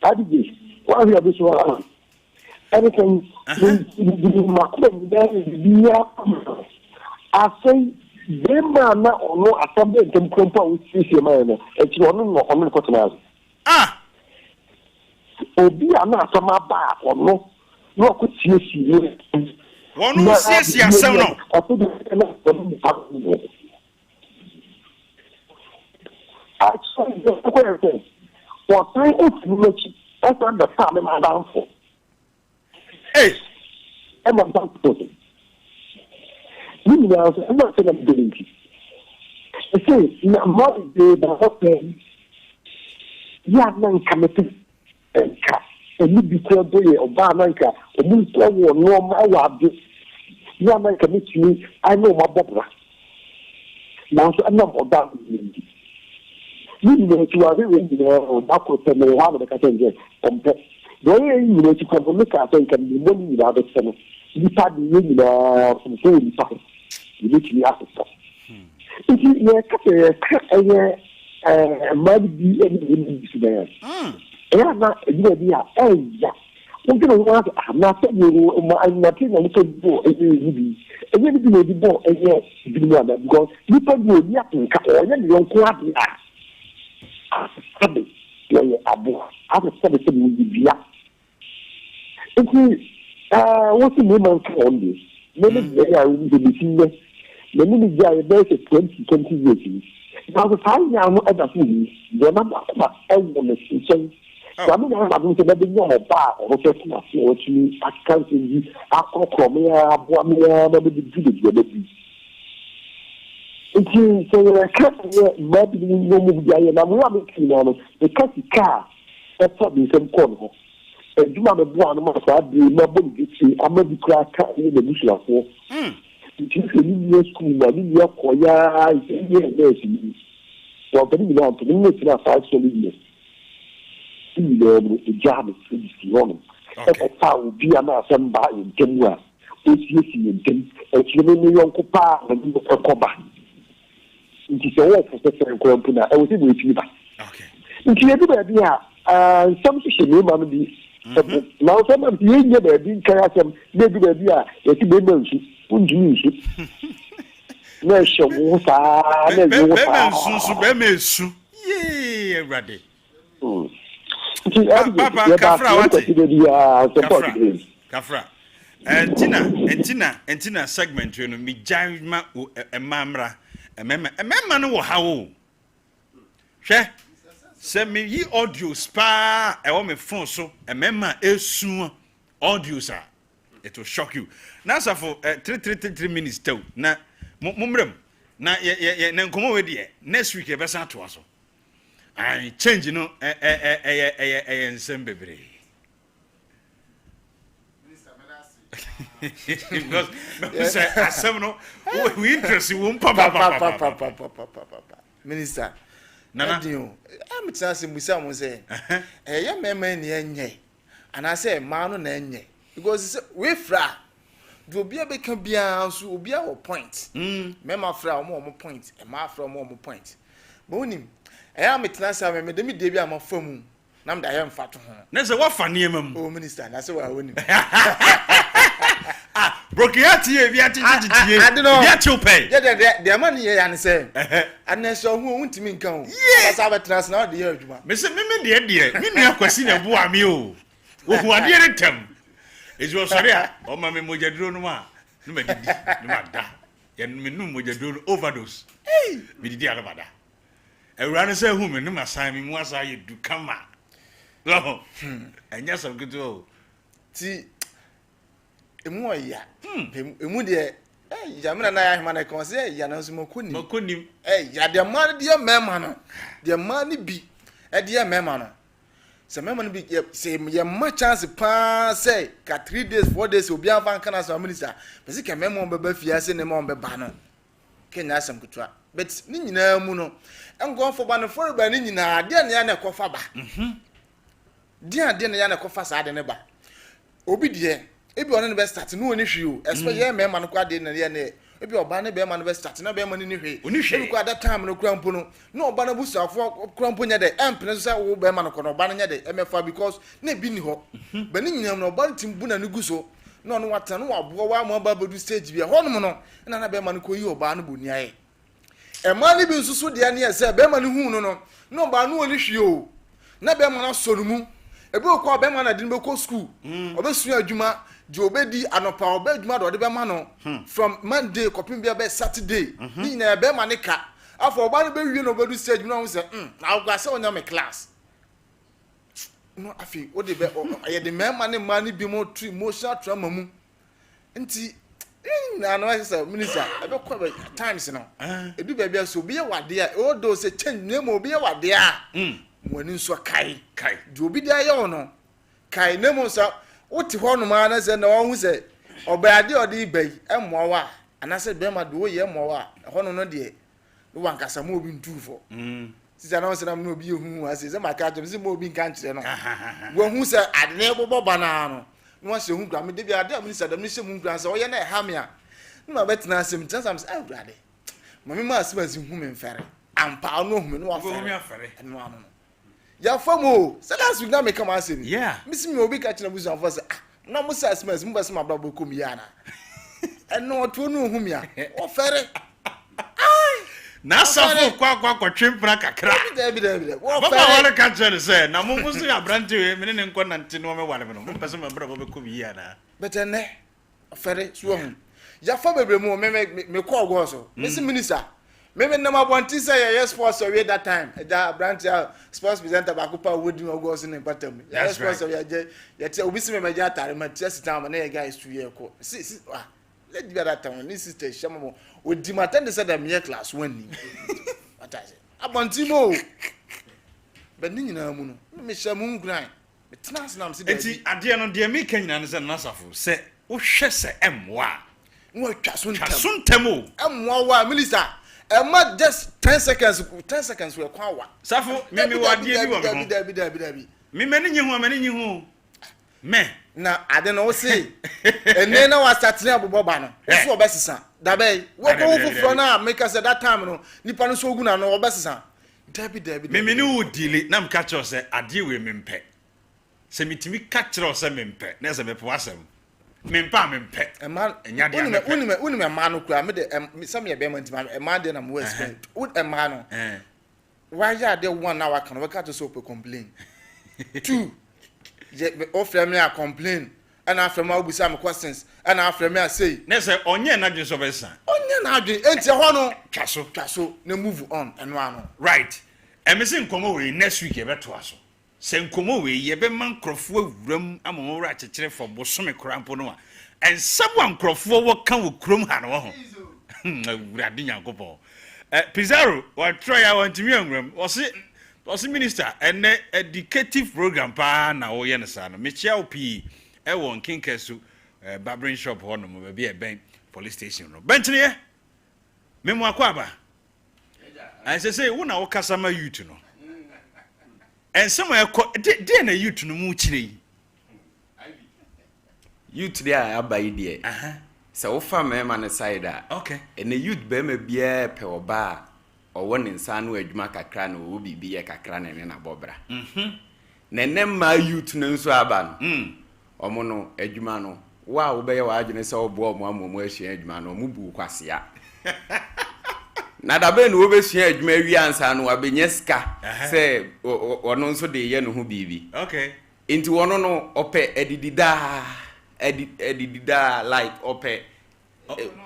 I did this. Why we are this one? Everything I say, them are not or no assembly can compare with this man. It's one on the cotton. Ah, Obi are not some bar or no could see you. One who says yes, no. Actually, what I that's not the time I'm down for. Hey, I'm not down for it. You know, I'm not saying I'm doing it. I say, now, more day, the whole thing, you have no committee and you be told, Obama, or you tell you, no, my wife, you are not committee me, I know my brother. Now, I'm not about it. You know, you are really back with them, and have the Catholic. The way you know to come look at it can be money without the summer. You had the from food pocket. You literally have to stop. If you might be any there. Yeah, not a good idea. Yeah. I'm going to want I'm not telling you, I'm not saying a little boy, and then you may be born, and yes, because you can do nothing, or then you don't quite be asked. Sabe, eu abo, até sabe que me devia. Então, what you mean on this? Many they are in the meeting. Many guys are 20 years. Now the time now other things, the number of elements in I mean, I'm going to be no bar or just not what you can't see. I call from me, maybe the village. It is a cat, maybe no move the iron. I'm running on the catty car. That's what the same corner. And you have a one of my body, I'm going to crack in the mission for. It is a new school, but in your choir, it's well, but you want to make it a 5 solid years. The job is wrong. Okay, how will be an awesome buy in Kenya? It's using in Tim, and you may be Uncle Pa and you a coba. It is a work for the same company. I was able to buy. Okay. If you have a idea, some social name be now some of the Indian being carried some maybe the idea that you may know. No, show me, yeah, ready. Papa, Kafra. Entina segment, you know, me jama a mamra, a memma no how. She send me ye audio spa, a woman phone so, a memma is soon audio, sir. It will shock you. Now, sir, for 3 minutes, too. Now, Mumrum, now, yeah, come over there. Next week, a better to us. I change, you know, and send baby. Because, we interested, won't Minister, Nana, I'm asking someone say, a young man, and I say, man, because we fra. Do be a big cambian, so be our point. Memma fra more point, and ma from more point. Bonim, I am a class, I made me debut on my phone. Nam I am fat. There's a what funny, oh, Minister, that's what I win. Broke out here, I don't know, yet you pay. The money here, and say, and then so who won't mean come. Yes, I have a trust now, dear. Mr. Mimmy, dear, me have question of who am you? Who are dear them? Is your sorry? Oh, my mojadro no ma. No me di. No ma da. Ya me no mojadro overdose. Hey, me di alabada. E ran say who me no ma sign me mo asa you do come ma. No. Enya some good o. Ti emu oya. Emu de jamina na ya hima na kon say ya na so mokonim. Mokonim. Ya de man de mema no. De man ni bi. E de mema no. So member be say much chance pa say ka 3 days 4 days obi avan kana so minister but say member on beba fiase ne mo beba no kenya asem kutwa but ni nyina mu no engon fo ba no for ba ni nyina de ne ya na kofa ba de ne ya na kofa sa de ne ba obi de ebi ono ne be start no oni hwe o especially member no kwa de ne ya ne ebi oba ne be ma no be start na be ma ni hwe ebi kwa that time no krampo no na oba na busuafo krampo nya de empene so say wo be ma no kono oba nya de emefa because na bi ni ho ba ni nyam no oba ntimbu na ne guso na ono wata no wabo wa ma ba bedu stage bi ho no no na be ma no ko yi oba no boni aye e ma ni bi nsusu de ne say be ma no hu no no na oba no oni hwe o na be ma na so no mu ebi okwa be ma na de be ko school obesu adwuma Jobedi anopa obeduma do de be ma no from Monday kopim bia be Saturday ni na be ma ne ka afọ oba no be wie no bedu stage no ho say na ogwa se onya me class no afi o de be ye de mema ne ma ne bi mo tree emotional trauma mu nti na no say minister e be kwa times no edu be bia so bi ye wade a o do say change name obi ye wade a mo ni nso kai Jobi dia ye ono kai name so Oti hono ma na se na wo hu se obaade ode ibai emowa anase be ma do ye emowa hono no de wo ankasa ma obi ntufo sisa na se na no obi hu ase se maka jem se ma obi nka nkire no wo hu se ade ne bobo bana no no se hu gra me de bi ade minister dem ne se mu gra se wo ye na ha me a no betina asem tsam se awurade mami ma asem asi hu me mfere ampa no hu me no wa fere no ano ya famo so that's we now make come answer me yeah miss me obi catch na busu am for say no mo say smas mo bes ma bra bokom ya na eno to no hu me a o fere na safo kwa twempra kakra bi wo fere wale catch na say na mo musu ya branti we me ne nko na nti no me wale me no mo bes ma bra bokom ya na betene o fere so hu ya fa bebre mu me call go so miss minister Maybe no more want to say yes sports away that time. That branch sports presenter Bakupa would do goes in the bottom. Yes sports away. Yet we see my jata, my just time and a guy is 2 years. See, let me that time. This is the Shamamo with Dimaten said a mere class winning. What I say? Upon Timo. But Nina, Miss Moon grind. It's not now. See, at the end of the American and Nasafu say, oh, she say, what Casun Temo, Melissa. Not just 10 seconds. 10 seconds will call one. Safo, maybe what do you me many you, me. Now, I don't know, say. And then I was starting up Bobana. That's what best son. That way, what over for now, make us at that time, no, Nippon so good, no, best son. Debbie, me no deal it, Nam catch us, I deal with Mimpe. Say me to me catch us a Mimpe, there's a Mepossum. Mimpa Mimpe, a man, and Yadia, man who cried, some year payment, a man then I'm West, would a man. Why are there 1 hour can work out to soap complain? 2. Offer me a complain, and after my with some questions, and after me I say, Nessa, onye na just of a son. Onye na just, ain't your honor, Castle, no move on, and one. Right. And Missing Como next week, ever to us. Send Como, ye be man crofo room, I'm all right to check for Bosome Cramponoa, and someone crofo what come with Crum Hano. Radina Gopo. Pizarro, what try I want to room, was it? Was minister and educative program pa na o ye nsa no Michelle P e won Kinkesu barbering shop ho no mo be ben police station no bench ne memo akwaba I say wo na wo kasama youth no and somewhere dey na youth no mu chire youth there abai there so wo fa mema ne side okay and the youth be ma bia pe oba or one in San Wedma Cacran will be a cacran and a bobra. Nenem my youth no so aban. Omono, Edumano. Wow, obey your agnes or bomb one more she Edmano, Mubu Quasia. Nadaben over she Mary Ansan or Benesca, say, or non so de yen who be. Okay. Into one no ope edidida, like ope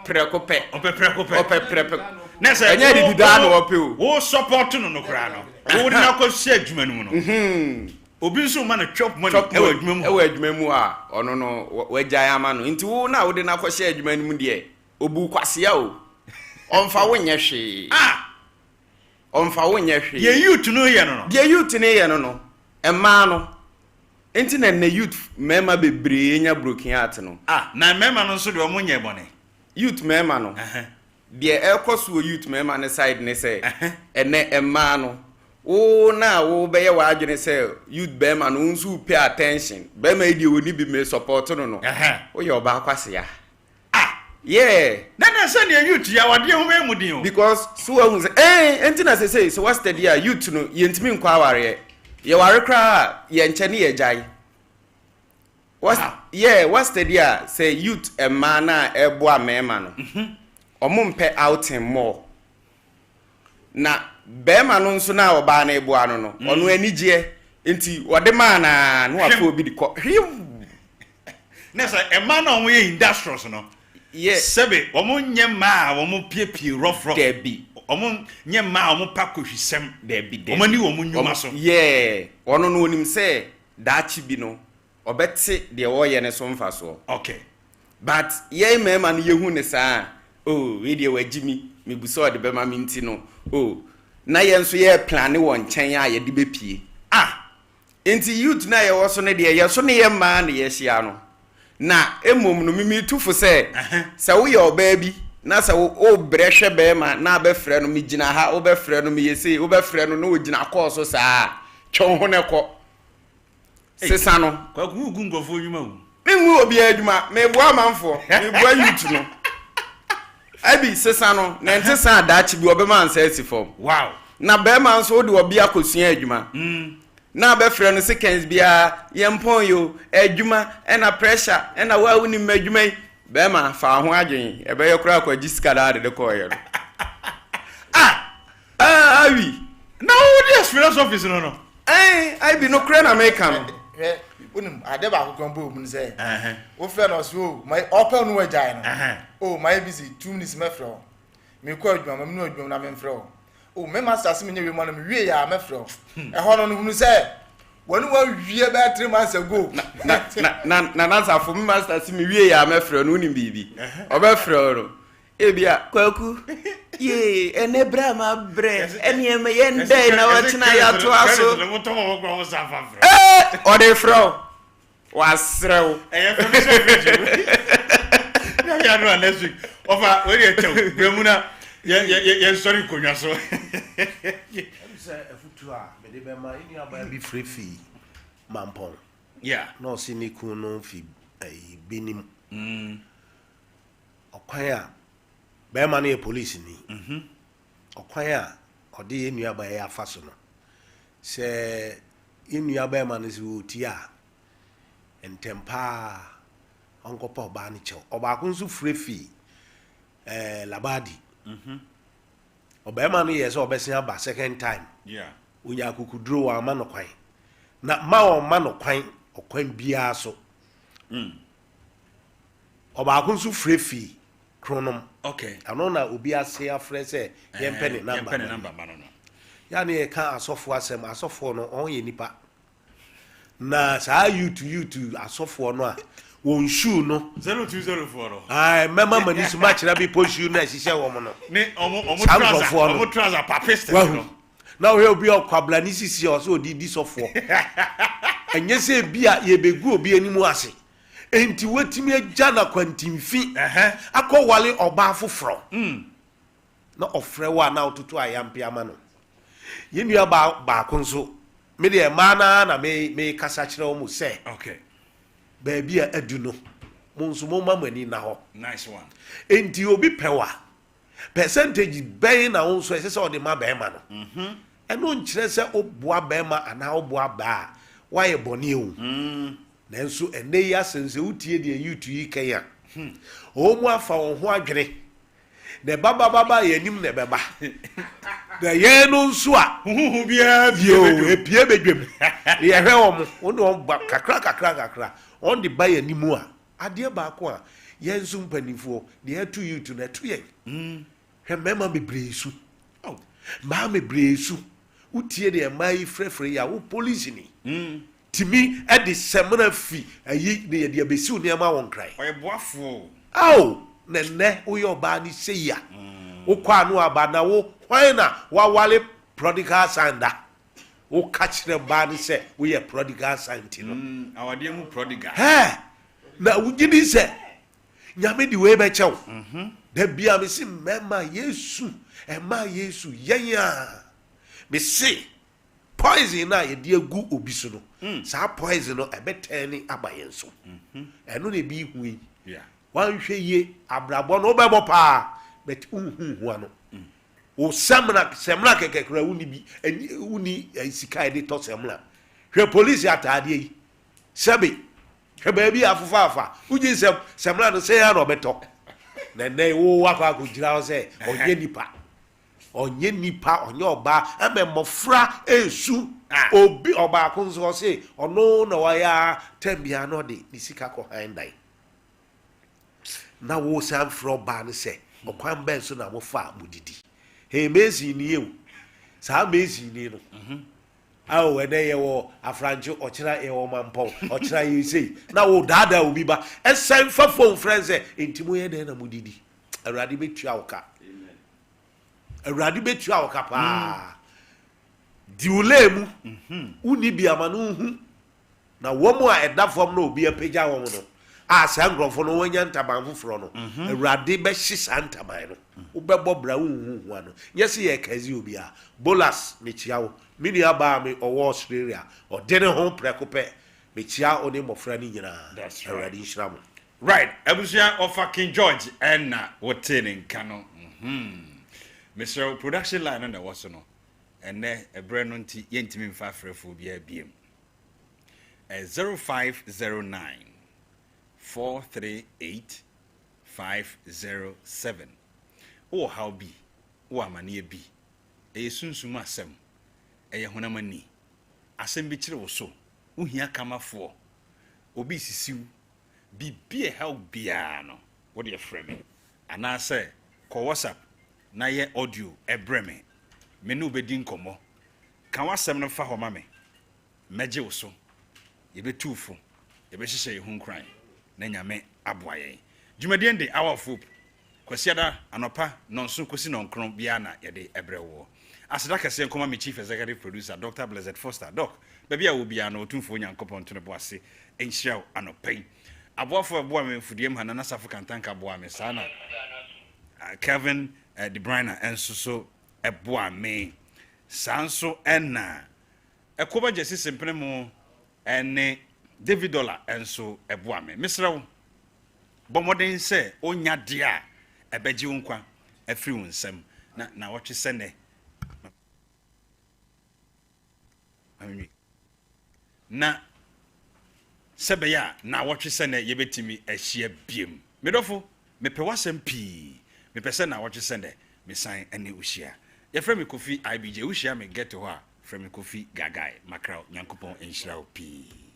precope, ope Nessa, and yet did that no wo support no krano. Wo na ko share dwuma no. Obi so man chop money e dwuma a ono no we jayama no nti wo na wo de na ko share dwuma mu de obu kwasea o. Onfa wo nye hwe. Onfa wo nye hwe. Ye youth no ye no. Ye youth ne ye no. Emma no. Enti na youth mema bebre nya broken heart no. Na mema no so de omo nye bone. Youth mema no. The Elcosu youth member ne side ne say, and a man. Oh, now, oh, be a wagon say, youth beman, unsu pay attention. Be made you would be me support no. Oh, your backwasia. Yeah. Then I send you youth, ya what you with you. Because so was anything as I say, so what's the dear youth no, yent me inquire. You are a cry, yenchani a jai. What's the dear say youth a mana a boa memano. Omumpe outing more. Na bema no nso na oba na ebu ano no. Ono anigye enti wode man na no afo bi diko. Nessa e man no we industrials no. Yes. Sebe omo nyema omo piepie rough. Debi. Omo nyema omo pakohwisem. Debi. Omo ni omo nyuma so. Yeah. Ono no onim se dachi bi no. Obete de oye ne so mfa so. Okay. But ye mema no yehu ne saa. Oh, we dey wagimi me buso de bema minti no. Oh, na ye nso ye plan ne won chen ya ye de bepie. Enti youth na ye wo so ne de ye so ne ye ma na ye hia no. Na emom no mimi tufo se se wo ye oba bi na se wo brehwe bema na be frɛ no me gina ha wo be frɛ no me yesi wo be frɛ no na wo gina course so saa twon ho ne kɔ sesa no kwa gugu ngofo nyuma wu me nwu obi adwuma me bua manfo me bua youth no Abi sesa no na ente san adachi bi obema ansa esi form. Wow. Na be man so de obi akosua adwuma. Na be frɛ no seconds bia yempon yo adwuma na pressure na wa woni madwuma be ma fa ho adwen e be yekura kwa gisika da de ko ye. Abi. Na wo dey experience office no. I be no kra na America no. Unim ade ba akokon bo mu say wo frɛ no so my open no agyan no oh my busy 2 minutes me frɛ me ko adwuma me no adwuma na me mfrɛ o me masters me nyewe no me wie ya me frɛ e ho no no hunu sɛ wonu wa wie ba 3 months ago na answer me masters me wie ya me frɛ no ni bibi obe frɛ no ebia kwaku ye ene bra ma bre ene me ye ndai na watina ya to aso o de frɛ wasrew na ya no next week ofa we dey tell gremuna ye sorry konwa so say afutu a me de be ma ini aba bi free fee mampon no siniku no fi binim okwan a be ma na police ni okwan a ode ye nua ba ya afa so no se nua ba ma no si oti a entempa onko pa oba ni chew oba ko nso free fee labadi oba ma no yes obesin aba second time unya kukuduro wa ma no kwan na ma o ma no kwan okwan bia so oba ko nso free fee kronom ano na obi ase afre se yempe ne number ma no ya ne ka asofo asem asofo no on ye nipa na saa you to asofo no a won shoe no 0204 no ai mema mani su ma kira bi po shoe na sise wo mo no ne omo trouser papist no na we obi okwabla ni sisi o so di sofo enye se bia ye begu obi animu ase enti wetimi agya na kwantimfi akọwale ọba afoforo na ofre wa na otutu ayampe ama no yenua ba konso me de ma na me kasa kire o mu se ba bia adu no monso mo mamani na ho nice one enti obi pewa percentage ben na onso ese se o de ma ba ma no eno nkire se oboa ba ma ana oboa ba wa ye boni ewu nanso ene ya sense utie de yutu yi kaya o mu afa wo ho adwene ne baba ye nim ne beba da ye no nso a huhu bia bio epie bedwem ye hwe wo mo wo no kakra on the buy animu a ade ba ko a ye nso mpanifo de atu yutu na tu ye hwe mema bebresu ma mebresu utie de mai frefre ya wo police ni timi e de semna fi ayi ne de abesiu ne ma won krai oyeboafo aw nenne wo yo ba ni seya wo kwa no aba na wo hwan na wa wale prodigal son da wo kachire ba ni se wo ye prodigal son ti no awade mu prodigal na wo gidi se nyame di we be chew da bia me si mema yesu e ma yesu yenya me si poison na ye de agu obi so no sa poison no e betani abayenso eno ne bi hu yi wan hwe ye abrabo no bebo pa bet hu ano o semna kekekra uni bi uni sika e de to semna hwe police atade yi sebe hwe ba bi afufafa uji semna no se ya no beto nene wo wakwa ko gira o se onye nipa onye oba ememofra esu obi oba ko nso se ono na wa ya tambia no de ni sika ko handai na wo san fro ba ne se okwan ben so na wo fa mudidi he mezi ni ewu sa mezi ni no awo wede ye wo afranjo okira ye wo mampo okira ye sei na wo dada obi ba esen fa phone friends entimo ye de na mudidi awrade betua woka awrade betua woka pa diulemu uni bia manu hu na wo mu a eda fom na obi apagya wo no a sangrofo no wanya ntaban foforo no awrade be hisa ntaban no wo bebo bra hu ano yesi ye kazi obi a bolas mechia wo mini aba me owo Australia o de ne ho prekope mechia oni mofra ni nyina awrade hira mo right abusia of King George and wotene nkano Mr. Production line na was no ene ebre no nti yentimi mfa frefo bia biem 0509 438 507 o how be o amane bi esunsum asem eye honamani asem bi kire wo so ohia kamafo obi sisiw bibie how bia no what your frame ana say call WhatsApp na ye audio ebreme me no be din komo kan wasem no fa ho ma me meje wo so ye betufo ye be hihye ye hunkran na nyame aboaye dwumadien de hour of hope kwasiada anopa nonso kosi nonkron bia na ye de ebrewo aseda kase nkoma me chief executive producer Dr. Blessed Foster doc bia wo bia na otumfo nyankopon to ne boase enhiraw anopai aboafo aboa me mfudiem hana na safu kantanka aboa me sana Kevin De Bruyne enso so eboa me sanso ena ekoba jesi simpene mu ene David Dollar enso eboa me misrawo bomoden se onya de a ebeji wonkwa afiri wonsam na wotwe sene na sebeya na wotwe sene yebetimi ahia biem medofo mepe wasem pi mepe se na wotwe sene mesan ene uhia ye frɛ me Kofi IBJ uhia me get ho a frɛ me Kofi Gagai makraw nyankopɔn enhyira pi